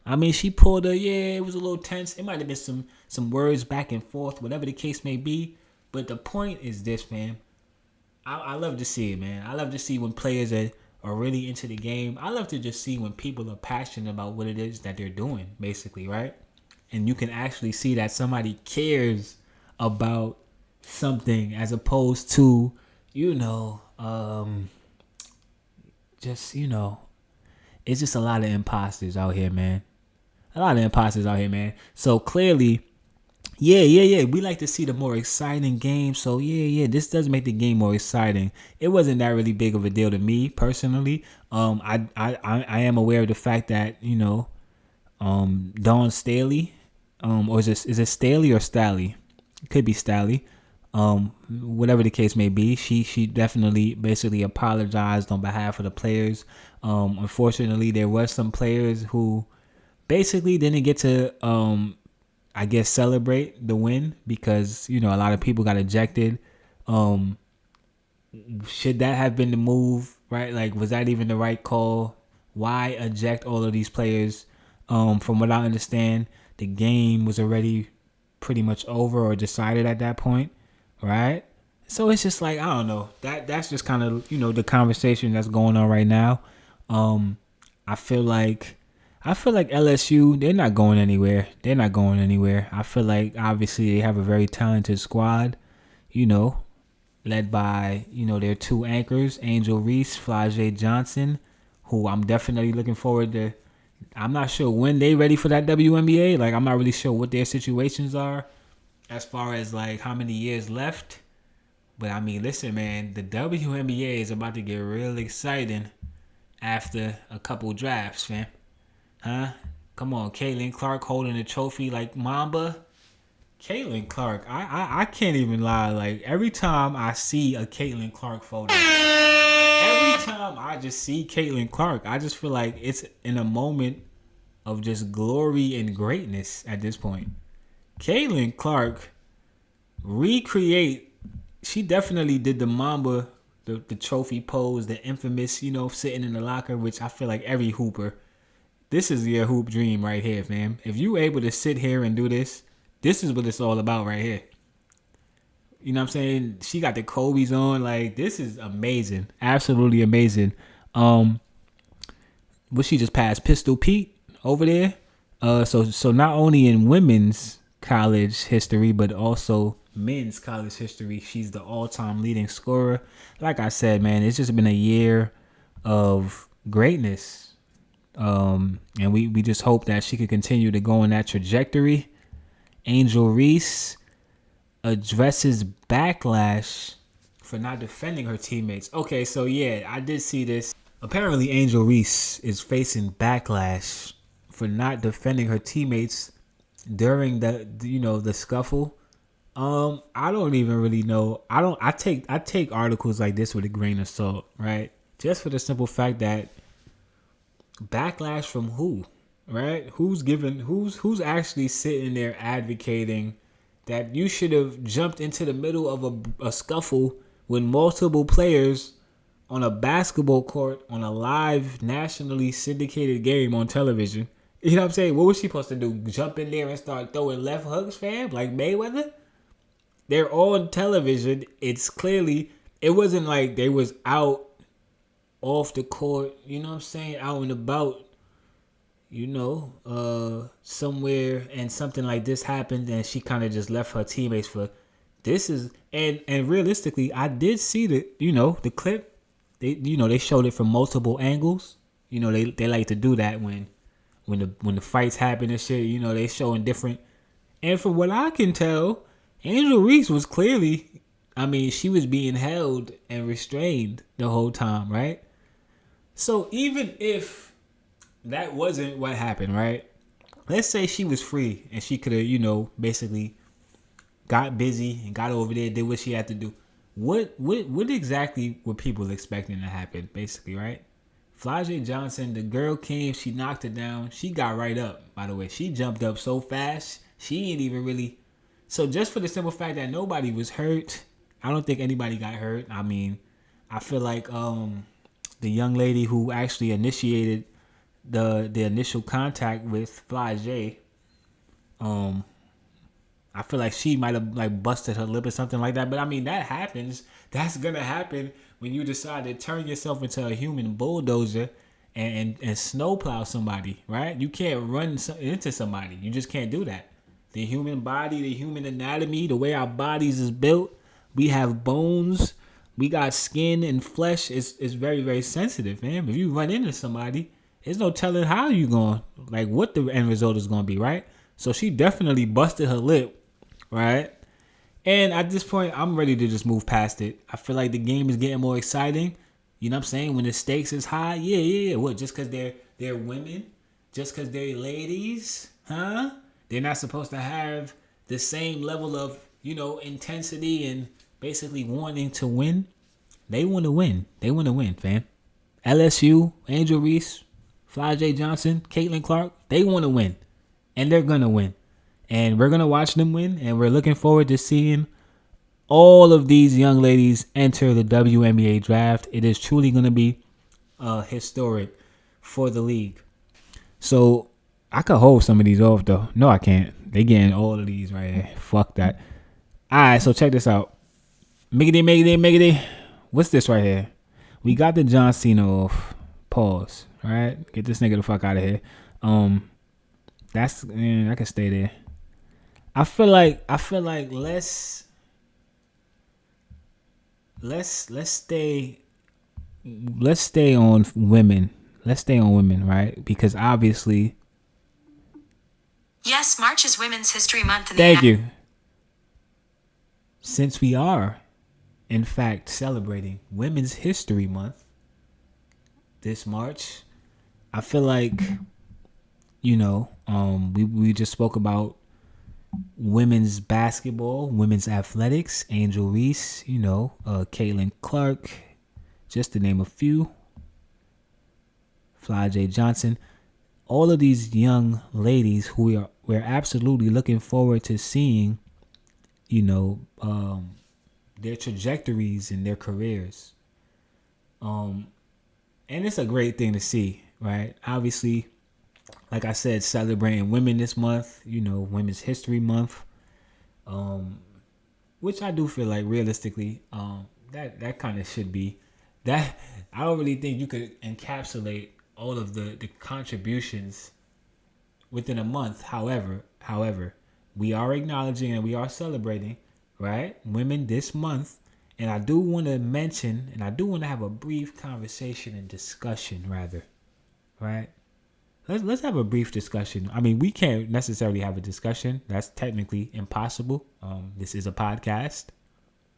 I mean, she pulled her. Yeah, it was a little tense. It might have been some words back and forth, whatever the case may be. But the point is this, fam. I love to see it, man. I love to see when players are really into the game. I love to just see when people are passionate about what it is that they're doing, basically, right? And you can actually see that somebody cares about something as opposed to, it's just a lot of imposters out here, man. So clearly, yeah. We like to see the more exciting game. So yeah. This does make the game more exciting. It wasn't that really big of a deal to me personally. I am aware of the fact that Dawn Staley, or is it Staley or Staley? It could be Staley. Whatever the case may be, she definitely basically apologized on behalf of the players. Unfortunately, there was some players who basically didn't get to I guess celebrate the win because a lot of people got ejected. Should that have been the move, right? Like, was that even the right call? Why eject all of these players? From what I understand, the game was already pretty much over or decided at that point, right? So it's just like, I don't know. That's just kind of the conversation that's going on right now. I feel like LSU, they're not going anywhere. I feel like obviously they have a very talented squad, led by, their two anchors, Angel Reese, Flage Johnson, who I'm definitely looking forward to. I'm not sure when they ready for that WNBA. Like, I'm not really sure what their situations are as far as like how many years left. But I mean, listen, man, the WNBA is about to get real exciting after a couple drafts, fam. Huh? Come on, Caitlin Clark holding a trophy like Mamba. Caitlin Clark, I can't even lie. Like, every time I see a Caitlin Clark photo, every time I just see Caitlin Clark, I just feel like it's in a moment of just glory and greatness at this point. Caitlin Clark she definitely did the Mamba, the trophy pose, the infamous, sitting in the locker, which I feel like every hooper, this is your hoop dream right here, fam. If you able to sit here and do this, this is what it's all about right here. You know what I'm saying? She got the Kobe's on. Like, this is amazing. Absolutely amazing. But she just passed Pistol Pete over there. So not only in women's college history, but also men's college history, she's the all-time leading scorer. Like I said, man, it's just been a year of greatness. And we just hope that she could continue to go in that trajectory. Angel Reese addresses backlash for not defending her teammates. Okay, so yeah, I did see this. Apparently, Angel Reese is facing backlash for not defending her teammates during the scuffle. I don't even really know. I take articles like this with a grain of salt, right? Just for the simple fact that backlash from who, right? Who's actually sitting there advocating that you should have jumped into the middle of a scuffle with multiple players on a basketball court on a live nationally syndicated game on television. You know what I'm saying? What was she supposed to do? Jump in there and start throwing left hooks, fam? Like Mayweather? They're on television. It's clearly, it wasn't like they was out off the court, you know what I'm saying? Out and about, somewhere, and something like this happened and she kind of just left her teammates for this is, and realistically, I did see the clip. They showed it from multiple angles. They like to do that when when the fights happen and shit, you know, they showing different. And from what I can tell, Angel Reese was clearly, I mean, she was being held and restrained the whole time, right? So even if that wasn't what happened, right? Let's say she was free and she could have, you know, basically got busy and got over there, did what she had to do. What exactly were people expecting to happen, basically, right? Flajay Johnson, the girl came, she knocked her down. She got right up, by the way. She jumped up so fast, she ain't even really... So just for the simple fact that nobody was hurt, I don't think anybody got hurt. I mean, I feel like the young lady who actually initiated the initial contact with Flajay, I feel like she might have like busted her lip or something like that. But I mean, that happens. That's gonna happen when you decide to turn yourself into a human bulldozer and snowplow somebody, right? You can't run into somebody. You just can't do that. The human body, the human anatomy, the way our bodies is built, we have bones, we got skin and flesh. It's very, very sensitive, man. If you run into somebody, there's no telling how you going, like what the end result is gonna be, right? So she definitely busted her lip. Right? And at this point, I'm ready to just move past it. I feel like the game is getting more exciting. You know what I'm saying? When the stakes is high, yeah. What, just because they're women? Just because they're ladies? Huh? They're not supposed to have the same level of, you know, intensity and basically wanting to win? They want to win. They want to win, fam. LSU, Angel Reese, Flajay Johnson, Caitlin Clark, they want to win. And they're going to win. And we're going to watch them win. And we're looking forward to seeing all of these young ladies enter the WNBA draft. It is truly going to be historic for the league. So I could hold some of these off, though. No, I can't. They getting all of these right here. Fuck that. All right, so check this out. Miggity. What's this right here? We got the John Cena off. Pause. All right? Get this nigga the fuck out of here. I can stay there. I feel like let's stay on women. Let's stay on women, right? Because obviously, Yes, March is Women's History Month. Thank you. Since we are, in fact, celebrating Women's History Month this March, I feel like, you know, we just spoke about women's basketball, women's athletics, Angel Reese, you know, Caitlin Clark, just to name a few, Flajay Johnson, all of these young ladies who we're absolutely looking forward to seeing, you know, their trajectories and their careers. And it's a great thing to see, right? Obviously, like I said, celebrating women this month, you know, Women's History Month, which I do feel like realistically, that kind of should be that. I don't really think you could encapsulate all of the contributions within a month. However, we are acknowledging and we are celebrating, right, women this month. And I do want to mention, and I do want to have a brief conversation and discussion, rather, right? Let's have a brief discussion. I mean, we can't necessarily have a discussion. That's technically impossible. This is a podcast.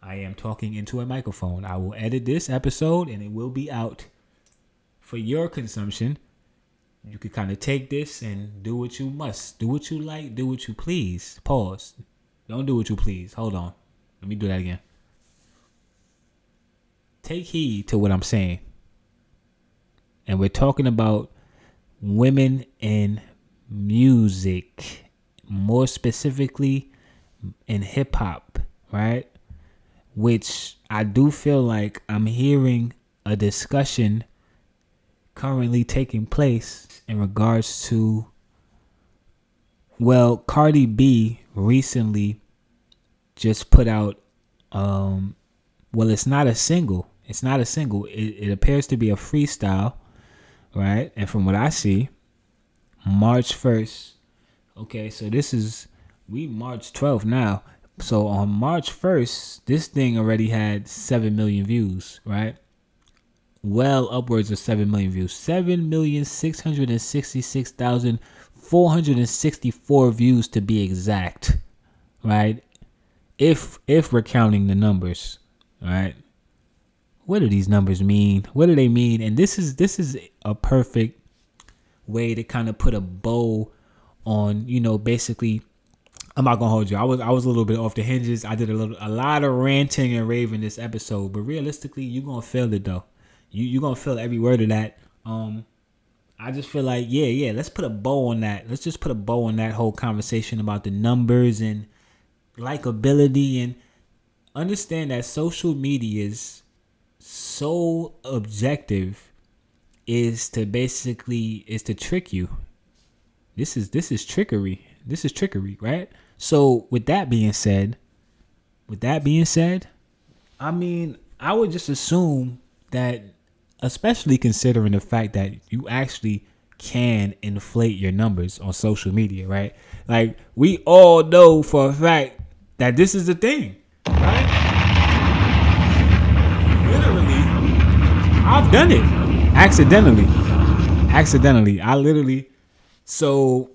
I am talking into a microphone. I will edit this episode and it will be out for your consumption. You could kind of take this and do what you must. Do what you like. Do what you please. Pause. Don't do what you please. Hold on. Let me do that again. Take heed to what I'm saying. And we're talking about women in music, more specifically in hip hop, right? Which I do feel like I'm hearing a discussion currently taking place in regards to, well, Cardi B recently just put out, well, it's not a single. It appears to be a freestyle, right? And from what I see, March 1st. Okay, so we March 12th now. So on March 1st, this thing already had 7 million views, right? well upwards of 7 million views. 7,666,464 views to be exact, right? If we're counting the numbers, right? What do these numbers mean? What do they mean? And this is a perfect way to kind of put a bow on, basically. I'm not gonna hold you. I was a little bit off the hinges. I did a lot of ranting and raving this episode, but realistically, you're gonna feel it though. You're gonna feel every word of that. I just feel like, yeah, let's put a bow on that. Let's just put a bow on that whole conversation about the numbers and likability, and understand that social media's sole objective is to trick you. This is trickery. This is trickery, right? So with that being said, I mean, I would just assume that, especially considering the fact that you actually can inflate your numbers on social media, right? Like, we all know for a fact that this is the thing, right? Literally, I've done it accidentally. So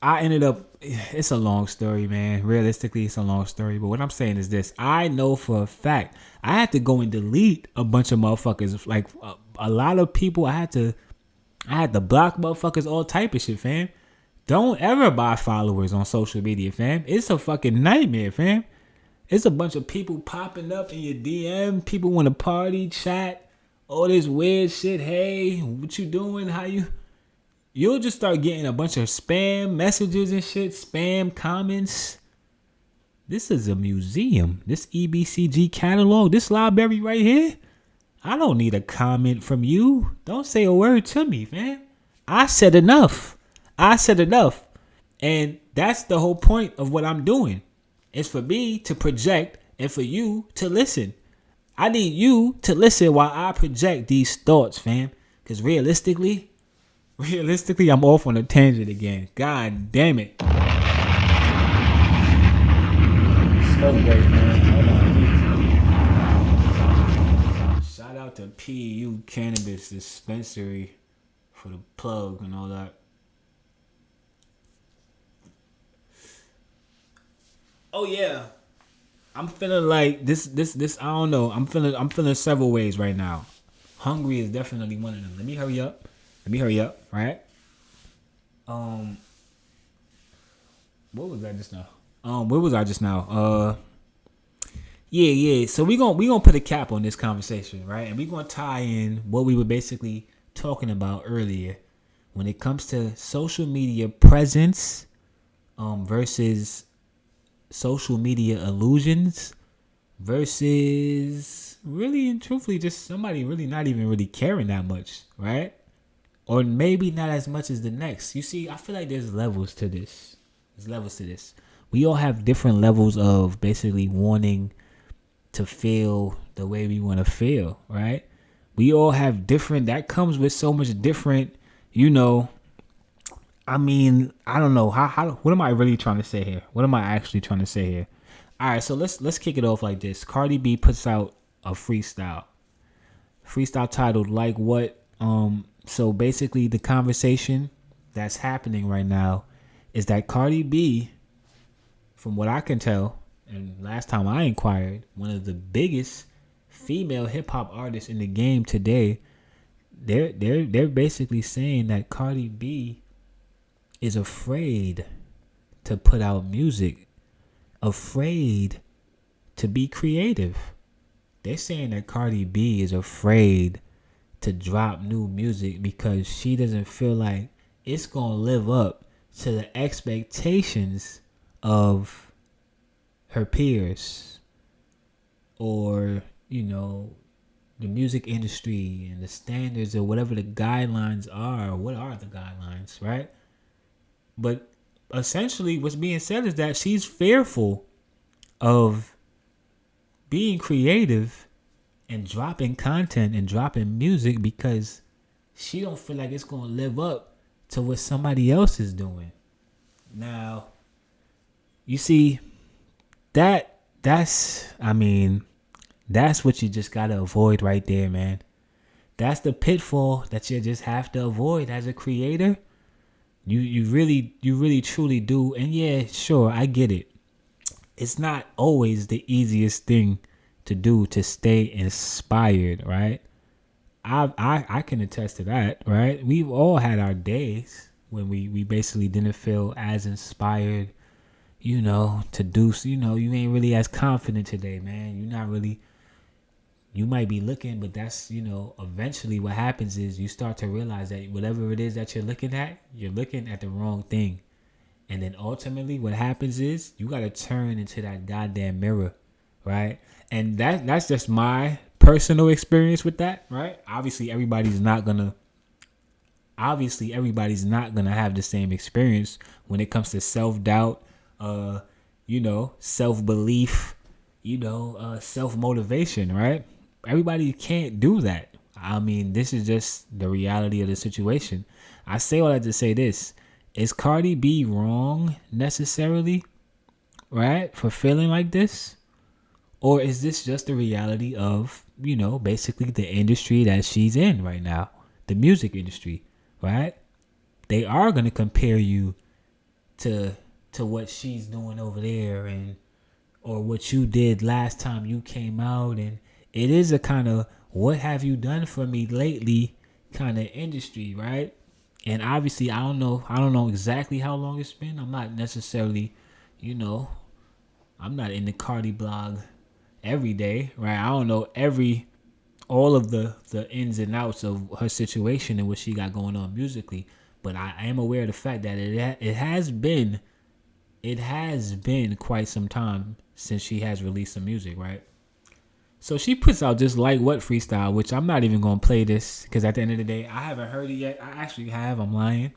I ended up, it's a long story, man. Realistically, it's a long story. But what I'm saying is this. I know for a fact I had to go and delete a bunch of motherfuckers. Like a lot of people, I had to block motherfuckers, all type of shit, fam. Don't ever buy followers on social media, fam. It's a fucking nightmare, fam. It's a bunch of people popping up in your DM. People want to party, chat, all this weird shit. Hey, what you doing? How you... You'll just start getting a bunch of spam messages and shit, spam comments. This is a museum. This E.B.C.G catalog, this library right here. I don't need a comment from you. Don't say a word to me, man. I said enough. And that's the whole point of what I'm doing. It's for me to project and for you to listen. I need you to listen while I project these thoughts, fam. Because realistically, I'm off on a tangent again. God damn it. So great, man. Hold on. Shout out to PU Cannabis Dispensary for the plug and all that. Oh yeah. I'm feeling like this I don't know. I'm feeling several ways right now. Hungry is definitely one of them. Let me hurry up, right? What was that just now? Where was I just now? Yeah. So we gonna put a cap on this conversation, right? And we gonna tie in what we were basically talking about earlier when it comes to social media presence, versus social media illusions, versus really and truthfully just somebody really not even really caring that much, right? Or maybe not as much as the next. You see, I feel like there's levels to this. We all have different levels of basically wanting to feel the way we want to feel, right? We all have different, that comes with so much different, I mean, I don't know. What am I really trying to say here? What am I actually trying to say here? All right, so let's kick it off like this. Cardi B puts out a freestyle titled Like What. So basically the conversation that's happening right now is that Cardi B, from what I can tell, and last time I inquired, one of the biggest female hip hop artists in the game today, they're basically saying that Cardi B is afraid to put out music, afraid to be creative. They're saying that Cardi B is afraid to drop new music because she doesn't feel like it's gonna live up to the expectations of her peers or, the music industry and the standards or whatever the guidelines are. What are the guidelines, right? But essentially what's being said is that she's fearful of being creative and dropping content and dropping music because she don't feel like it's going to live up to what somebody else is doing. Now, you see, that's what you just got to avoid right there, man. that's the pitfall that you just have to avoid as a creator. You really truly do. And yeah, sure, I get it. It's not always the easiest thing to do to stay inspired, right? I can attest to that, right? We've all had our days when we basically didn't feel as inspired, to do, you ain't really as confident today, man. You're not really, you might be looking, but that's, eventually what happens is you start to realize that whatever it is that you're looking at the wrong thing. And then ultimately what happens is you got to turn into that goddamn mirror, right? And that's just my personal experience with that, right? Obviously everybody's not gonna have the same experience when it comes to self-doubt, self-belief, self-motivation, right? Everybody can't do that. I mean, this is just the reality of the situation. I say all that to say this. Is Cardi B wrong necessarily, right, for feeling like this? Or is this just the reality of, basically the industry that she's in right now, the music industry, right? They are going to compare you to what she's doing over there or what you did last time you came out. And it is a kind of what have you done for me lately kind of industry, right? And obviously, I don't know exactly how long it's been. I'm not necessarily, I'm not in the Cardi blog every day, right? I don't know all of the ins and outs of her situation and what she got going on musically, but I am aware of the fact that it has been quite some time since she has released some music, right? So she puts out this Like What freestyle, which I'm not even going to play this because at the end of the day, I haven't heard it yet. I actually have. I'm lying.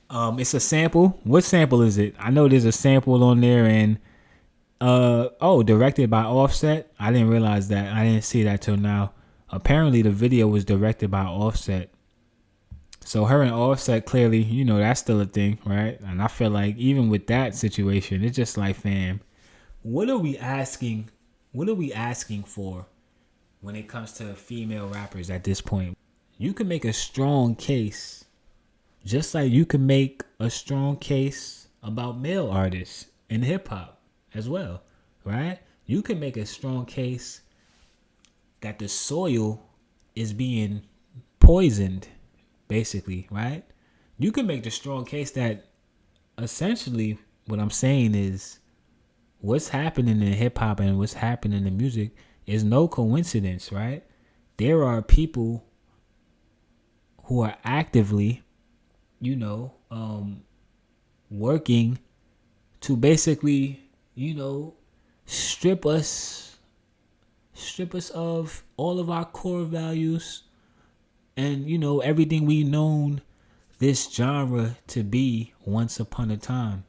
It's a sample. What sample is it? I know there's a sample on there and directed by Offset. I didn't realize that. I didn't see that till now. Apparently the video was directed by Offset. So her and Offset clearly, that's still a thing, right? And I feel like even with that situation, it's just like, fam, what are we asking for when it comes to female rappers at this point? You can make a strong case, just like you can make a strong case about male artists in hip hop as well, right? You can make a strong case that the soil is being poisoned, basically, right? You can make the strong case that essentially what I'm saying is what's happening in hip hop and what's happening in music is no coincidence, right? There are people who are actively, working to basically, strip us of all of our core values and, everything we've known this genre to be once upon a time.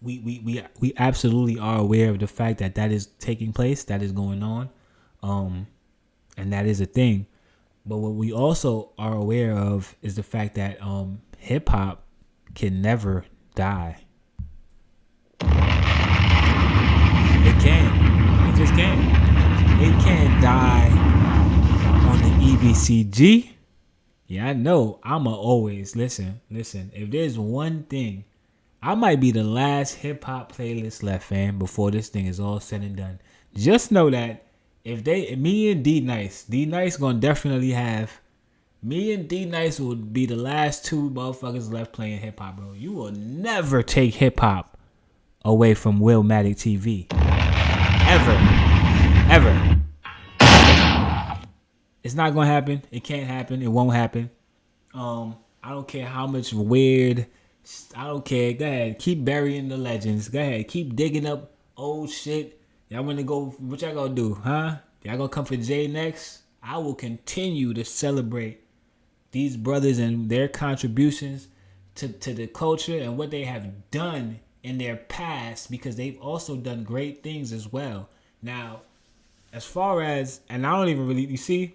We absolutely are aware of the fact that is taking place, that is going on, and that is a thing. But what we also are aware of is the fact that hip hop can never die. It can. It just can. It can't die on the E.B.C.G. Yeah, I know. I'ma always listen. If there's one thing, I might be the last hip hop playlist left, fam, before this thing is all said and done. Just know that if me and D Nice gonna definitely have. Me and D Nice will be the last two motherfuckers left playing hip hop, bro. You will never take hip hop away from Willmatic TV. Ever. It's not gonna happen. It can't happen. It won't happen. I don't care how much weird. I don't care. Go ahead. Keep burying the legends. Go ahead. Keep digging up old shit. Y'all wanna go? What y'all gonna do? Huh? Y'all gonna come for Jay next? I will continue to celebrate these brothers and their contributions to the culture and what they have done in their past, because they've also done great things as well. Now, as far as, and I don't even really, you see,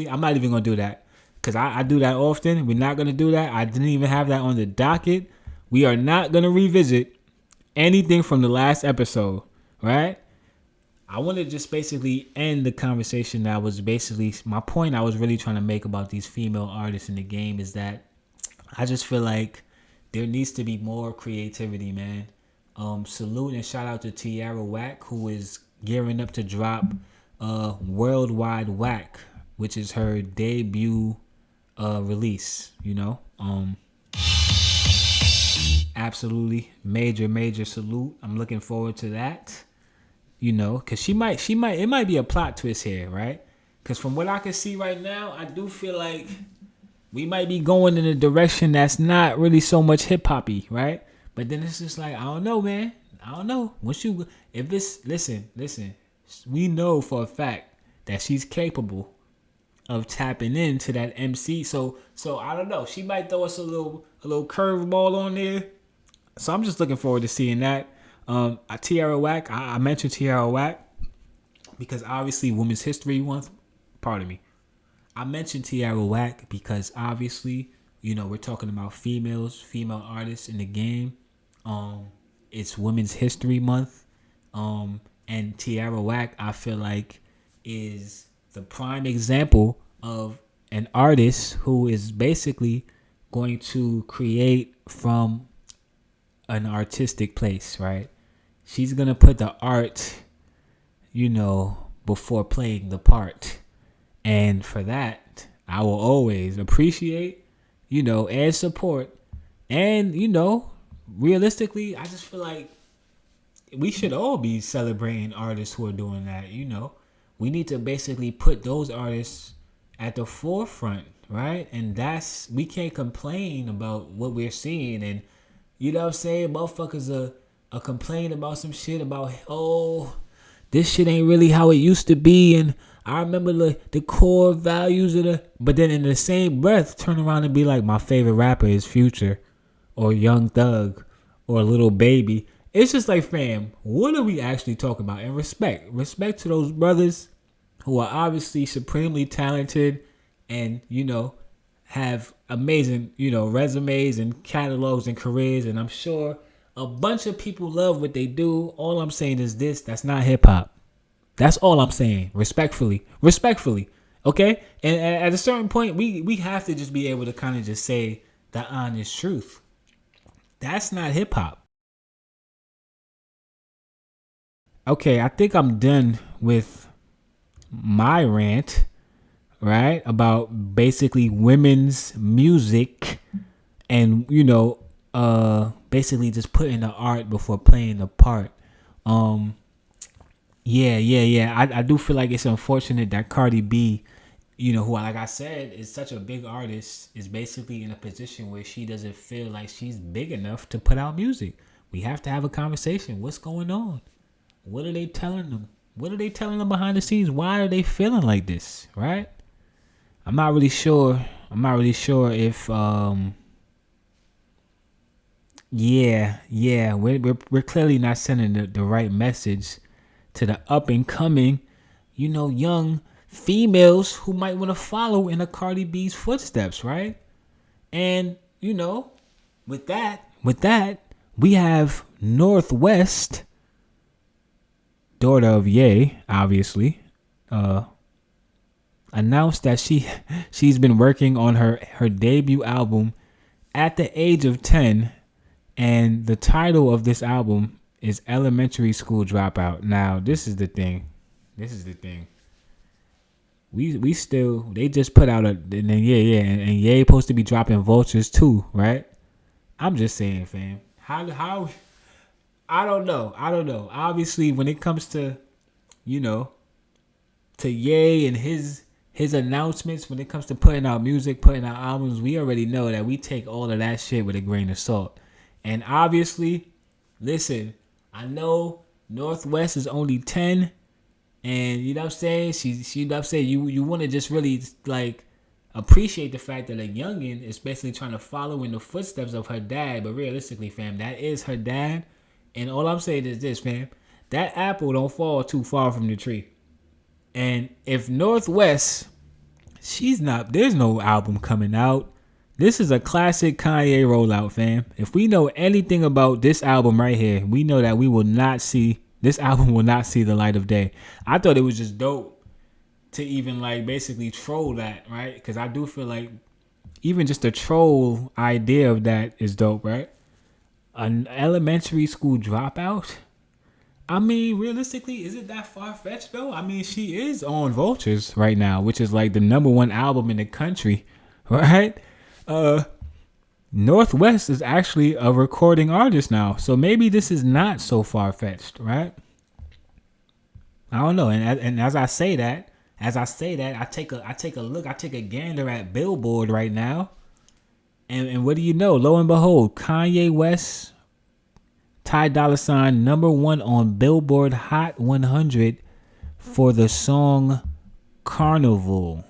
I'm not even going to do that because I do that often. We're not going to do that. I didn't even have that on the docket. We are not going to revisit anything from the last episode, right? I want to just basically end the conversation. That was basically my point I was really trying to make about these female artists in the game, is that I just feel like there needs to be more creativity, man. Salute and shout out to Tiara Whack, who is gearing up to drop Worldwide Whack, which is her debut release, you know. Absolutely major salute. I'm looking forward to that. You know, because it might be a plot twist here, right? Because from what I can see right now, I do feel like we might be going in a direction that's not really so much hip hoppy, right? But then it's just like, I don't know, man. I don't know. If it's, listen, we know for a fact that she's capable of tapping into that MC. So I don't know. She might throw us a little curveball on there. So I'm just looking forward to seeing that. Tiara Whack, I mentioned Tiara Whack because obviously Women's History Month. Pardon me. I mentioned Tiara Whack because obviously, you know, we're talking about female artists in the game. It's Women's History Month. And Tiara Whack, I feel like, is the prime example of an artist who is basically going to create from an artistic place, right? She's going to put the art, you know, before playing the part. And for that, I will always appreciate, you know, and support. And, you know, realistically, I just feel like we should all be celebrating artists who are doing that, you know. We need to basically put those artists at the forefront, right? And we can't complain about what we're seeing. And, you know what I'm saying? Motherfuckers are complaining about some shit about, oh, this shit ain't really how it used to be. And I remember the core values of but then in the same breath, turn around and be like, my favorite rapper is Future or Young Thug or Little Baby. It's just like, fam, what are we actually talking about? And respect to those brothers who are obviously supremely talented and, you know, have amazing, you know, resumes and catalogs and careers. And I'm sure a bunch of people love what they do. All I'm saying is this: that's not hip hop. That's all I'm saying. Respectfully. Okay. And at a certain point, we have to just be able to kind of just say the honest truth. That's not hip hop. Okay, I think I'm done with my rant, right? About basically women's music and, you know, basically just putting the art before playing the part. Yeah. I do feel like it's unfortunate that Cardi B, you know, who, like I said, is such a big artist, is basically in a position where she doesn't feel like she's big enough to put out music. We have to have a conversation. What's going on? What are they telling them? What are they telling them behind the scenes? Why are they feeling like this? Right? I'm not really sure if we're clearly not sending the right message to the up and coming, you know, young females who might want to follow in a Cardi B's footsteps, right? And, you know, with that, we have Northwest, daughter of Ye, obviously, announced that she's been working on her debut album at the age of 10, and the title of this album is Elementary School Dropout. Now, this is the thing. We still, they just put out and Ye supposed to be dropping Vultures too, right? I'm just saying, fam. How I don't know. Obviously, when it comes to, you know, to Ye and his announcements, when it comes to putting out music, putting out albums, we already know that we take all of that shit with a grain of salt. And obviously, listen, I know Northwest is only 10, and you know what I'm saying? She you know what I'm saying? You want to just really, like, appreciate the fact that a youngin is basically trying to follow in the footsteps of her dad, but realistically, fam, that is her dad. And all I'm saying is this, fam. That apple don't fall too far from the tree. And if Northwest, there's no album coming out. This is a classic Kanye rollout, fam. If we know anything about this album right here, we know that we will not see This album will not see the light of day. I thought it was just dope to even like basically troll that, right? Because I do feel like even just the troll idea of that is dope, right? An elementary school dropout. I mean, realistically, is it that far-fetched though? I mean, she is on Vultures right now, which is like the #1 album in the country, right? Northwest is actually a recording artist now, so maybe this is not so far-fetched, right? I don't know. And as I say that, I take a look, I take a gander at Billboard right now. And what do you know? Lo and behold, Kanye West, Ty Dolla $ign, #1 on Billboard Hot 100 for the song Carnival.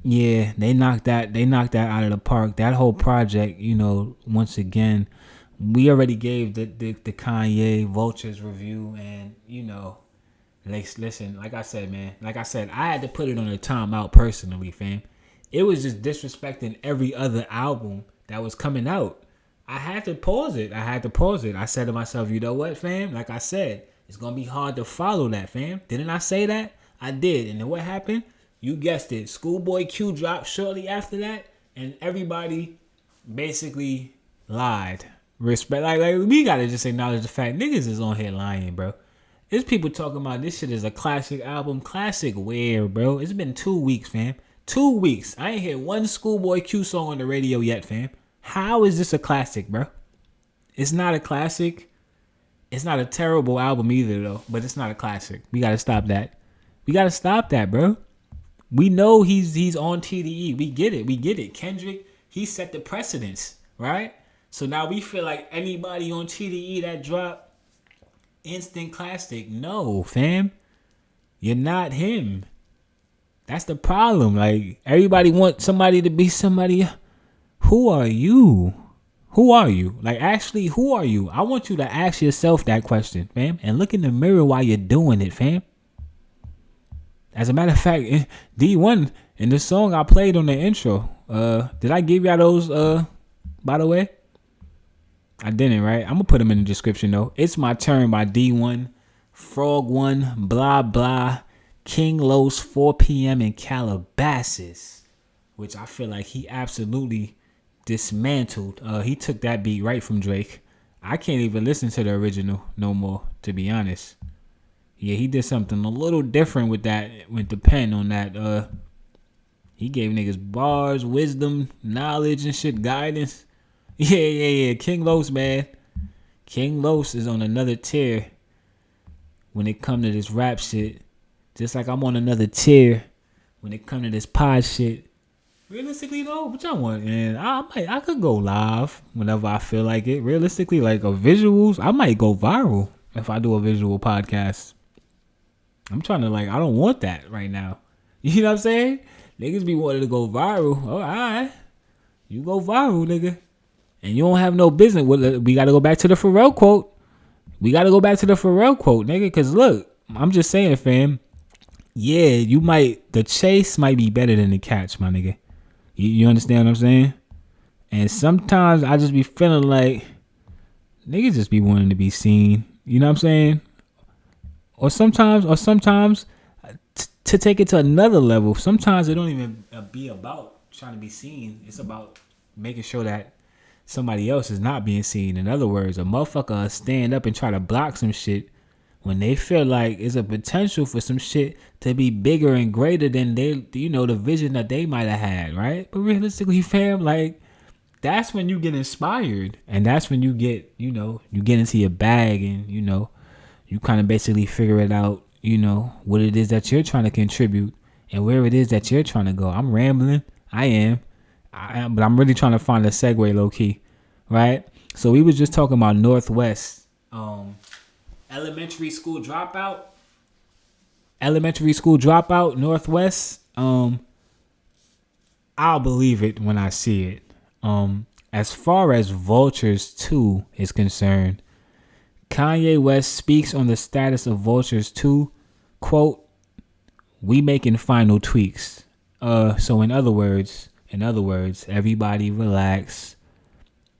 Yeah, they knocked that out of the park. That whole project, once again, we already gave the Kanye Vultures review, and listen, like I said, I had to put it on a timeout personally, fam. It was just disrespecting every other album that was coming out. I had to pause it. I said to myself, you know what, fam? Like I said, it's gonna be hard to follow that, fam. Didn't I say that? I did. And then what happened? You guessed it. Schoolboy Q dropped shortly after that, and everybody basically lied. Respect, like we gotta just acknowledge the fact niggas is on here lying, bro. There's people talking about this shit is a classic album. Classic where, bro? It's been 2 weeks, fam. 2 weeks. I ain't heard one Schoolboy Q song on the radio yet, fam. How is this a classic, bro? It's not a classic. It's not a terrible album either, though. But it's not a classic. We gotta stop that. Bro. We know he's on TDE. We get it. Kendrick, he set the precedence, right? So now we feel like anybody on TDE that drop instant classic. No, fam. You're not him. That's the problem. Like, everybody wants somebody to be somebody. Who are you? Like, actually, who are you? I want you to ask yourself that question, fam. And look in the mirror while you're doing it, fam. As a matter of fact, D1 in the song I played on the intro, did I give y'all those, by the way? I didn't, right? I'm going to put them in the description, though. It's My Turn by D1, Frog 1, Blah Blah, King Los, 4 p.m. in Calabasas, which I feel like he absolutely dismantled. He took that beat right from Drake. I can't even listen to the original no more, to be honest. Yeah, he did something a little different with the pen on that. He gave niggas bars, wisdom, knowledge, and shit, guidance. Yeah. King Los, man. King Los is on another tier when it come to this rap shit. Just like I'm on another tier when it come to this pod shit. Realistically, though, what y'all want, man? I could go live whenever I feel like it. Realistically, like visuals, I might go viral if I do a visual podcast. I'm trying to, I don't want that right now. You know what I'm saying? Niggas be wanting to go viral. Oh, all right. You go viral, nigga. And you don't have no business. We got to go back to the Pharrell quote. Nigga. Because, look, I'm just saying, fam. Yeah, the chase might be better than the catch, my nigga. You understand what I'm saying? And sometimes I just be feeling like niggas just be wanting to be seen. You know what I'm saying? Or sometimes to take it to another level, sometimes it don't even be about trying to be seen. It's about making sure that somebody else is not being seen. In other words, a motherfucker stand up and try to block some shit when they feel like it's a potential for some shit to be bigger and greater than the vision that they might have had, right? But realistically, fam, that's when you get inspired, and that's when you get, you get into your bag, and you kind of basically figure it out, what it is that you're trying to contribute and where it is that you're trying to go. I'm rambling. I am, but I'm really trying to find a segue low key, right? So we was just talking about Northwest, elementary school dropout, Northwest. I'll believe it when I see it. As far as Vultures 2 is concerned, Kanye West speaks on the status of Vultures 2, quote, "We making final tweaks. So in other words, everybody relax.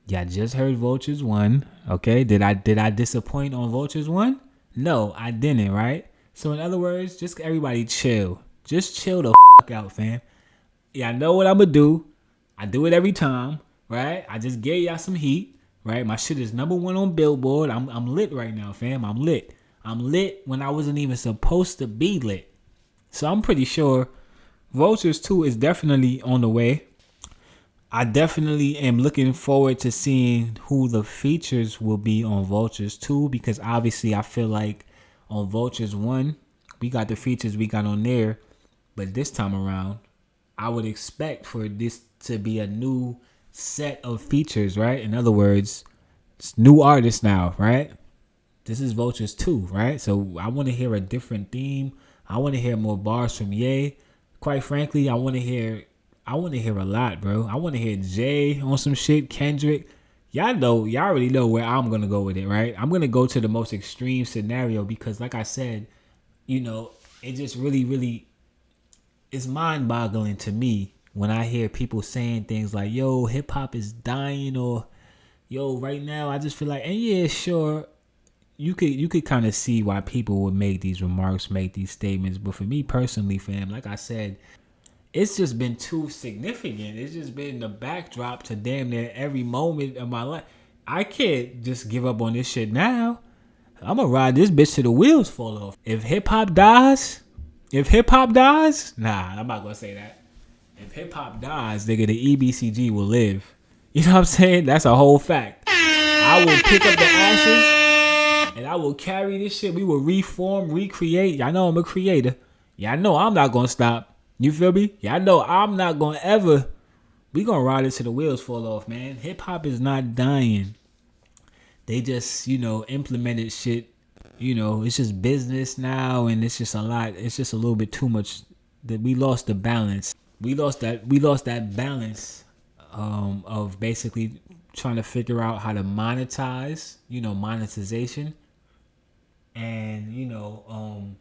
Y'all just heard Vultures 1. Okay. Did I disappoint on Vultures 1? No, I didn't, right? So in other words, just everybody chill. Just chill the fuck out, fam. Yeah, I know what I'm gonna do. I do it every time, right? I just gave y'all some heat, right? My shit is #1 on Billboard. I'm lit right now, fam. I'm lit. I'm lit when I wasn't even supposed to be lit. So I'm pretty sure Vultures 2 is definitely on the way. I definitely am looking forward to seeing who the features will be on Vultures 2, because obviously I feel like on Vultures 1, we got the features we got on there, but this time around, I would expect for this to be a new set of features, right? In other words, it's new artists now, right? This is Vultures 2, right? So I want to hear a different theme. I want to hear more bars from Ye. Quite frankly, I want to hear a lot, bro. I want to hear Jay on some shit, Kendrick. Y'all already know where I'm going to go with it, right? I'm going to go to the most extreme scenario because like I said, it just really it's mind-boggling to me when I hear people saying things like, yo, hip-hop is dying, or yo, right now I just feel like, and yeah, sure, you could kind of see why people would make these remarks, make these statements. But for me personally, fam, like I said, it's just been too significant. It's just been the backdrop to damn near every moment of my life. I can't just give up on this shit now. I'm gonna ride this bitch till the wheels fall off. If hip hop dies, nah, I'm not gonna say that. If hip hop dies, nigga, the E.B.C.G will live. You know what I'm saying? That's a whole fact. I will pick up the ashes and I will carry this shit. We will reform, recreate. Y'all know I'm a creator. Y'all know I'm not gonna stop. You feel me? Y'all know I'm not gonna ever. We gonna ride it till the wheels fall off, man. Hip hop is not dying. They just, implemented shit. It's just business now, and it's just a lot. It's just a little bit too much. That we lost the balance. We lost that balance of basically trying to figure out how to monetize. Monetization, and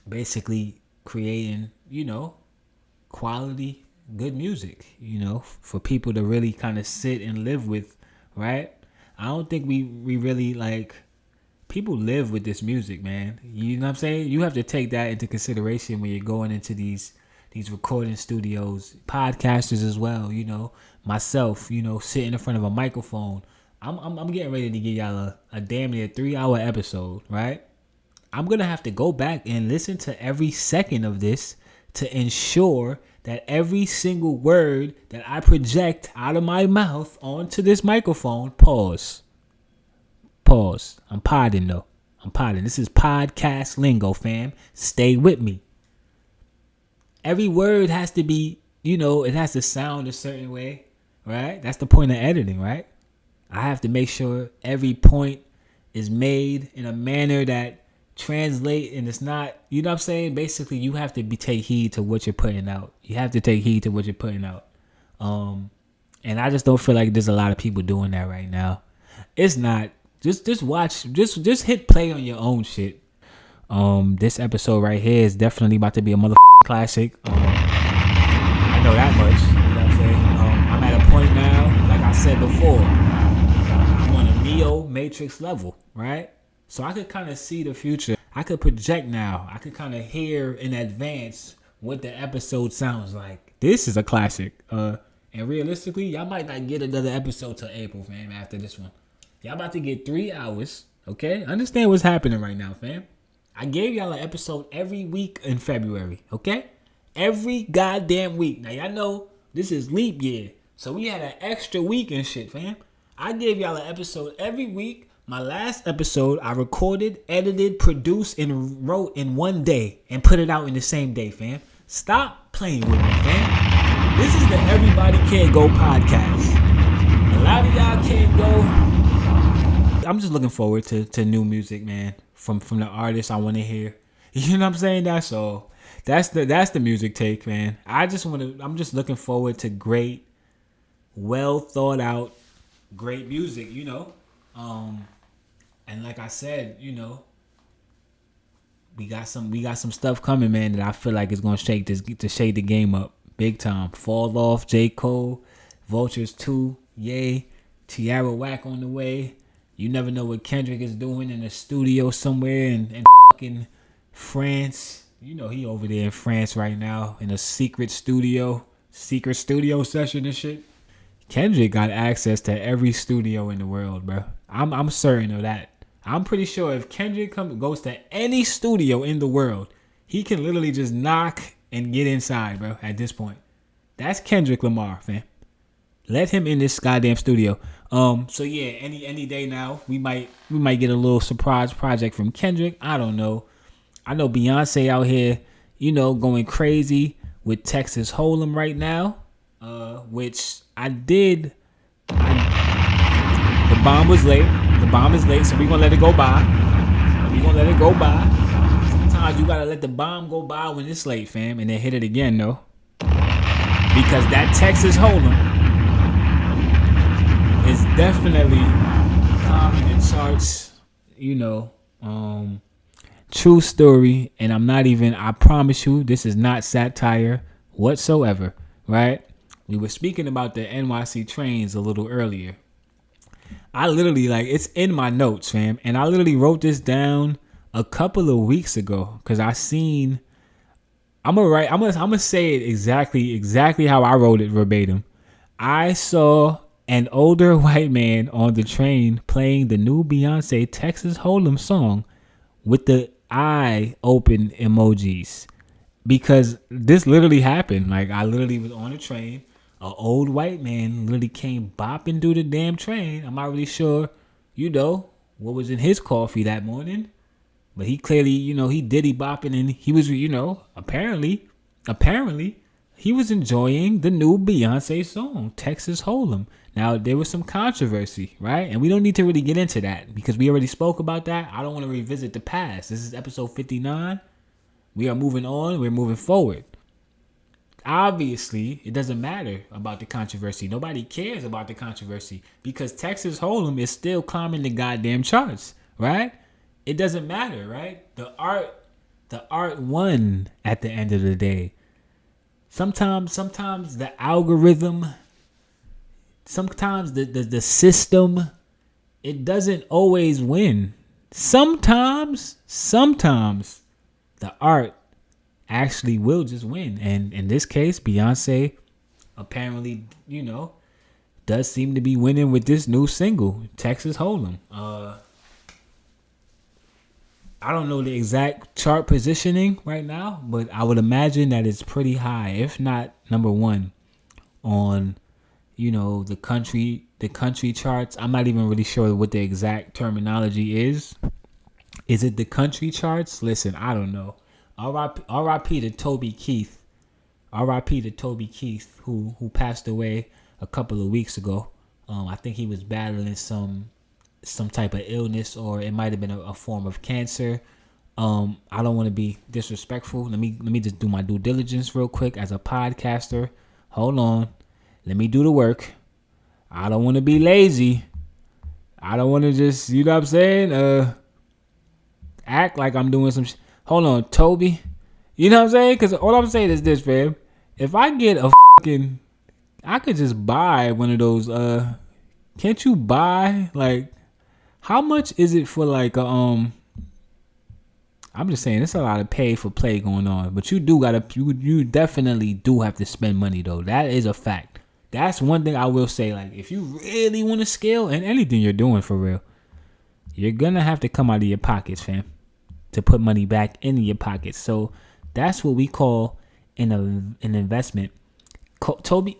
basically creating quality, good music. For people to really kind of sit and live with, right? I don't think we really like people live with this music, man. You know what I'm saying? You have to take that into consideration when you're going into these recording studios, podcasters as well, myself, sitting in front of a microphone. I'm getting ready to give y'all a damn near 3-hour episode, right? I'm going to have to go back and listen to every second of this to ensure that every single word that I project out of my mouth onto this microphone, pause. I'm podding though. This is podcast lingo, fam. Stay with me. Every word has to be, it has to sound a certain way, right? That's the point of editing, right? I have to make sure every point is made in a manner that translate, and it's not, you know what I'm saying? Basically, you have to take heed to what you're putting out. And I just don't feel like there's a lot of people doing that right now. It's not. Just watch. Just hit play on your own shit. This episode right here is definitely about to be a motherfucking classic. I know that much. You know what I'm saying? I'm at a point now, like I said before, I'm on a Neo Matrix level, right? So I could kind of see the future. I could project now. I could kind of hear in advance what the episode sounds like. This is a classic. And realistically, y'all might not get another episode till April, fam, after this one. Y'all about to get 3 hours, okay? Understand what's happening right now, fam. I gave y'all an episode every week in February, okay? Every goddamn week. Now, y'all know this is leap year, so we had an extra week and shit, fam. I gave y'all an episode every week. My last episode, I recorded, edited, produced, and wrote in one day and put it out in the same day, fam. Stop playing with me, fam. This is the Everybody Can't Go podcast. A lot of y'all can't go. I'm just looking forward to new music, man, from the artists I want to hear. You know what I'm saying? That's all. That's the music take, man. I'm just looking forward to great, well thought out, great music, And like I said, we got some stuff coming, man, that I feel like is gonna shake the game up big time. Fall Off, J. Cole, Vultures 2, Yay, Tierra Whack on the way. You never know what Kendrick is doing in a studio somewhere in fucking France. You know he over there in France right now in a secret studio session and shit. Kendrick got access to every studio in the world, bro. I'm certain of that. I'm pretty sure if Kendrick goes to any studio in the world, he can literally just knock and get inside, bro. At this point, that's Kendrick Lamar, fam. Let him in this goddamn studio. So yeah, any day now, we might get a little surprise project from Kendrick. I don't know. I know Beyonce out here, you know, going crazy with Texas Hold'em right now. Which I did. The bomb was late. The bomb is late, so we're gonna let it go by. Sometimes you gotta let the bomb go by when it's late, fam, and then hit it again, though. Because that Texas Hold'em is definitely climbing the charts, you know. True story, and I promise you, this is not satire whatsoever, right? We were speaking about the NYC trains a little earlier. I literally, it's in my notes, fam. And I literally wrote this down a couple of weeks ago because I'm gonna say it exactly how I wrote it verbatim. I saw an older white man on the train playing the new Beyonce Texas Hold'em song with the eye open emojis. Because this literally happened. I literally was on a train. An old white man literally came bopping through the damn train. I'm not really sure, what was in his coffee that morning. But he clearly, he diddy bopping and he was, apparently, he was enjoying the new Beyonce song, Texas Hold'em. Now, there was some controversy, right? And we don't need to really get into that because we already spoke about that. I don't want to revisit the past. This is episode 59. We are moving on. We're moving forward. Obviously, it doesn't matter about the controversy. Nobody cares about the controversy because Texas Hold'em is still climbing the goddamn charts, right? It doesn't matter, right? The art won at the end of the day. Sometimes the algorithm, sometimes the system, it doesn't always win. Sometimes the art actually will just win. And in this case, Beyonce apparently, does seem to be winning with this new single, Texas Hold'em. I don't know the exact chart positioning right now, but I would imagine that it's pretty high, if not number one on, the country charts. I'm not even really sure what the exact terminology is. Is it the country charts? Listen, I don't know. R.I.P. to Toby Keith. R.I.P. to Toby Keith, who passed away a couple of weeks ago. I think he was battling some type of illness, or it might have been a form of cancer. I don't want to be disrespectful. Let me just do my due diligence real quick as a podcaster. Hold on. Let me do the work. I don't want to be lazy. I don't want to just, you know what I'm saying? Act like I'm doing some Hold on, Toby. You know what I'm saying? Because all I'm saying is this, fam. If I get I could just buy one of those, can't you buy, how much is it for I'm just saying, it's a lot of pay for play going on. But you definitely do have to spend money, though. That is a fact. That's one thing I will say. If you really want to scale in anything you're doing for real, you're going to have to come out of your pockets, fam, to put money back into your pockets. So that's what we call an investment. Toby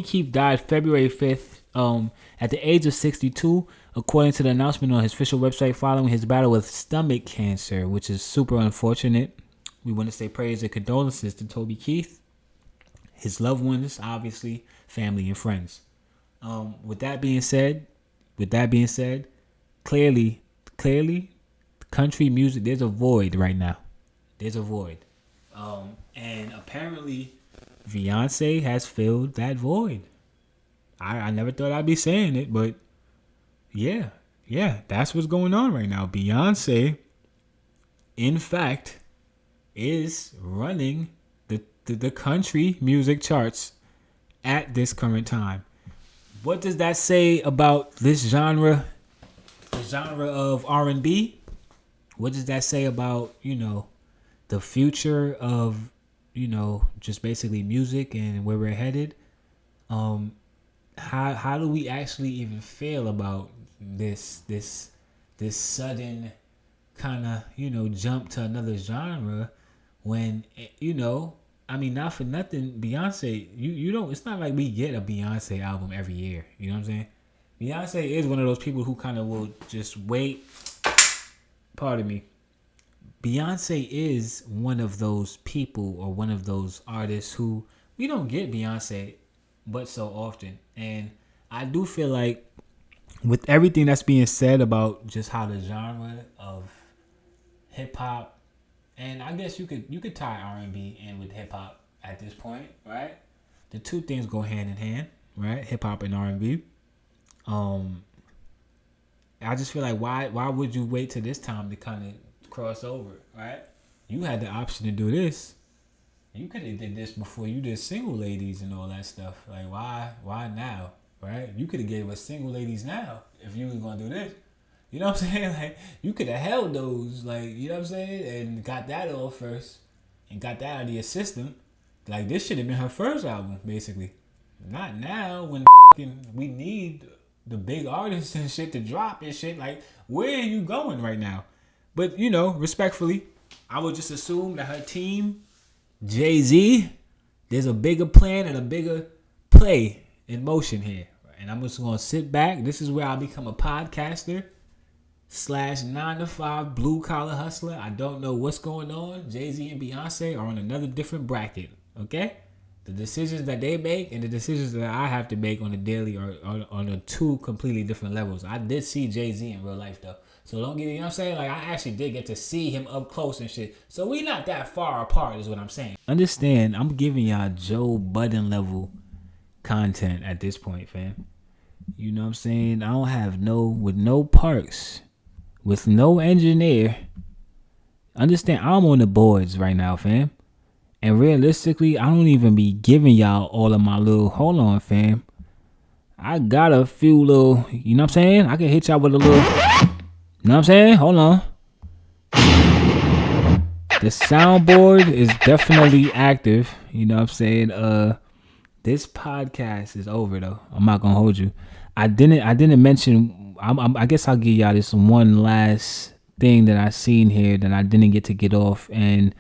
Keith died February 5th at the age of 62, according to the announcement on his official website, following his battle with stomach cancer, which is super unfortunate. We want to say prayers and condolences to Toby Keith, his loved ones, obviously, family and friends. With that being said, clearly, country music, there's a void right now. There's a void. And apparently Beyonce has filled that void. I never thought I'd be saying it, but yeah, that's what's going on right now. Beyonce in fact, is running the country music charts at this current time. What does that say about this genre, the genre of R&B? What does that say about, the future of, just basically music and where we're headed? How do we actually even feel about this sudden kind of, jump to another genre when, I mean, not for nothing, Beyonce, you don't, it's not like we get a Beyonce album every year. You know what I'm saying? Beyonce is one of those people who kind of will just wait. Pardon me. Beyonce is one of those people or one of those artists who we don't get Beyonce but so often. And I do feel like with everything that's being said about just how the genre of hip hop, and I guess you could tie R&B in with hip hop at this point, right? The two things go hand in hand, right? Hip hop and R&B. I just feel like why would you wait till this time to kind of cross over, right? You had the option to do this. You could have did this before you did Single Ladies and all that stuff. Like why now, right? You could have gave us Single Ladies now if you was gonna do this. You know what I'm saying? Like you could have held those, like, you know what I'm saying, and got that all first and got that out of your system. Like this should have been her first album, basically. Not now when we need the big artists and shit to drop and shit. Like, where are you going right now? But, respectfully, I would just assume that her team, Jay-Z, there's a bigger plan and a bigger play in motion here. And I'm just going to sit back. This is where I become a podcaster / 9-to-5 blue-collar hustler. I don't know what's going on. Jay-Z and Beyonce are on another different bracket, okay? The decisions that they make and the decisions that I have to make on a daily are on a two completely different levels. I did see Jay-Z in real life, though. So don't get it, you know what I'm saying? Like, I actually did get to see him up close and shit. So we not that far apart is what I'm saying. Understand, I'm giving y'all Joe Budden level content at this point, fam. You know what I'm saying? I don't have with no parks, with no engineer. Understand, I'm on the boards right now, fam. And realistically, I don't even be giving y'all all of my little, hold on, fam. I got a few little, you know what I'm saying? I can hit y'all with a little, you know what I'm saying? Hold on. The soundboard is definitely active. You know what I'm saying? This podcast is over, though. I'm not going to hold you. I didn't mention, I guess I'll give y'all this one last thing that I seen here that I didn't get off. And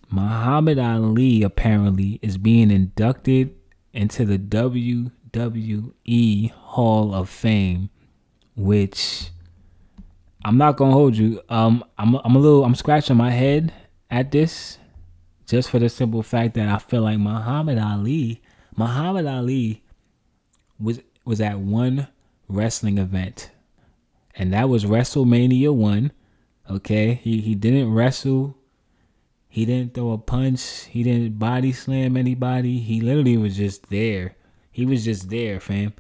Muhammad Ali apparently is being inducted into the WWE Hall of Fame, which I'm not gonna hold you. I'm scratching my head at this just for the simple fact that I feel like Muhammad Ali was at one wrestling event, and that was WrestleMania 1. Okay, he didn't wrestle. He didn't throw a punch. He didn't body slam anybody. He literally was just there. He was just there, fam.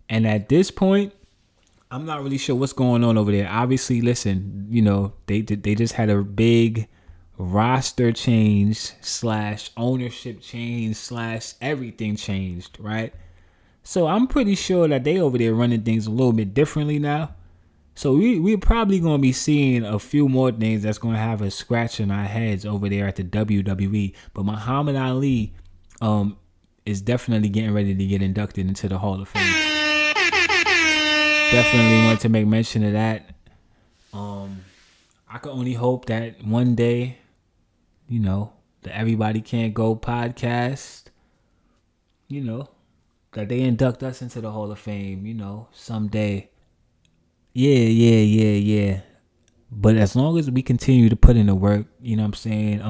And at this point, I'm not really sure what's going on over there. Obviously, listen, they just had a big roster change / ownership change / everything changed, right? So I'm pretty sure that they over there running things a little bit differently now. So we're probably going to be seeing a few more things that's going to have us scratching our heads over there at the WWE. But Muhammad Ali is definitely getting ready to get inducted into the Hall of Fame. Definitely want to make mention of that. I can only hope that one day, the Everybody Can't Go podcast, that they induct us into the Hall of Fame, someday. Yeah. But as long as we continue to put in the work, you know what I'm saying,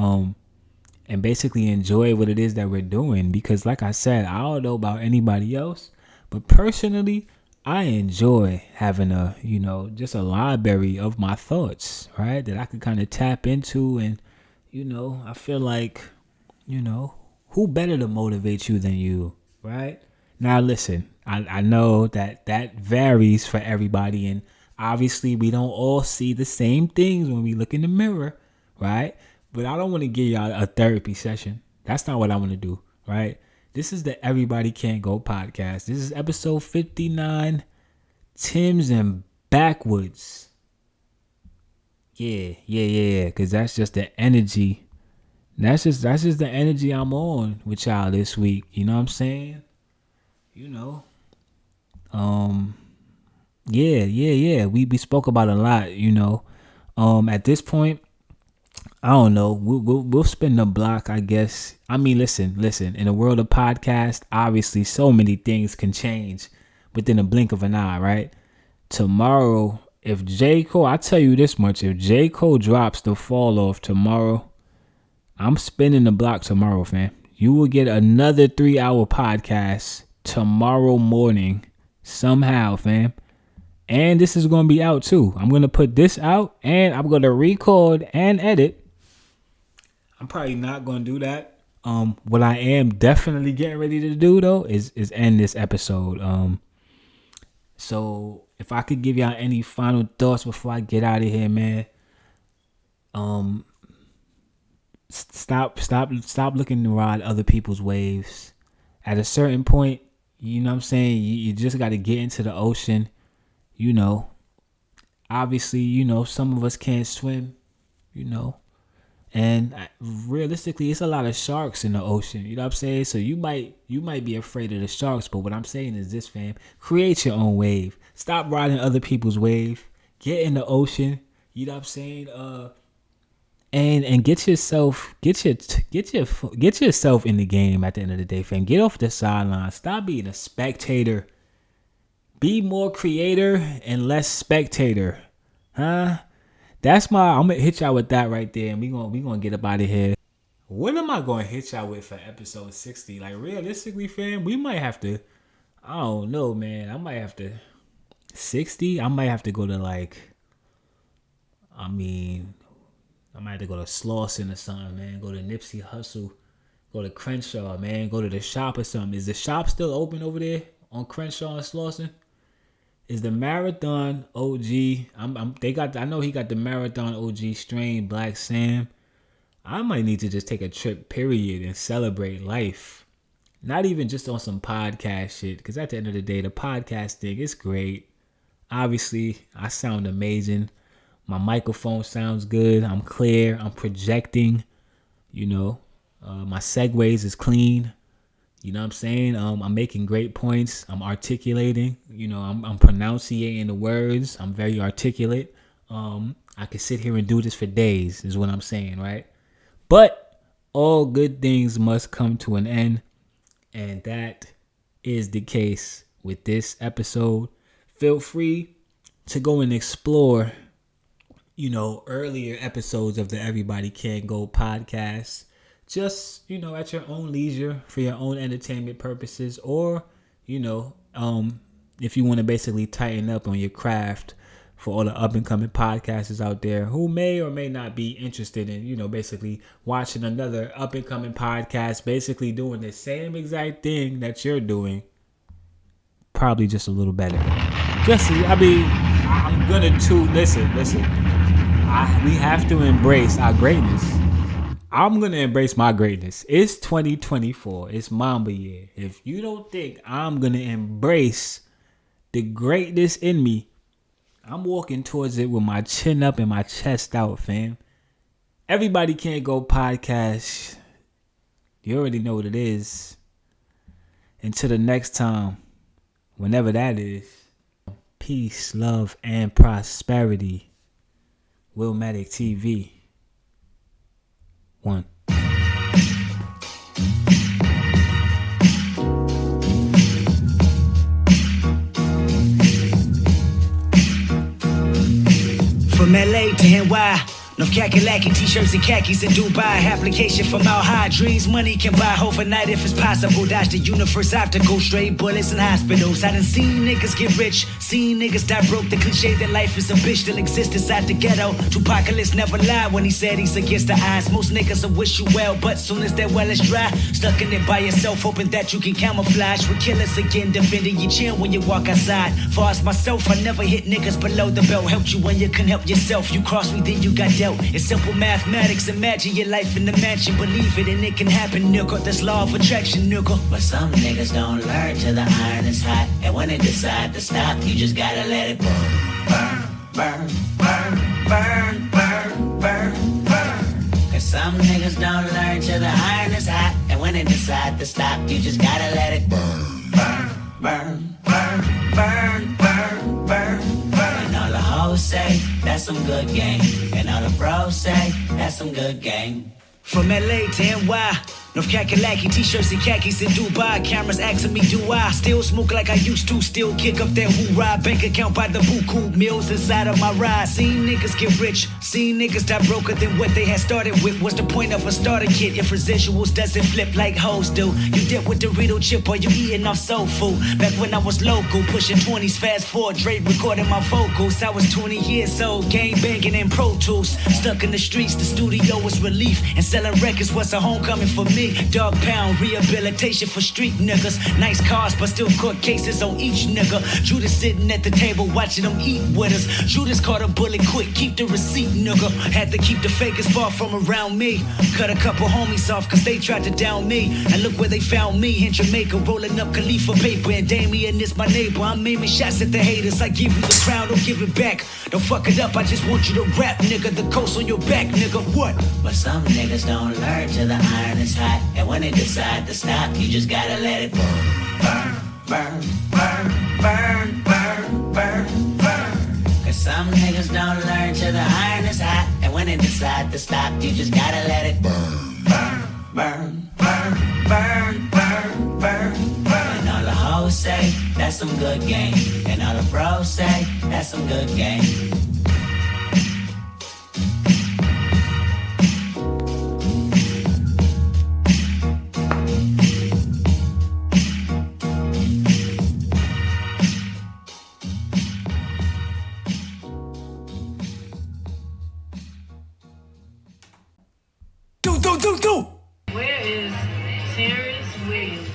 and basically enjoy what it is that we're doing. Because like I said, I don't know about anybody else, but personally, I enjoy having just a library of my thoughts, right? That I could kind of tap into. And, I feel like, who better to motivate you than you, right? Now, listen, I know that varies for everybody, and Obviously, we don't all see the same things when we look in the mirror, right? But I don't want to give y'all a therapy session. That's not what I want to do, right? This is the Everybody Can't Go podcast. This is episode 59, Timbs and Backwoods. Yeah. Because that's just the energy. That's just the energy I'm on with y'all this week. You know what I'm saying? You know. Yeah. We spoke about a lot, you know. At this point, I don't know. We'll spin the block, I guess. I mean, listen. In the world of podcast, obviously, so many things can change within a blink of an eye, right? Tomorrow, if J. Cole, I tell you this much, if J. Cole drops the fall off tomorrow, I'm spinning the block tomorrow, fam. You will get another 3-hour podcast tomorrow morning somehow, fam. And this is going to be out too. I'm going to put this out and I'm going to record and edit. I'm probably not going to do that. What I am definitely getting ready to do though is end this episode. So if I could give y'all any final thoughts before I get out of here, man. Stop looking to ride other people's waves. At a certain point, you know what I'm saying? You just got to get into the ocean. You know, obviously, you know, some of us can't swim, you know, and realistically, it's a lot of sharks in the ocean. You know what I'm saying? So you might be afraid of the sharks, but what I'm saying is this, fam: create your own wave. Stop riding other people's wave. Get in the ocean. You know what I'm saying? And get yourself in the game at the end of the day, fam. Get off the sideline. Stop being a spectator. Be more creator and less spectator. Huh? I'm gonna hit y'all with that right there, and we gonna get up out of here. What am I gonna hit y'all with for episode 60? Like, realistically, fam, we might have to, I don't know, man. I might have to 60. I might have to go to I might have to go to Slauson or something, man. Go to Nipsey Hussle. Go to Crenshaw, man. Go to the shop or something. Is the shop still open over there on Crenshaw and Slauson? Is the Marathon OG? I know he got the Marathon OG strain, Black Sam. I might need to just take a trip, period, and celebrate life. Not even just on some podcast shit, because at the end of the day, the podcast thing is great. Obviously, I sound amazing. My microphone sounds good. I'm clear. I'm projecting. You know, my segues is clean. You know what I'm saying? I'm making great points. I'm articulating. You know, I'm pronunciating the words. I'm very articulate. I could sit here and do this for days, is what I'm saying, right? But all good things must come to an end. And that is the case with this episode. Feel free to go and explore, you know, earlier episodes of the Everybody Can't Go podcast. Just, you know, at your own leisure for your own entertainment purposes, or, you know, if you want to basically tighten up on your craft for all the up and coming podcasters out there who may or may not be interested in, you know, basically watching another up and coming podcast, basically doing the same exact thing that you're doing, probably just a little better. I'm gonna listen. We have to embrace our greatness. I'm going to embrace my greatness. It's 2024. It's Mamba year. If you don't think I'm going to embrace the greatness in me, I'm walking towards it with my chin up and my chest out, fam. Everybody Can't Go podcast. You already know what it is. Until the next time, whenever that is, peace, love, and prosperity. Willmatic TV. 1. From LA to NY, No khaki t-shirts and khakis in Dubai. Application from out high. Dreams money can buy overnight if it's possible. Dodge the universe obstacle. Straight bullets in hospitals. I done seen niggas get rich. Seen niggas die broke. The cliche that life is a bitch still exists inside the ghetto. Tupacalypse never lied when he said he's against the odds. Most niggas will wish you well, but soon as that well is dry, stuck in it by yourself, hoping that you can camouflage. With killers again, defending your chin when you walk outside. Far as myself, I never hit niggas below the belt. Helped you when you couldn't help yourself. You cross me, then you got dealt. It's simple mathematics. Imagine your life in the mansion. Believe it and it can happen, nigga. That's law of attraction, nigga. But some niggas don't learn till the iron is hot. And when they decide to stop, you just gotta let it burn. Burn, burn, burn, burn, burn, burn. Cause some niggas don't learn till the iron is hot. And when they decide to stop, you just gotta let it burn. Burn, burn, burn, burn, burn, burn, burn. And all the hoes say, that's some good game. And all the bros say, that's some good game. From LA to NY, North Kakalaki, t-shirts and khakis in Dubai. Cameras asking me, do I still smoke like I used to? Still kick up that hoorah. Bank account by the buku. Meals inside of my ride. Seen niggas get rich. Seen niggas die broker than what they had started with. What's the point of a starter kit if residuals doesn't flip like hoes do? You dip with Dorito chip or you eating off soul food. Back when I was local, pushing 20s, fast forward, Dre recording my vocals. I was 20 years old, gang banging in Pro Tools. Stuck in the streets, the studio was relief. And selling records was a homecoming for me. Dog pound, rehabilitation for street niggas. Nice cars, but still court cases on each nigga. Judas sitting at the table watching them eat with us. Judas caught a bullet quick, keep the receipt, nigga. Had to keep the fakers far from around me. Cut a couple homies off cause they tried to down me. And look where they found me in Jamaica, rolling up Khalifa paper. And Damien is my neighbor. I'm aiming shots at the haters. I give you the crown, don't give it back. Don't fuck it up, I just want you to rap, nigga. The coast on your back, nigga, what? But some niggas don't learn till the iron is hot. And when they decide to stop, you just gotta let it burn. Burn, burn, burn, burn, burn, burn, burn. Cause some niggas don't learn till the iron is hot. And when they decide to stop, you just gotta let it burn. Burn, burn, burn, burn, burn, burn, burn. And all the hoes say, that's some good game. And all the bros say, that's some good game. Where is Terrence Williams?